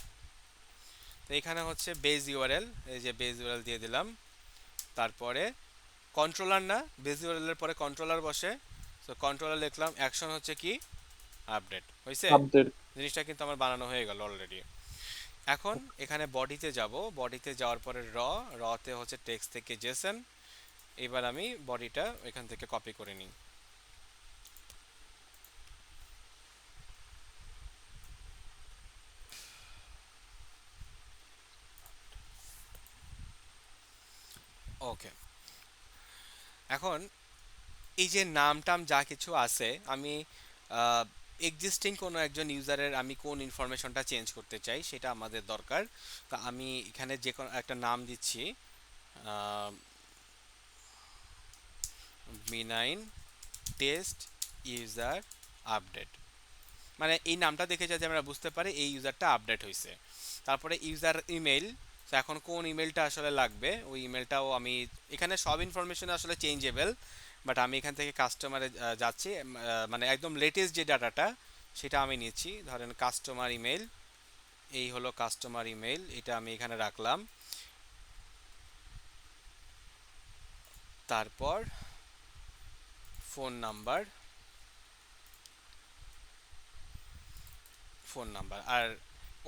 তো এখানে হচ্ছে বেজ ইউআরএল, এই যে বেজ ইউআরএল দিয়ে দিলাম। তারপরে কন্ট্রোলার, না বেজ ইউআরএল এর পরে কন্ট্রোলার বসে। সো কন্ট্রোলার লিখলাম, অ্যাকশন হচ্ছে কি আপডেট, হয়েছে? আপডেট। জিনিসটা কিন্তু আমার বানানো হয়ে গেল অলরেডি। এখন এখানে বডিতে যাব, বডিতে যাওয়ার পরে রতে হচ্ছে টেক্সট থেকে জেসন। এবার আমি বডিটা এখান থেকে কপি করে নিই। ওকে, এখন এই যে নাম টাম যা কিছু আছে, আমি এক্সিস্টিং কোনো একজন ইউজারের আমি কোন ইনফরমেশনটা চেঞ্জ করতে চাই সেটা আমাদের দরকার। তা আমি এখানে যে কোনো একটা নাম দিচ্ছি, B9 টেস্ট ইউজার আপডেট। মানে এই নামটা দেখে যদি আমরা বুঝতে পারি এই ইউজারটা আপডেট হয়েছে। তারপরে ইউজার ইমেল, এখন কোন ইমেলটা আসলে লাগবে ওই ইমেলটাও আমি, এখানে সব ইনফরমেশন আসলে চেঞ্জেবল, বাট আমি এখান থেকে কাস্টমারে যাচ্ছি, মানে একদম লেটেস্ট যে ডাটাটা সেটা আমি নিচ্ছি। ধরেন কাস্টমার ইমেল, এই হলো কাস্টমার ইমেল, এটা আমি এখানে রাখলাম। তারপর ফোন নাম্বার, আর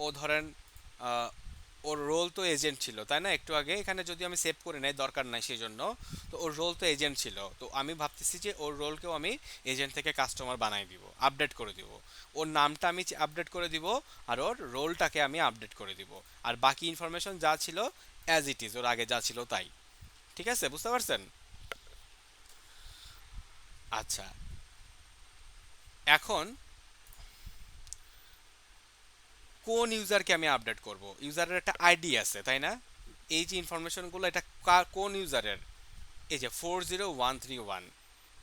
ও ধরেন ওর রোল তো এজেন্ট ছিল, তাই না? একটু আগে এখানে যদি আমি সেভ করে নেই, দরকার নাই সেই জন্য। তো ওর রোল তো এজেন্ট ছিল, তো আমি ভাবতেছি যে ওর রোলকেও আমি এজেন্ট থেকে কাস্টমার বানাই দিব, আপডেট করে দিব। ওর নামটা আমি আপডেট করে দিব, আর ওর রোলটাকে আমি আপডেট করে দিব। আর বাকি ইনফরমেশন যা ছিল অ্যাজ ইট ইজ, ওর আগে যা ছিল তাই। ঠিক আছে, বুঝতে পারছেন? আচ্ছা, এখন কোন ইউজারকে আমি আপডেট করব? ইউজারের একটা আইডি আছে, তাই না? এই যে ইনফরমেশনগুলো এটা কোন ইউজারের? এই যে 40131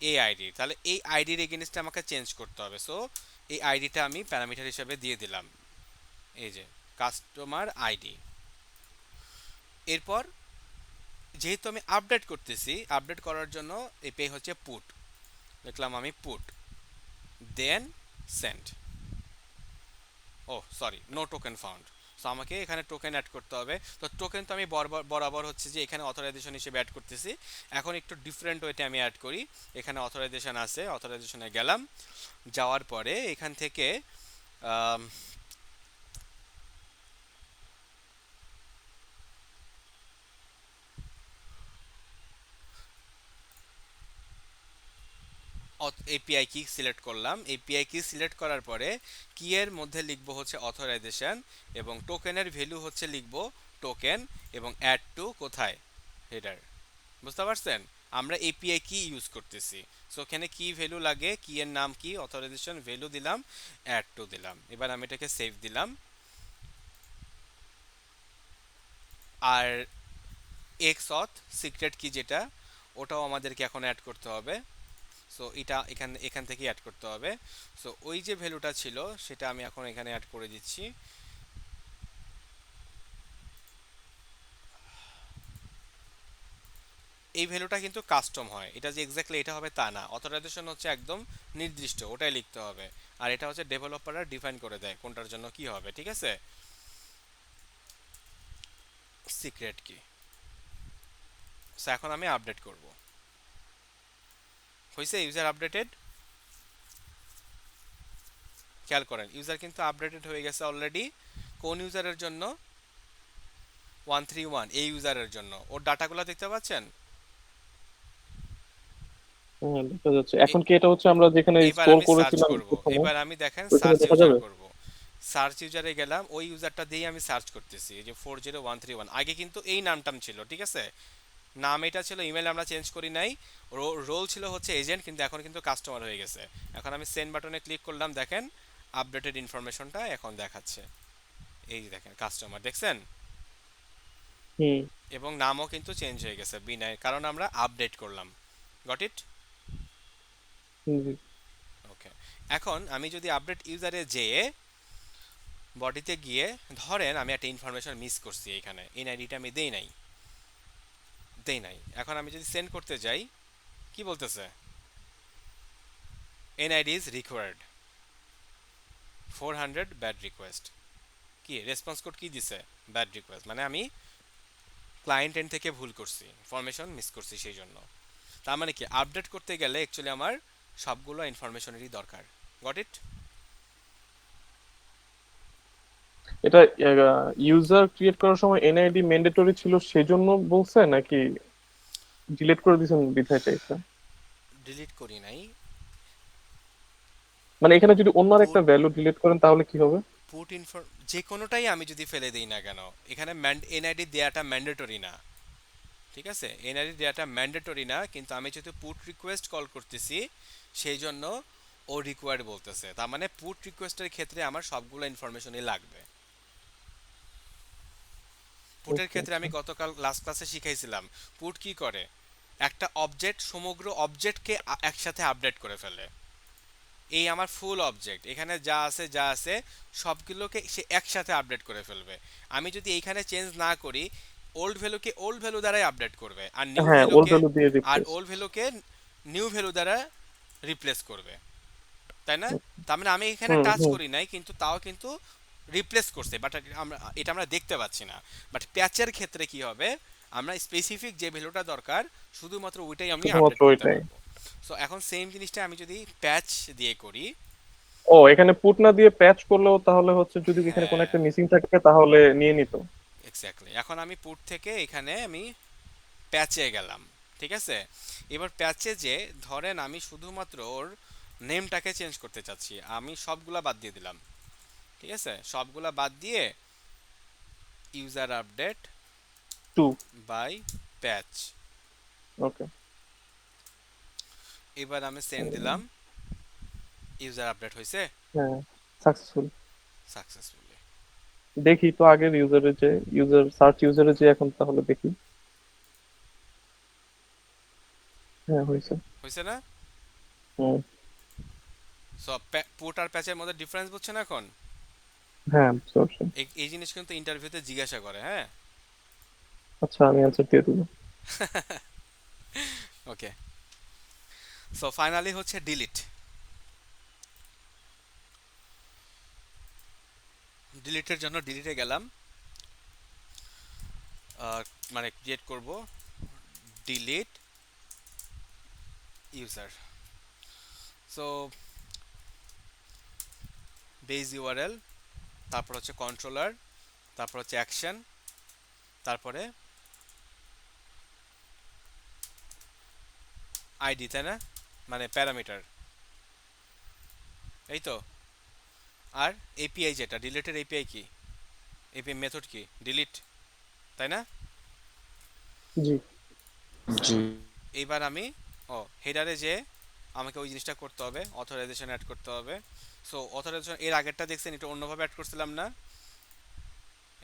এই আইডি, তাহলে এই আইডির এগেইনস্টে আমাকে চেঞ্জ করতে হবে। সো এই আইডিটা আমি প্যারামিটার হিসেবে দিয়ে দিলাম, এই যে কাস্টমার আইডি। এরপর যেহেতু আমি আপডেট করতেছি, আপডেট করার জন্য এই পে হচ্ছে পুট, লিখলাম আমি put, then send. Oh sorry, no token found. So আমাকে এখানে টোকেন অ্যাড করতে হবে। তো টোকেন তো আমি বরাবর হচ্ছে যে এখানে অথরাইজেশন হিসেবে অ্যাড করতেছি। এখন একটু ডিফারেন্ট ওয়েতে আমি অ্যাড করি। এখানে অথরাইজেশন আছে, অথরাইজেশনে গেলাম, যাওয়ার পরে এখান থেকে এপিআই কি সিলেক্ট করলাম। এপিআই কি সিলেক্ট করার পরে কি এর মধ্যে লিখবো হচ্ছে অথরাইজেশন, এবং টোকেনের ভ্যালু হচ্ছে লিখবো টোকেন, এবং অ্যাড টু কোথায়, হেডার। বুঝতে পারছেন? আমরা এপিআই কি ইউজ করতেছি। সো এখানে কি ভ্যালু লাগে, কি এর নাম কি, অথরাইজেশন ভ্যালু দিলাম, অ্যাড টু দিলাম। এবার আমি এটাকে সেভ দিলাম। আর এক্স অথ সিক্রেট কি যেটা, ওটাও আমাদেরকে এখন অ্যাড করতে হবে। সো এটা এখান থেকে অ্যাড করতে হবে। সো ওই যে ভ্যালুটা ছিল সেটা আমি এখন এখানে অ্যাড করে দিচ্ছি। এই ভ্যালুটা কিন্তু কাস্টম হয়, এটা যে এক্স্যাক্টলি এটা হবে তা না। অথরাইজেশন হচ্ছে একদম নির্দিষ্ট, ওটাই লিখতে হবে। আর এটা হচ্ছে ডেভেলপাররা ডিফাইন করে দেয় কোনটার জন্য কি হবে, ঠিক আছে? সিক্রেট কি। সো এখন আমি আপডেট করব। হয়েছে ইউজার আপডেটেড। খেয়াল করেন ইউজার কিন্তু আপডেটেড হয়ে গেছে অলরেডি। কোন ইউজারের জন্য? 131 এই ইউজারের জন্য। ওর ডাটাগুলো দেখতে পাচ্ছেন? হ্যাঁ, দেখা যাচ্ছে। এখন কি এটা হচ্ছে আমরা যেখানে এবার স্টোর আমি সার্চ করেছিলাম করব। প্রথমে, এবার আমি দেখেন ওইখানে সার্চ দেখা ইউজার যাবে? করব। সার্চ ইউজারে গেলাম, ওই ইউজারটা দিয়ে আমি সার্চ করতেছি। এই যে 40131, আগে কিন্তু এই নামটাম ছিল, ঠিক আছে? নাম এটা ছিল, ইমেল আমরা চেঞ্জ করি নাই। রোল ছিল হচ্ছে এজেন্ট, কিন্তু এখন কিন্তু কাস্টমার হয়ে গেছে। এখন আমি সেন্ড বাটনে ক্লিক করলাম, দেখেন আপডেটেড ইনফরমেশনটা এখন দেখাচ্ছে। এই যে দেখেন কাস্টমার, দেখছেন? হুম। এবং নামও কিন্তু চেঞ্জ হয়ে গেছে বিনায়, কারণ আমরা আপডেট করলাম। Got it? জি। ওকে। এখন আমি যদি আপডেট ইউজারে যেয়ে বডিতে গিয়ে, ধরেন আমি একটা ইনফরমেশন মিস করছি, এখানে এনআইডিটা আমি দেই নাই। এখন আমি যদি সেন্ড করতে যাই, কি বলতেছে? NID is required 400 bad request. কি রেসপন্স কোড কি দিছে? ব্যাড রিকোয়েস্ট, মানে আমি ক্লায়েন্ট এন্ড থেকে ভুল করছি, ইনফরমেশন মিস করছি সেই জন্য। তার মানে কি আপডেট করতে গেলে অ্যাকচুয়ালি আমার সবগুলো ইনফরমেশনেরই দরকার। Got it? এটা ইউজার ক্রিয়েট করার সময় এনআইডি ম্যান্ডেটরি ছিল সেজন্য বলছে, নাকি ডিলিট করে দিয়েছেন বিধায় চাইছে? ডিলিট করি নাই। মানে এখানে যদি অন্য পুট একটা ভ্যালু ডিলিট করেন তাহলে কি হবে? পুট যে কোনোটাই আমি যদি ফেলে দিই না কেন, এখানে এনআইডি দেওয়াটা ম্যান্ডেটরি না, ঠিক আছে? এনআইডি দেওয়াটা ম্যান্ডেটরি না, কিন্তু আমি যেহেতু পুট রিকোয়েস্ট কল করতেছি সেই জন্য ও রিকোয়ার্ড বলতেছে। তার মানে পুট রিকোয়েস্টের ক্ষেত্রে আমার সবগুলো ইনফরমেশনই লাগবে। পুটের আচ্ছা ক্ষেত্রে আচ্ছা। আমি গতকাল লাস্ট ক্লাসে শিখাইছিলাম পুট কি করে। একটা অবজেক্ট সমগ্র অবজেক্টকে একসাথে আপডেট করে ফেলে। এই আমার ফুল অবজেক্ট, এখানে যা আছে সবগুলোকে সে একসাথে আপডেট করে ফেলবে। আমি যদি এইখানে চেঞ্জ না করি, ওল্ড ভ্যালুকে ওল্ড ভ্যালু দ্বারাই আপডেট করবে, আর নিউ হ্যাঁ, ওর ভ্যালুকে ভ্যালু দিয়ে রিপ্লেস। ওল্ড ভ্যালুকে নিউ ভ্যালু দ্বারা রিপ্লেস করবে, তাই না? তার মানে আমি এখানে হুম টাচ হুম। করি নাই, কিন্তু তাও কিন্তু রিপ্লেস করছে, বাট আমরা দেখতে পাচ্ছি না। বাট প্যাচের ক্ষেত্রে কি হবে, আমরা স্পেসিফিক যে ভ্যালুটা দরকার শুধুমাত্র ওইটাই আমি আপডেট শুধুমাত্র করতে ওইটাই। পারবো। সো এখন সেম জিনিসটা আমি যদি প্যাচ দিয়ে করি। ও, এখানে পুট না দিয়ে প্যাচ করলেও তাহলে হচ্ছে যদি এখানে কোনো হ্যাঁ, একটা মিসিং থাকে তাহলে নিয়ে নিত। এক্স্যাক্টলি। এখন আমি পুট থেকে এখানে আমি প্যাচে গেলাম, ঠিক আছে? এবার প্যাচে যে ধরেন আমি শুধুমাত্র ওর নেমটাকে চেঞ্জ করতে চাচ্ছি, আমি সবগুলা বাদ দিয়ে দিলাম, ঠিক আছে? সবগুলা বাদ দিয়ে ইউজার আপডেট টু। বাই প্যাচ। ওকে। এবার আমি সেন্ড দিলাম, ইউজার আপডেট হয়েছে হ্যাঁ, সাকসেসফুল। সাকসেসফুলি। দেখি তো আগের ইউজার সার্চ ইউজারে যে এখন তাহলে দেখি। হ্যাঁ, হয়েছে। হয়েছে না? হুম। সো পুট আর প্যাচের মধ্যে ডিফারেন্স বুঝছেন এখন? হ্যাঁ, বুঝতে পারছি। এই জিনিস কিন্তু ইন্টারভিউতে জিজ্ঞাসা করে, হ্যাঁ। আচ্ছা, আমি অ্যান্সার দিয়ে দেবো। ওকে, সো ফাইনালি হচ্ছে ডিলিট। ডিলিটের জন্য ডিলিটে গেলাম, আহ, মানে ক্রিয়েট করব delete user. So base URL, তারপর হচ্ছে কন্ট্রোলার, তারপর হচ্ছে অ্যাকশন, তারপরে আইডি, তাই না, মানে প্যারামিটার, এই তো। আর এপিআই যেটা ডিলিটের এপিআই কি, এপিআই মেথড কি, ডিলিট, তাই না। জি। জি। এইবার আমি হেডারে যে আমাকে ওই জিনিসটা করতে হবে, অথরাইজেশন অ্যাড করতে হবে। সো অথরাইজেশন এর আগেরটা দেখছেন, এটা অন্যভাবে অ্যাড করছিলাম না।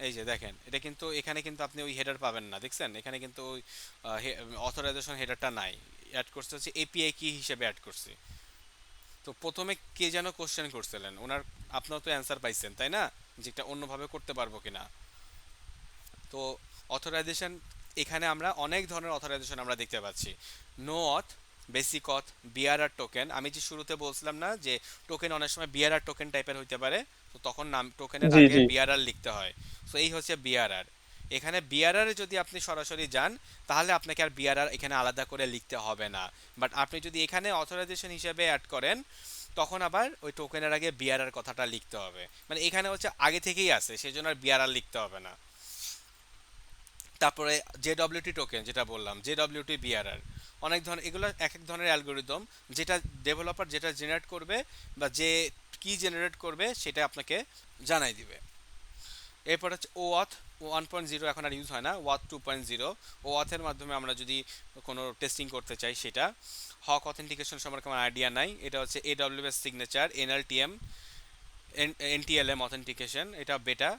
এই যে দেখেন, এটা কিন্তু এখানে কিন্তু আপনি ওই হেডার পাবেন না, দেখছেন এখানে কিন্তু ওই অথরাইজেশন হেডারটা নাই, অ্যাড করতে হচ্ছে এপিআই কি হিসেবে অ্যাড করছি। তো প্রথমে কে যেন কোশ্চেন করছিলেন ওনার, আপনারা তো অ্যান্সার পাইছেন তাই না, যেটা অন্যভাবে করতে পারবো কিনা। তো অথরাইজেশন, এখানে আমরা অনেক ধরনের অথরাইজেশন আমরা দেখতে পাচ্ছি। নো অথ, বেসিক অথ, বিআরআর টোকেন। আমি যে শুরুতে বলছিলাম না যে টোকেন অনেক সময় বিআরআর টোকেন টাইপের হইতে পারে, তো তখন নাম টোকেনের জি, আগে জি। বিআরআর লিখতে হয়। সো এই হচ্ছে বিআরআর। এখানে বিআরআর যদি আপনি সরাসরি যান, তাহলে আপনাকে আর বিআরআর এখানে আলাদা করে লিখতে হবে না। বাট আপনি যদি এখানে অথরাইজেশন হিসেবে অ্যাড করেন, তখন আবার ওই টোকেনের আগে বিআরআর কথাটা লিখতে হবে। মানে এখানে হচ্ছে আগে থেকেই আছে, সেজন্য আর বিআরআর লিখতে হবে না। তারপরে জেডব্লিউটি টোকেন, যেটা বললাম জেডব্লিউটি বিআরআর, অনেক ধরনের, এগুলো এক এক ধরনের অ্যালগোরিদম, যেটা ডেভেলপার যেটা জেনারেট করবে বা যে কি জেনারেট করবে সেটা আপনাকে জানাই দিবে। এরপর হচ্ছে ওয়াথ 1.0, এখন আর ইউজ হয় না, ওয়াথ 2.0। ওয়াথের মাধ্যমে আমরা যদি কোনো টেস্টিং করতে চাই সেটা। হক অথেন্টিকেশন সম্পর্কে আমার আইডিয়া নাই, এটা হচ্ছে এডব্লিউএস সিগনেচার, এনএলটিএম, এনটিএলএম অথেন্টিকেশন, এটা বেটা।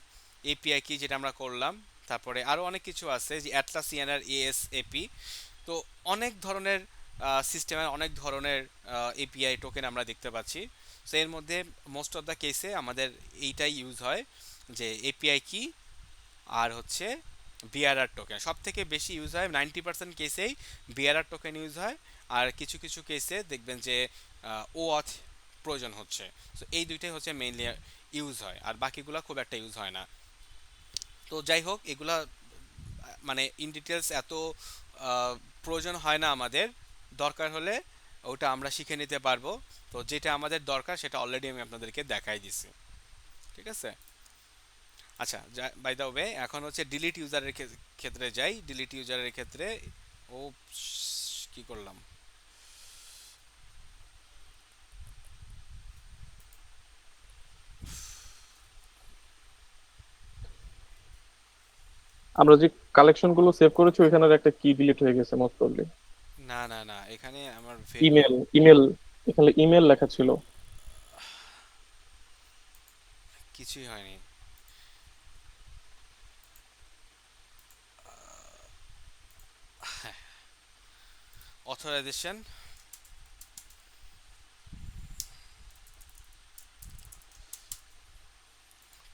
এপিআই কি, যেটা আমরা করলাম। তারপরে আরও অনেক কিছু আছে, যে অ্যাটলাসিয়ানার এএসএপি। তো অনেক ধরনের সিস্টেমের অনেক ধরনের এপিআই টোকেন আমরা দেখতে পাচ্ছি। সো এর মধ্যে মোস্ট অফ দ্য কেসে আমাদের এইটাই ইউজ হয়, যে এপিআই কি আর হচ্ছে বিআরআর টোকেন সব থেকে বেশি ইউজ হয়। 90% কেসেই বিআরআর টোকেন ইউজ হয়, আর কিছু কিছু কেসে দেখবেন যে ওঅথ প্রয়োজন হচ্ছে। সো এই দুইটাই হচ্ছে মেইনলি ইউজ হয়, আর বাকিগুলো খুব একটা ইউজ হয় না। তো যাই হোক, এগুলা মানে ইন ডিটেলস এত প্রয়োজন হয় না আমাদের, দরকার হলে ওটা আমরা শিখে নিতে পারবো। তো যেটা আমাদের দরকার সেটা অলরেডি আমি আপনাদেরকে দেখাই দিছি, ঠিক আছে। আচ্ছা, বাই দ্য ওয়ে, এখন হচ্ছে ডিলিট ইউজারের ক্ষেত্রে যাই। ডিলিট ইউজারের ক্ষেত্রে ও কি করলাম, আমরা যে কালেকশন গুলো সেভ করেছি ওইখানের একটা কি ডিলিট হয়ে গেছে মোস্ট প্রবলি। না না না, এখানে আমার ইমেল, ইমেল, এখানে ইমেল লেখা ছিল। কিছুই হয়নি। অথরাইজেশন,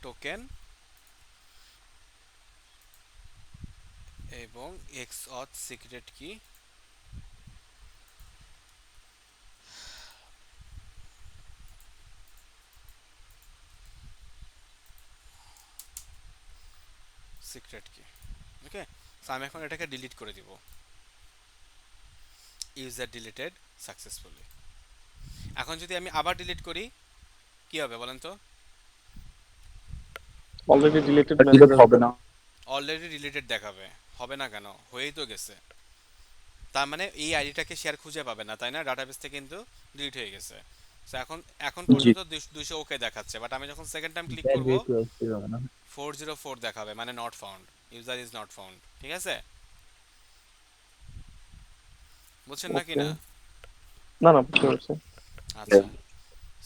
টোকেন এবং এক্স অথ সিক্রেট কি। সিক্রেট কি, ওকে। সো আমি এখন এটাকে ডিলিট করে দিব। User deleted successfully. এখন যদি আমি আবার ডিলিট করি, কি হবে বলেন তো। অলরেডি ডিলিটেড মেসেজ ডিলিট হবে আসবে। না। অলরেডি ডিলিটেড দেখাবে, হবে না কেন, হয়েই তো গেছে। তার মানে এই আইডিটাকে শেয়ার খুঁজে পাবে না, তাই না, ডাটাবেস থেকে কিন্তু ডিলিট হয়ে গেছে। সো এখন এখন জি। পর্যন্ত 200 ওকে দেখাচ্ছে, বাট আমি যখন সেকেন্ড টাইম ক্লিক করব, 404 দেখাবে, মানে not found, user is not found, ঠিক আছে। বুঝছেন নাকি ওকে। না। না, না, বুঝতে পারছি। আচ্ছা,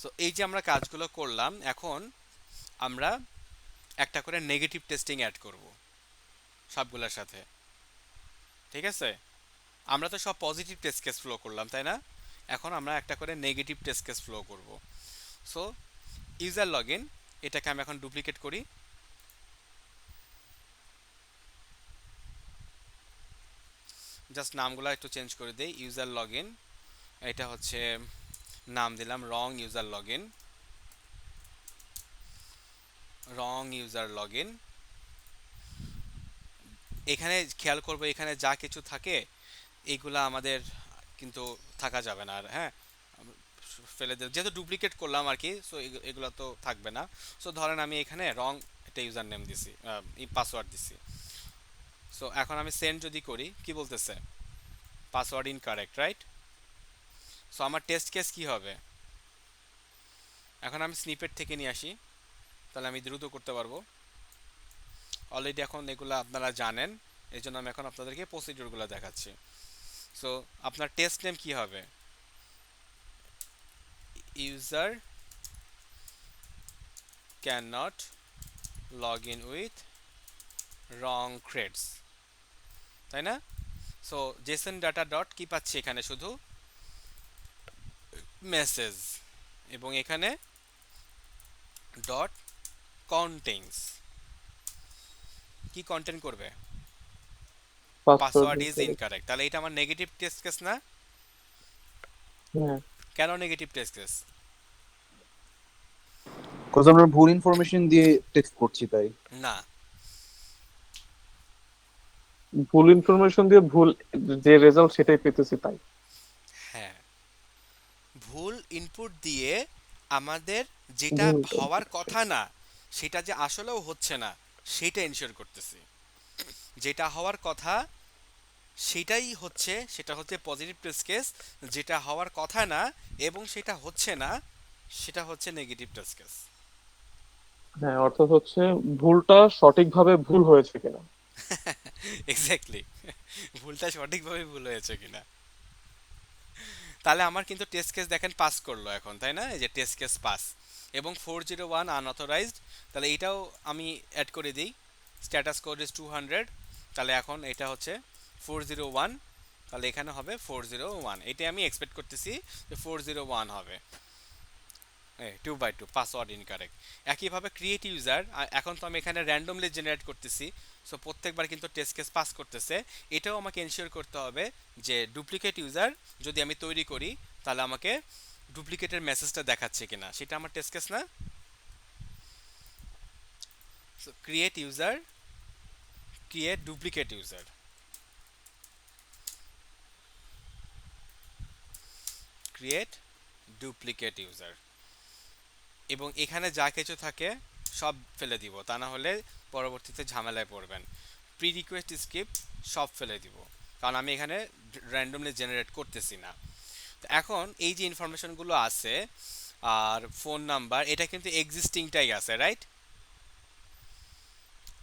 সো এই যে আমরা কাজগুলো করলাম, এখন আমরা একটা করে নেগেটিভ টেস্টিং অ্যাড করব সবগুলোর সাথে, ঠিক আছে। আমরা তো সব পজিটিভ টেস্ট কেস ফ্লো করলাম, তাই না। এখন আমরা একটা করে নেগেটিভ টেস্ট কেস ফ্লো করব। সো ইউজার লগইন, এটাকে আমি এখন ডুপ্লিকেট করি। জাস্ট নামগুলো একটু চেঞ্জ করে দেই। ইউজার লগ ইন, এটা হচ্ছে নাম দিলাম wrong user log in, wrong user log in. এখানে খেয়াল করবো এখানে যা কিছু থাকে এইগুলা আমাদের কিন্তু থাকা যাবে না আর, হ্যাঁ ফেলে দিল যেহেতু ডুপ্লিকেট করলাম আর কি, সো এগুলো তো থাকবে না। সো ধরেন আমি এখানে রং একটা ইউজার নেম দিছি, পাসওয়ার্ড দিছি। সো এখন আমি সেন্ড যদি করি কি বলতেছে, পাসওয়ার্ড ইনকারেক্ট, রাইট? সো আমার টেস্ট কেস কি হবে, এখন আমি স্নিপেট থেকে নিয়ে আসি, তাহলে আমি দ্রুত করতে পারবো। অলরেডি এখন এগুলো আপনারা জানেন, এই জন্য আমি এখন আপনাদেরকে প্রসিডিউরগুলো দেখাচ্ছি। সো আপনার টেস্ট নেম কি হবে, user can not log in with wrong creds, তাই না? সো জেসন ডাটা ডট কি পাচ্ছি এখানে, শুধু মেসেজ, এবং এখানে ডট কন্টেন্টস কি কন্টেন্ট করবে, পাসওয়ার্ড ইজ ইনকারেক্ট। তাহলে এটা আমার নেগেটিভ টেস্ট কেস না? হ্যাঁ, কেন নেগেটিভ টেস্ট কেস? কজ আমরা ভুল ইনফরমেশন দিয়ে টেক্সট করছি তাই। না, ভুল ইনফরমেশন দিয়ে ভুল যে রেজাল্ট সেটাই পেতেছি তাই। হ্যাঁ, ভুল ইনপুট দিয়ে আমাদের যেটা ভুল হওয়ার কথা না সেটা যে আসলেও হচ্ছে না সেটা এনশিওর করতেছি। যেটা হওয়ার কথা সেটাই হচ্ছে, সেটা হচ্ছে পজিটিভ টেস্ট কেস। যেটা হওয়ার কথা না এবং সেটা হচ্ছে না সেটা হচ্ছে নেগেটিভ টেস্ট কেস। হ্যাঁ, অর্থাৎ হচ্ছে ভুলটা সঠিকভাবে ভুল হয়েছে কিনা। এক্স্যাক্টলি, ভুলটা সঠিকভাবে ভুল হয়েছে কিনা। তাহলে আমার কিন্তু টেস্ট কেস দেখেন পাস করলো এখন, তাই না? এই যে টেস্ট কেস পাস, এবং 401 আনঅথরাইজড, তাহলে এটাও আমি অ্যাড করে দিই। স্ট্যাটাস কোড ইজ 200, তাহলে এখন এটা হচ্ছে 401, তাহলে এখানে হবে 401। এটাই আমি এক্সপেক্ট করতেছি যে 401 হবে। 2/2 পাসওয়ার্ড ইনকারেক্ট। একইভাবে ক্রিয়েট ইউজার, এখন তো আমি এখানে র্যান্ডমলি জেনারেট করতেছি, সো প্রত্যেকবার কিন্তু টেস্ট কেস পাস করতেছে। এটাও আমাকে এনশিওর করতে হবে যে ডুপ্লিকেট ইউজার যদি আমি তৈরি করি তাহলে আমাকে ডুপ্লিকেটের মেসেজটা দেখাচ্ছে কিনা, সেটা আমার টেস্ট কেস না? So create user, create duplicate user, create duplicate user, এবং এখানে যা কিছু থাকে সব ফেলে দিব, তা না হলে পরবর্তীতে ঝামেলায় পড়বেন। প্রি রিকোয়েস্ট স্ক্রিপ্ট সব ফেলে দিব, কারণ আমি এখানে র্যান্ডমলি জেনারেট করতেছি না। তো এখন এই যে ইনফরমেশনগুলো আছে আর ফোন নাম্বার, এটা কিন্তু এক্সিস্টিংটাই আছে, রাইট?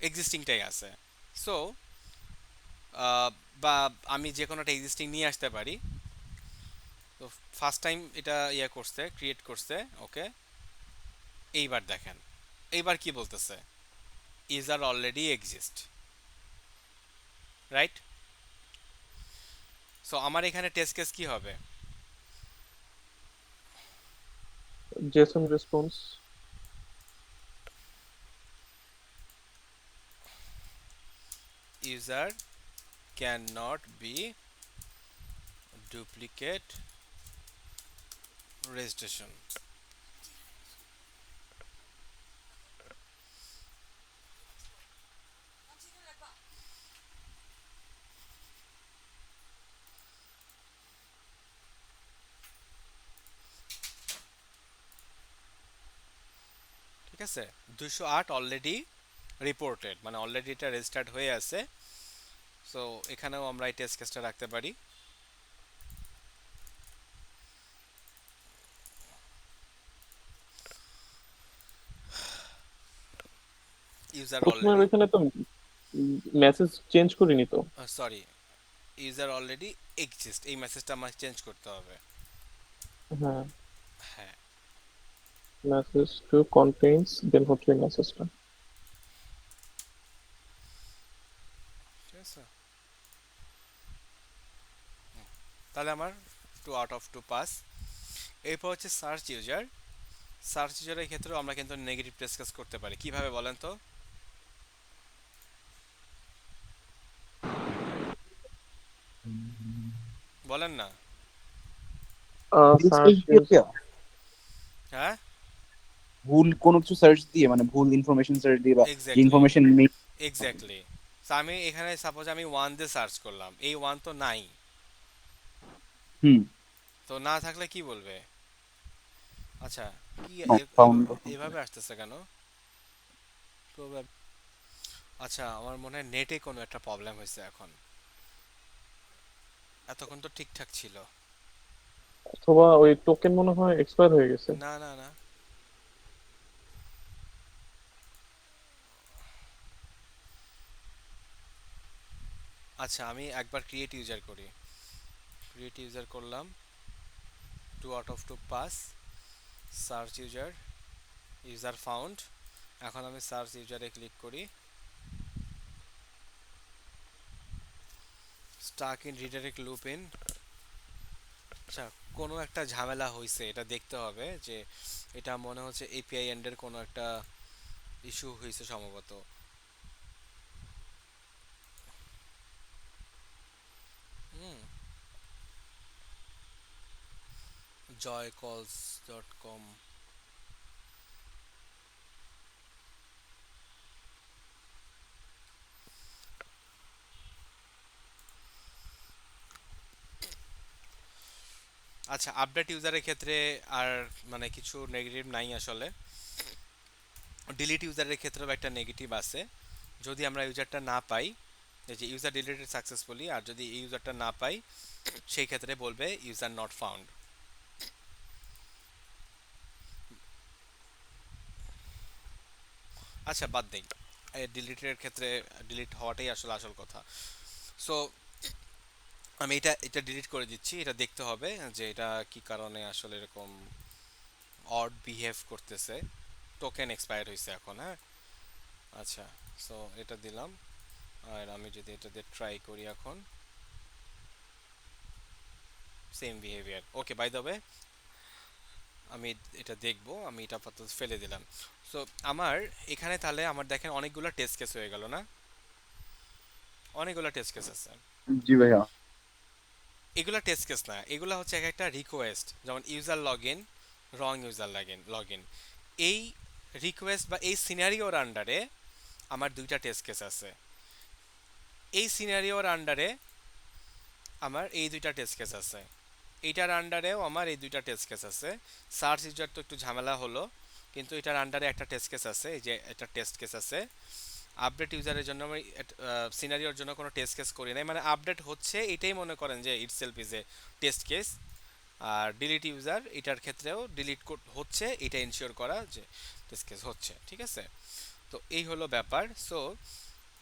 এক্সিস্টিংটাই আছে। সো বা আমি যে কোনো একটা এক্সিস্টিং নিয়ে আসতে পারি। তো ফার্স্ট টাইম এটা করছে, ক্রিয়েট করছে, ওকে। এইবার দেখেন, এইবার কি বলতেছে, user already exist, right? So আমার এখানে টেস্ট কেস কি হবে, JSON response, user can not be duplicate registration. ঠিক আছে, 208 অলরেডি রিপোর্টেড, মানে অলরেডি এটা রেজিস্টার্ড হয়ে আছে। সো এখানেও আমরা এই টেস্ট কেসটা রাখতে পারি, ইউজার প্রথমে অলরেডি, এখানে তো মেসেজ চেঞ্জ করিনি তো। সরি, ইউজার অলরেডি এক্সিস্ট, এই মেসেজটা আমার চেঞ্জ করতে হবে। হ্যাঁ, হ্যাঁ, মেসেজ টু কন্টেইনস দেন হচ্ছে মেসেজটা। ঠিক আছে। তাহলে আমার 2 আউট অফ 2 পাস। এরপর হচ্ছে সার্চ ইউজার, সার্চ ইউজারের ক্ষেত্রেও আমরা কিন্তু নেগেটিভ টেস্ট কেস করতে পারি, কিভাবে বলেন তো? বলেন না। ভুল সার্চ search দিয়ে দেয়া? হ্যাঁ, ভুল কোনো কিছু সার্চ দিয়ে, মানে ভুল ইনফরমেশন সার্চ দিয়ে, বা যে এক্স্যাক্টলি, ইনফরমেশন নেই। এক্স্যাক্টলি। তো আমি এখানে সাপোজ আমি ওয়ান দিয়ে সার্চ করলাম, এই ওয়ান তো নাই, হুম। তো না থাকলে কি বলবে? আচ্ছা, কি নট ফাউন্ড। এভাবে আসতেছে কেন? আচ্ছা, আমার মনে হয় নেটে কোনো একটা প্রবলেম হয়েছে এখন, এতক্ষণ তো ঠিকঠাক ছিল। অথবা ওই টোকেন মনে হয় এক্সপায়ার হয়ে গেছে। না না না, আচ্ছা আমি একবার ক্রিয়েট ইউজার করি, ক্রিয়েট ইউজার করলাম, 2 out of 2 pass, search user, user found. এখন আমি সার্চ ইউজারে ক্লিক করি, stuck in redirect loop in. আচ্ছা, কোনো একটা ঝামেলা হয়েছে, এটা দেখতে হবে যে এটা মনে হচ্ছে এপিআই এন্ডের কোনো একটা ইস্যু হয়েছে সম্ভবত। হুম, joycalls.com। আচ্ছা, আপডেট ইউজারের ক্ষেত্রে আর মানে কিছু নেগেটিভ নাই আসলে। ডিলিট ইউজারের ক্ষেত্রেও একটা নেগেটিভ আছে, যদি আমরা ইউজারটা না পাই, এই যে ইউজার ডিলিটেড সাকসেসফুলি, আর যদি এই ইউজারটা না পাই সেই ক্ষেত্রে বলবে ইউজার নট ফাউন্ড। আচ্ছা বাদ দেই, ডিলিটের ক্ষেত্রে ডিলিট হওয়াটাই আসলে আসল কথা। সো আমি এটা এটা ডিলিট করে দিচ্ছি, এটা দেখতে হবে যে এটা কি কারণে আসলে এরকম অড বিহেভ করতেছে। টোকেন এক্সপায়ার হয়েছে এখন, হ্যাঁ। আচ্ছা, সো এটা দিলাম, আর আমি যদি এটা দিয়ে ট্রাই করি এখন, same behaviour. Okay, by the way আমি এটা দেখবো, আমি এটা আপাতত ফেলে দিলাম। সো আমার এখানে তাহলে আমার দেখেন অনেকগুলো টেস্ট কেস হয়ে গেল না, অনেকগুলো টেস্ট কেস আছে। জি ভাইয়া। এগুলা টেস্ট কেস না, এগুলা হচ্ছে এক একটা রিকোয়েস্ট, যেমন user log in, wrong user log in. এই রিকোয়েস্ট বা এই সিনারিওর আন্ডারে আমার দুইটা টেস্ট কেস আছে, এই সিনারিওর আন্ডারে আমার এই দুইটা টেস্ট কেস আছে, এইটার আন্ডারেও আমার এই দুইটা টেস্ট কেস আছে। সার্চ ইউজার তো একটু ঝামেলা হলো, কিন্তু এটার আন্ডারে একটা টেস্ট কেস আছে, এই যে একটা টেস্ট কেস আছে। আপডেট ইউজারের জন্য আমি সিনারিওর জন্য কোনো টেস্ট কেস করি নাই, মানে আপডেট হচ্ছে এটাই মনে করেন যে itself is a test case. আর ডিলিট ইউজার, এটার ক্ষেত্রেও ডিলিট হচ্ছে, এটা ইনশিওর করা যে টেস্ট কেস হচ্ছে, ঠিক আছে। তো এই হলো ব্যাপার। সো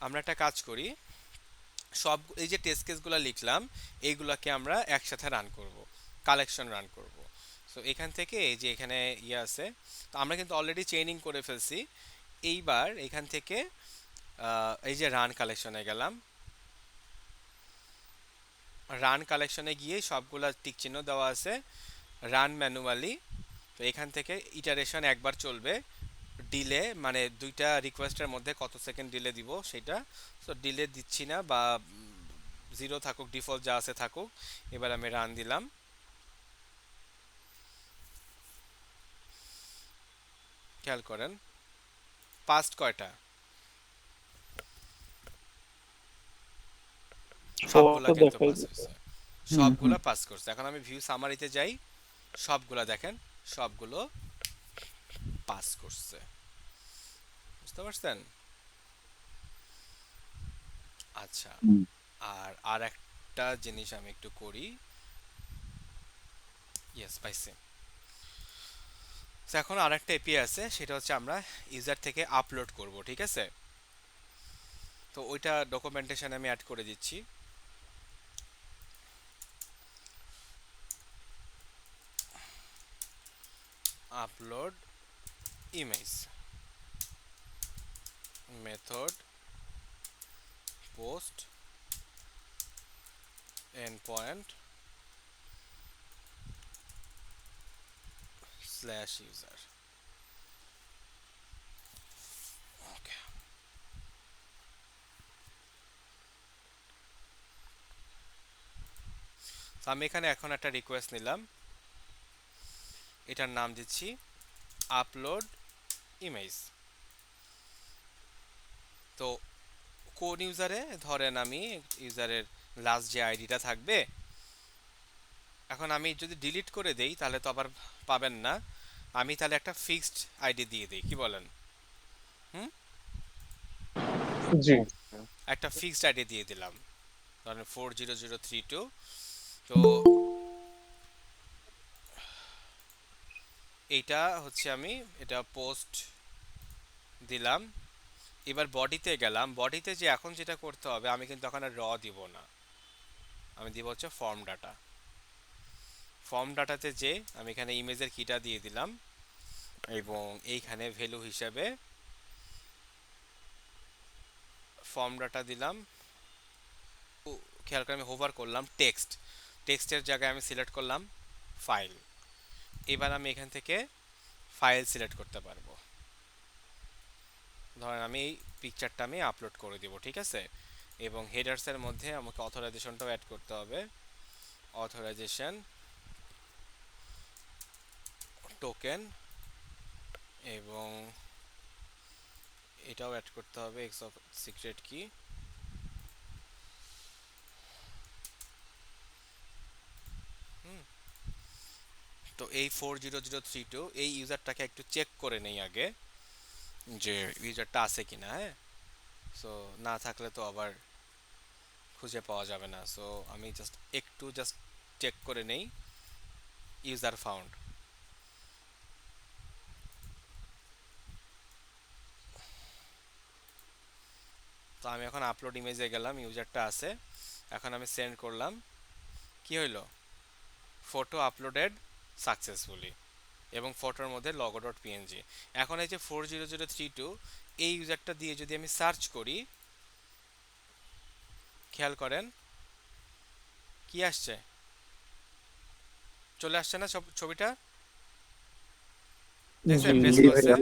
আমরা একটা কাজ করি, সব এই যে টেস্ট কেসগুলো লিখলাম এইগুলোকে আমরা একসাথে রান করব, কালেকশন রান করব। সো এখান থেকে এই যে এখানে ইয়ে আছে, তো আমরা কিন্তু অলরেডি চেইনিং করে ফেলছি। এইবার এখান থেকে এই যে রান কালেকশনে গেলাম, রান কালেকশনে গিয়ে সবগুলা টিক চিহ্ন দেওয়া আছে, রান ম্যানুয়ালি। তো এখান থেকে ইটারেশন একবার চলবে, ডিলে মানে দুইটা রিকোয়েস্টের মধ্যে কত সেকেন্ড ডিলে দিব সেটা। সো ডিলে দিচ্ছি না, বা জিরো থাকুক, ডিফল্ট যা আছে থাকুক। এবার আমি রান দিলাম, খেয়াল করেন পাস্ট কয়টা, সবগুলা তো কিন্তু দেখাই পাস দিচ্ছে। হয়েছে, সবগুলা পাস করছে। এখন আমি ভিউ সামারিতে যাই, সবগুলা দেখেন সবগুলো পাস করছে, বুঝতে পারছেন? আচ্ছা, হুম। আর আর একটা জিনিস আমি একটু করি, ইয়েস পাইছি। তো এখন আর একটা এপিআই আছে, সেটা হচ্ছে আমরা ইউজার থেকে আপলোড করব, ঠিক আছে। তো ওইটা ডকুমেন্টেশন আমি অ্যাড করে দিচ্ছি। Upload image method post endpoint /user। তো আমি এখানে এখন একটা রিকোয়েস্ট নিলাম, এটার নাম দিচ্ছি আপলোড ইমেজ। তো কোন ইউজারে, ধরেন আমি ইউজারের লাস্ট যে আইডিটা থাকবে, এখন আমি যদি ডিলিট করে দেই তাহলে তো আবার পাবেন না, আমি তাহলে একটা ফিক্সড আইডি দিয়ে দিই, কি বলেন? হুম, জি। একটা ফিক্সড আইডি দিয়ে দিলাম, ধরেন 40032। তো এইটা হচ্ছে আমি এটা পোস্ট দিলাম। এবার বডিতে গেলাম, বডিতে যে এখন যেটা করতে হবে, আমি কিন্তু এখন আর র দিব না, আমি দিব হচ্ছে ফর্ম ডাটা। ফর্ম ডাটাতে যে আমি এখানে ইমেজের কিটা দিয়ে দিলাম এবং এইখানে ভ্যালু হিসাবে ফর্ম ডাটা দিলাম। খেয়াল করে আমি হোভার করলাম টেক্সট, টেক্সটের জায়গায় আমি সিলেক্ট করলাম ফাইল। এবার আমি এখান থেকে ফাইল সিলেক্ট করতে পারবো, ধরেন আমি এই পিকচারটা আমি আপলোড করে দিব, ঠিক আছে। এবং হেডার্সের মধ্যে আমাকে অথরাইজেশনটাও অ্যাড করতে হবে, অথরাইজেশন টোকেন, এবং এটাও অ্যাড করতে হবে এক্স অফ সিক্রেট কি। তো এই 40032 এই ইউজারটাকে একটু চেক করে নেই আগে যে ইউজারটা আছে কিনা, হ্যাঁ। সো না থাকলে তো আবার খুঁজে পাওয়া যাবে না, সো আমি জাস্ট চেক করে নেই ইউজার ফাউন্ড। তো আমি এখন আপলোড ইমেজে গেলাম, ইউজারটা আছে, এখন আমি সেন্ড করলাম, কি হইলো, ফটো আপলোডেড সাকসেসফুলি, এবং ফটোর মধ্যে লগো ডট পিএনজি। এখন এই যে 40032 এই ইউজারটা দিয়ে যদি আমি সার্চ করি, খেয়াল করেন কি আসছে, চলে আসছে না ছবিটা, দেখছেন? জি প্রেস জি করছে, ভাইয়া।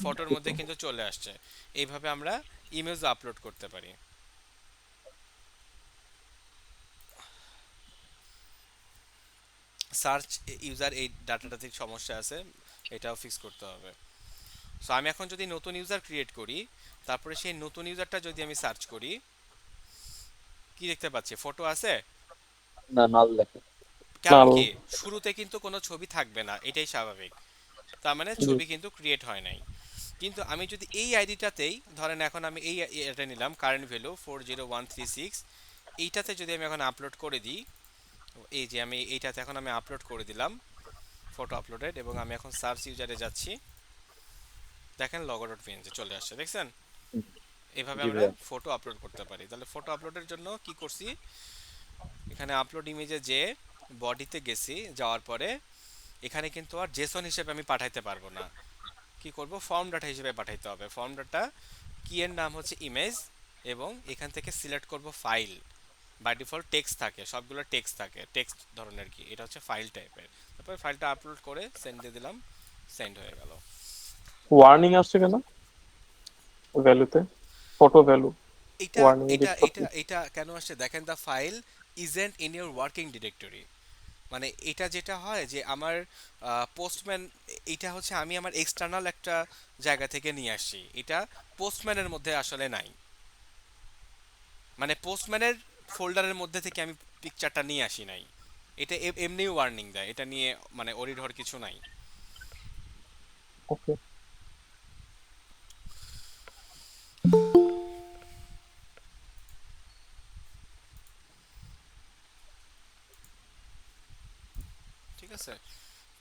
ফটোর মধ্যে কিন্তু চলে আসছে। এইভাবে আমরা ইমেজ আপলোড করতে পারি। সার্চ ইউজার এই ডাটাটাতে সমস্যা আছে, এটাও ফিক্স করতে হবে। সো আমি এখন যদি নতুন ইউজার ক্রিয়েট করি, তারপরে সেই নতুন ইউজারটা যদি আমি সার্চ করি, কি দেখতে পাচ্ছি, ফটো আছে, না, নাল দেখে। কারণ লাল। কি শুরুতে কিন্তু কোনো ছবি থাকবে না, এটাই স্বাভাবিক, তার মানে জি। ছবি কিন্তু ক্রিয়েট হয় নাই। কিন্তু আমি যদি এই আইডিটাতেই, ধরেন এখন আমি এই এটা নিলাম কারেন্ট ভ্যালু 40136, এইটাতে যদি আমি এখন আপলোড করে দিই, এই যে আমি এইটাতে এখন আমি আপলোড করে দিলাম ফটো আপলোডেড, এবং আমি এখন সার্চ ইউজারে যাচ্ছি, দেখেন লগো ডট পিএনজি চলে আসছে, দেখছেন? এভাবে জি আমরা ভাইয়া। ফটো আপলোড করতে পারি। তাহলে ফটো আপলোডের জন্য কি করছি, এখানে আপলোড ইমেজে যে বডিতে গেছি, যাওয়ার পরে এখানে কিন্তু আর জেসন হিসেবে আমি পাঠাইতে পারবো না, কি করব, ফর্ম ডাটা হিসেবে পাঠাইতে হবে। ফর্ম ডাটা কি এর নাম হচ্ছে ইমেজ, এবং এখান থেকে সিলেক্ট করব ফাইল। বাই ডিফল্ট টেক্সট থাকে, সবগুলো টেক্সট থাকে, টেক্সট ধরনের কি, এটা হচ্ছে ফাইল টাইপের। তারপরে ফাইলটা আপলোড করে সেন্ড দিয়ে দিলাম, সেন্ড হয়ে গেল। ওয়ার্নিং আসছে কেন ভ্যালুতে, ফটো ভ্যালু এটা ওয়ার্নিং এটা এডিট এটা এটা কেন আসছে দেখেন, the file isn't in your working directory. মানে এটা যেটা হয় যে আমার পোস্টম্যান, এটা হচ্ছে আমি আমার এক্সটার্নাল একটা জায়গা থেকে নিয়ে আসছি, এটা পোস্টম্যানের মধ্যে আসলে নাই, মানে পোস্টম্যানের ফোল্ডারের মধ্যে থেকে আমি পিকচারটা নিয়ে আসি নাই, এটা এমনি ওয়ার্নিং দেয়, এটা নিয়ে মানে অরিডর কিছু নাই। ওকে। ঠিক আছে।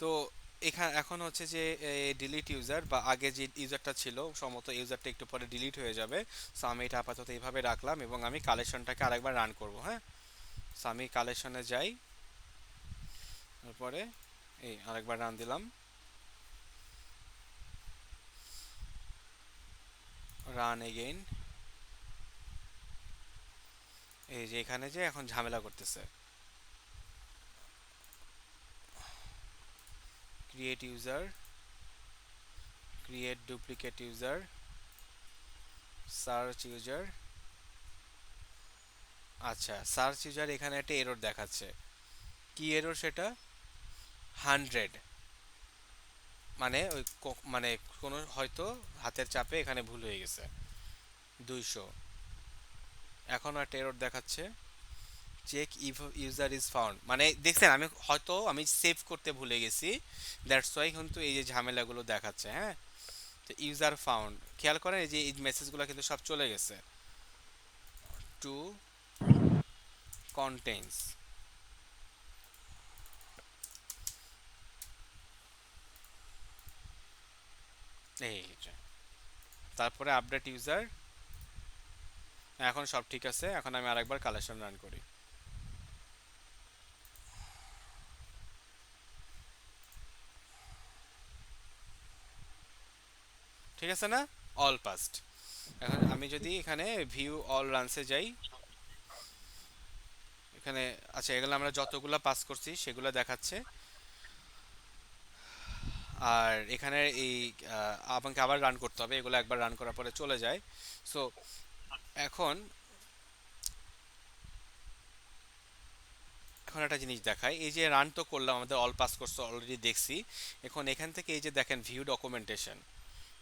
তো এখানে এখন হচ্ছে যে ডিলিট ইউজার, বা আগে যে ইউজারটা ছিল সম্ভবত ইউজারটা একটু পরে ডিলিট হয়ে যাবে। সো আমি এটা আপাতত এইভাবে রাখলাম, এবং আমি কালেকশনটাকে আরেকবার রান করব, হ্যাঁ। সো আমি কালেকশনে যাই, তারপরে এই আরেকবার রান দিলাম, রান এগেইন। এই যে এখানে যে এখন ঝামেলা করতেছে, create user, create duplicate user, search user. আচ্ছা, সার্চ ইউজার এখানে একটা এরর দেখাচ্ছে, কি এরর সেটা? 100, মানে ওই মানে কোনো হয়তো হাতের চাপে এখানে ভুল হয়ে গেছে। 200, এখনও একটা এরর দেখাচ্ছে, check if user is found, মানে দেখছেন আমি সেভ করতে ভুলে গেছি, দ্যাটস ওয়াই কিন্তু এই যে ঝামেলাগুলো দেখাচ্ছে। হ্যাঁ, তো ইউজার ফাউন্ড, খেয়াল করেন এই যে এই মেসেজগুলো কিন্তু সব চলে গেছে। টু কন্টেন্টস, এই যে, তারপরে আপডেট ইউজার, এখন সব ঠিক আছে। এখন আমি আরেকবার কালেকশন রান করি। ঠিক আছে না? All past. এখন আমি যদি এখানে ভিউ অল রানসে যাই, এখানে আচ্ছা এগুলো আমরা যতগুলো পাস করছি সেগুলো দেখাচ্ছে। আর এখানে এই আমাকে আবার রান করতে হবে, এগুলো একবার রান করার পরে চলে যায়। সো এখন এখন একটা জিনিস দেখাই, এই যে রান তো করলাম, আমাদের অল পাস কোর্স অলরেডি দেখছি। এখন এখান থেকে এই যে দেখেন ভিউ ডকুমেন্টেশন,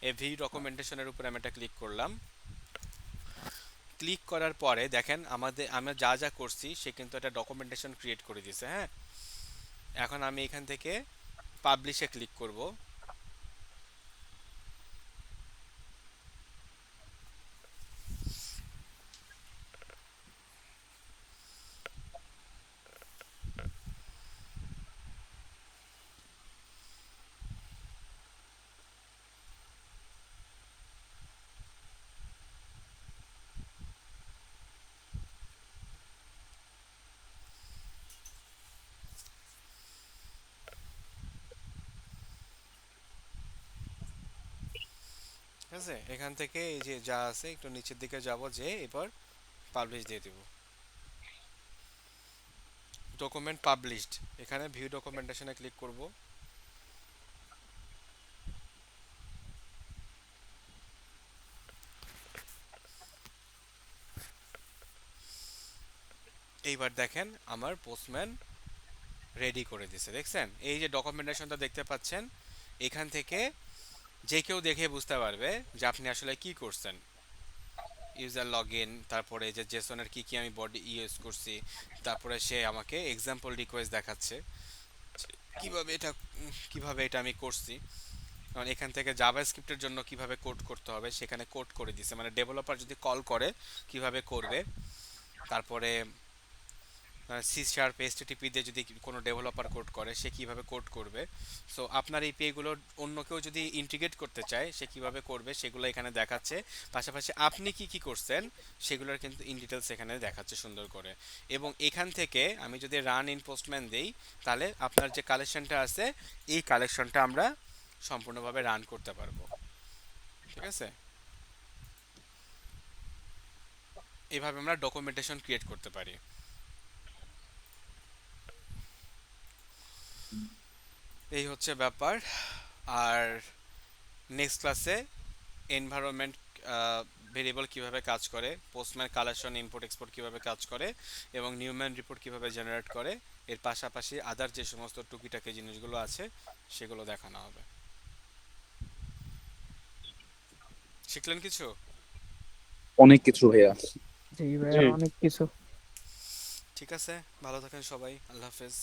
এই ভিউ ডকুমেন্টেশনের উপরে আমি একটা ক্লিক করলাম। ক্লিক করার পরে দেখেন আমরা যা যা করছি সে কিন্তু একটা ডকুমেন্টেশন ক্রিয়েট করে দিয়েছে। হ্যাঁ, এখন আমি এখান থেকে পাবলিশে ক্লিক করব। ঠিক আছে, এখান থেকে এই যে যা আছে একটু নিচের দিকে যাব, যে এবার পাবলিশ দিয়ে দিব। ডকুমেন্ট পাবলিশড, এখানে ভিউ ডকুমেন্টেশনে ক্লিক করব। এইবার দেখেন আমার পোস্টম্যান রেডি করে দিছে, দেখছেন? এই যে ডকুমেন্টেশনটা দেখতে পাচ্ছেন, এখান থেকে যে কেউ দেখে বুঝতে পারবে যে আপনি আসলে কি করছেন। ইউজার লগ ইন, তারপরে যে জেসনের কি কি আমি বডি ইউজ করছি, তারপরে সে আমাকে এক্সাম্পল রিকোয়েস্ট দেখাচ্ছে কিভাবে এটা আমি করছি। কারণ এখান থেকে জাভাস্ক্রিপ্টের জন্য কিভাবে কোড করতে হবে সেখানে কোড করে দিছে, মানে ডেভেলপার যদি কল করে কিভাবে করবে। তারপরে সি শার্প এইচটিটিপি দিয়ে যদি কোনো ডেভেলপার কোড করে সে কিভাবে কোড করবে। সো আপনার এই পেগুলো অন্য কেউ যদি ইন্টিগ্রেট করতে চায় সে কিভাবে করবে সেগুলো এখানে দেখাচ্ছে। পাশাপাশি আপনি কি কি করছেন সেগুলোর কিন্তু ইন ডিটেলস এখানে দেখাচ্ছে সুন্দর করে। এবং এখান থেকে আমি যদি রান ইন পোস্টম্যান দেই, তাহলে আপনার যে কালেকশনটা আছে এই কালেকশনটা আমরা সম্পূর্ণভাবে রান করতে পারবো। ঠিক আছে, এইভাবে আমরা ডকুমেন্টেশন ক্রিয়েট করতে পারি। এই হচ্ছে ব্যাপার। আর নেক্সট ক্লাসে এনভায়রনমেন্ট ভেরিয়েবল কিভাবে কাজ করে, পোস্টম্যান কালেকশন ইম্পোর্ট এক্সপোর্ট কিভাবে কাজ করে, এবং নিউম্যান রিপোর্ট কিভাবে জেনারেট করে, এর পাশাপাশি আদার যে সমস্ত টুকিটাকি জিনিসগুলো আছে সেগুলো দেখানো হবে। শিখলেন কিছু? অনেক কিছু ভাইয়া। জি ভাইয়া, জি। অনেক কিছু। ঠিক আছে, ভালো থাকেন সবাই, আল্লাহ হাফেজ।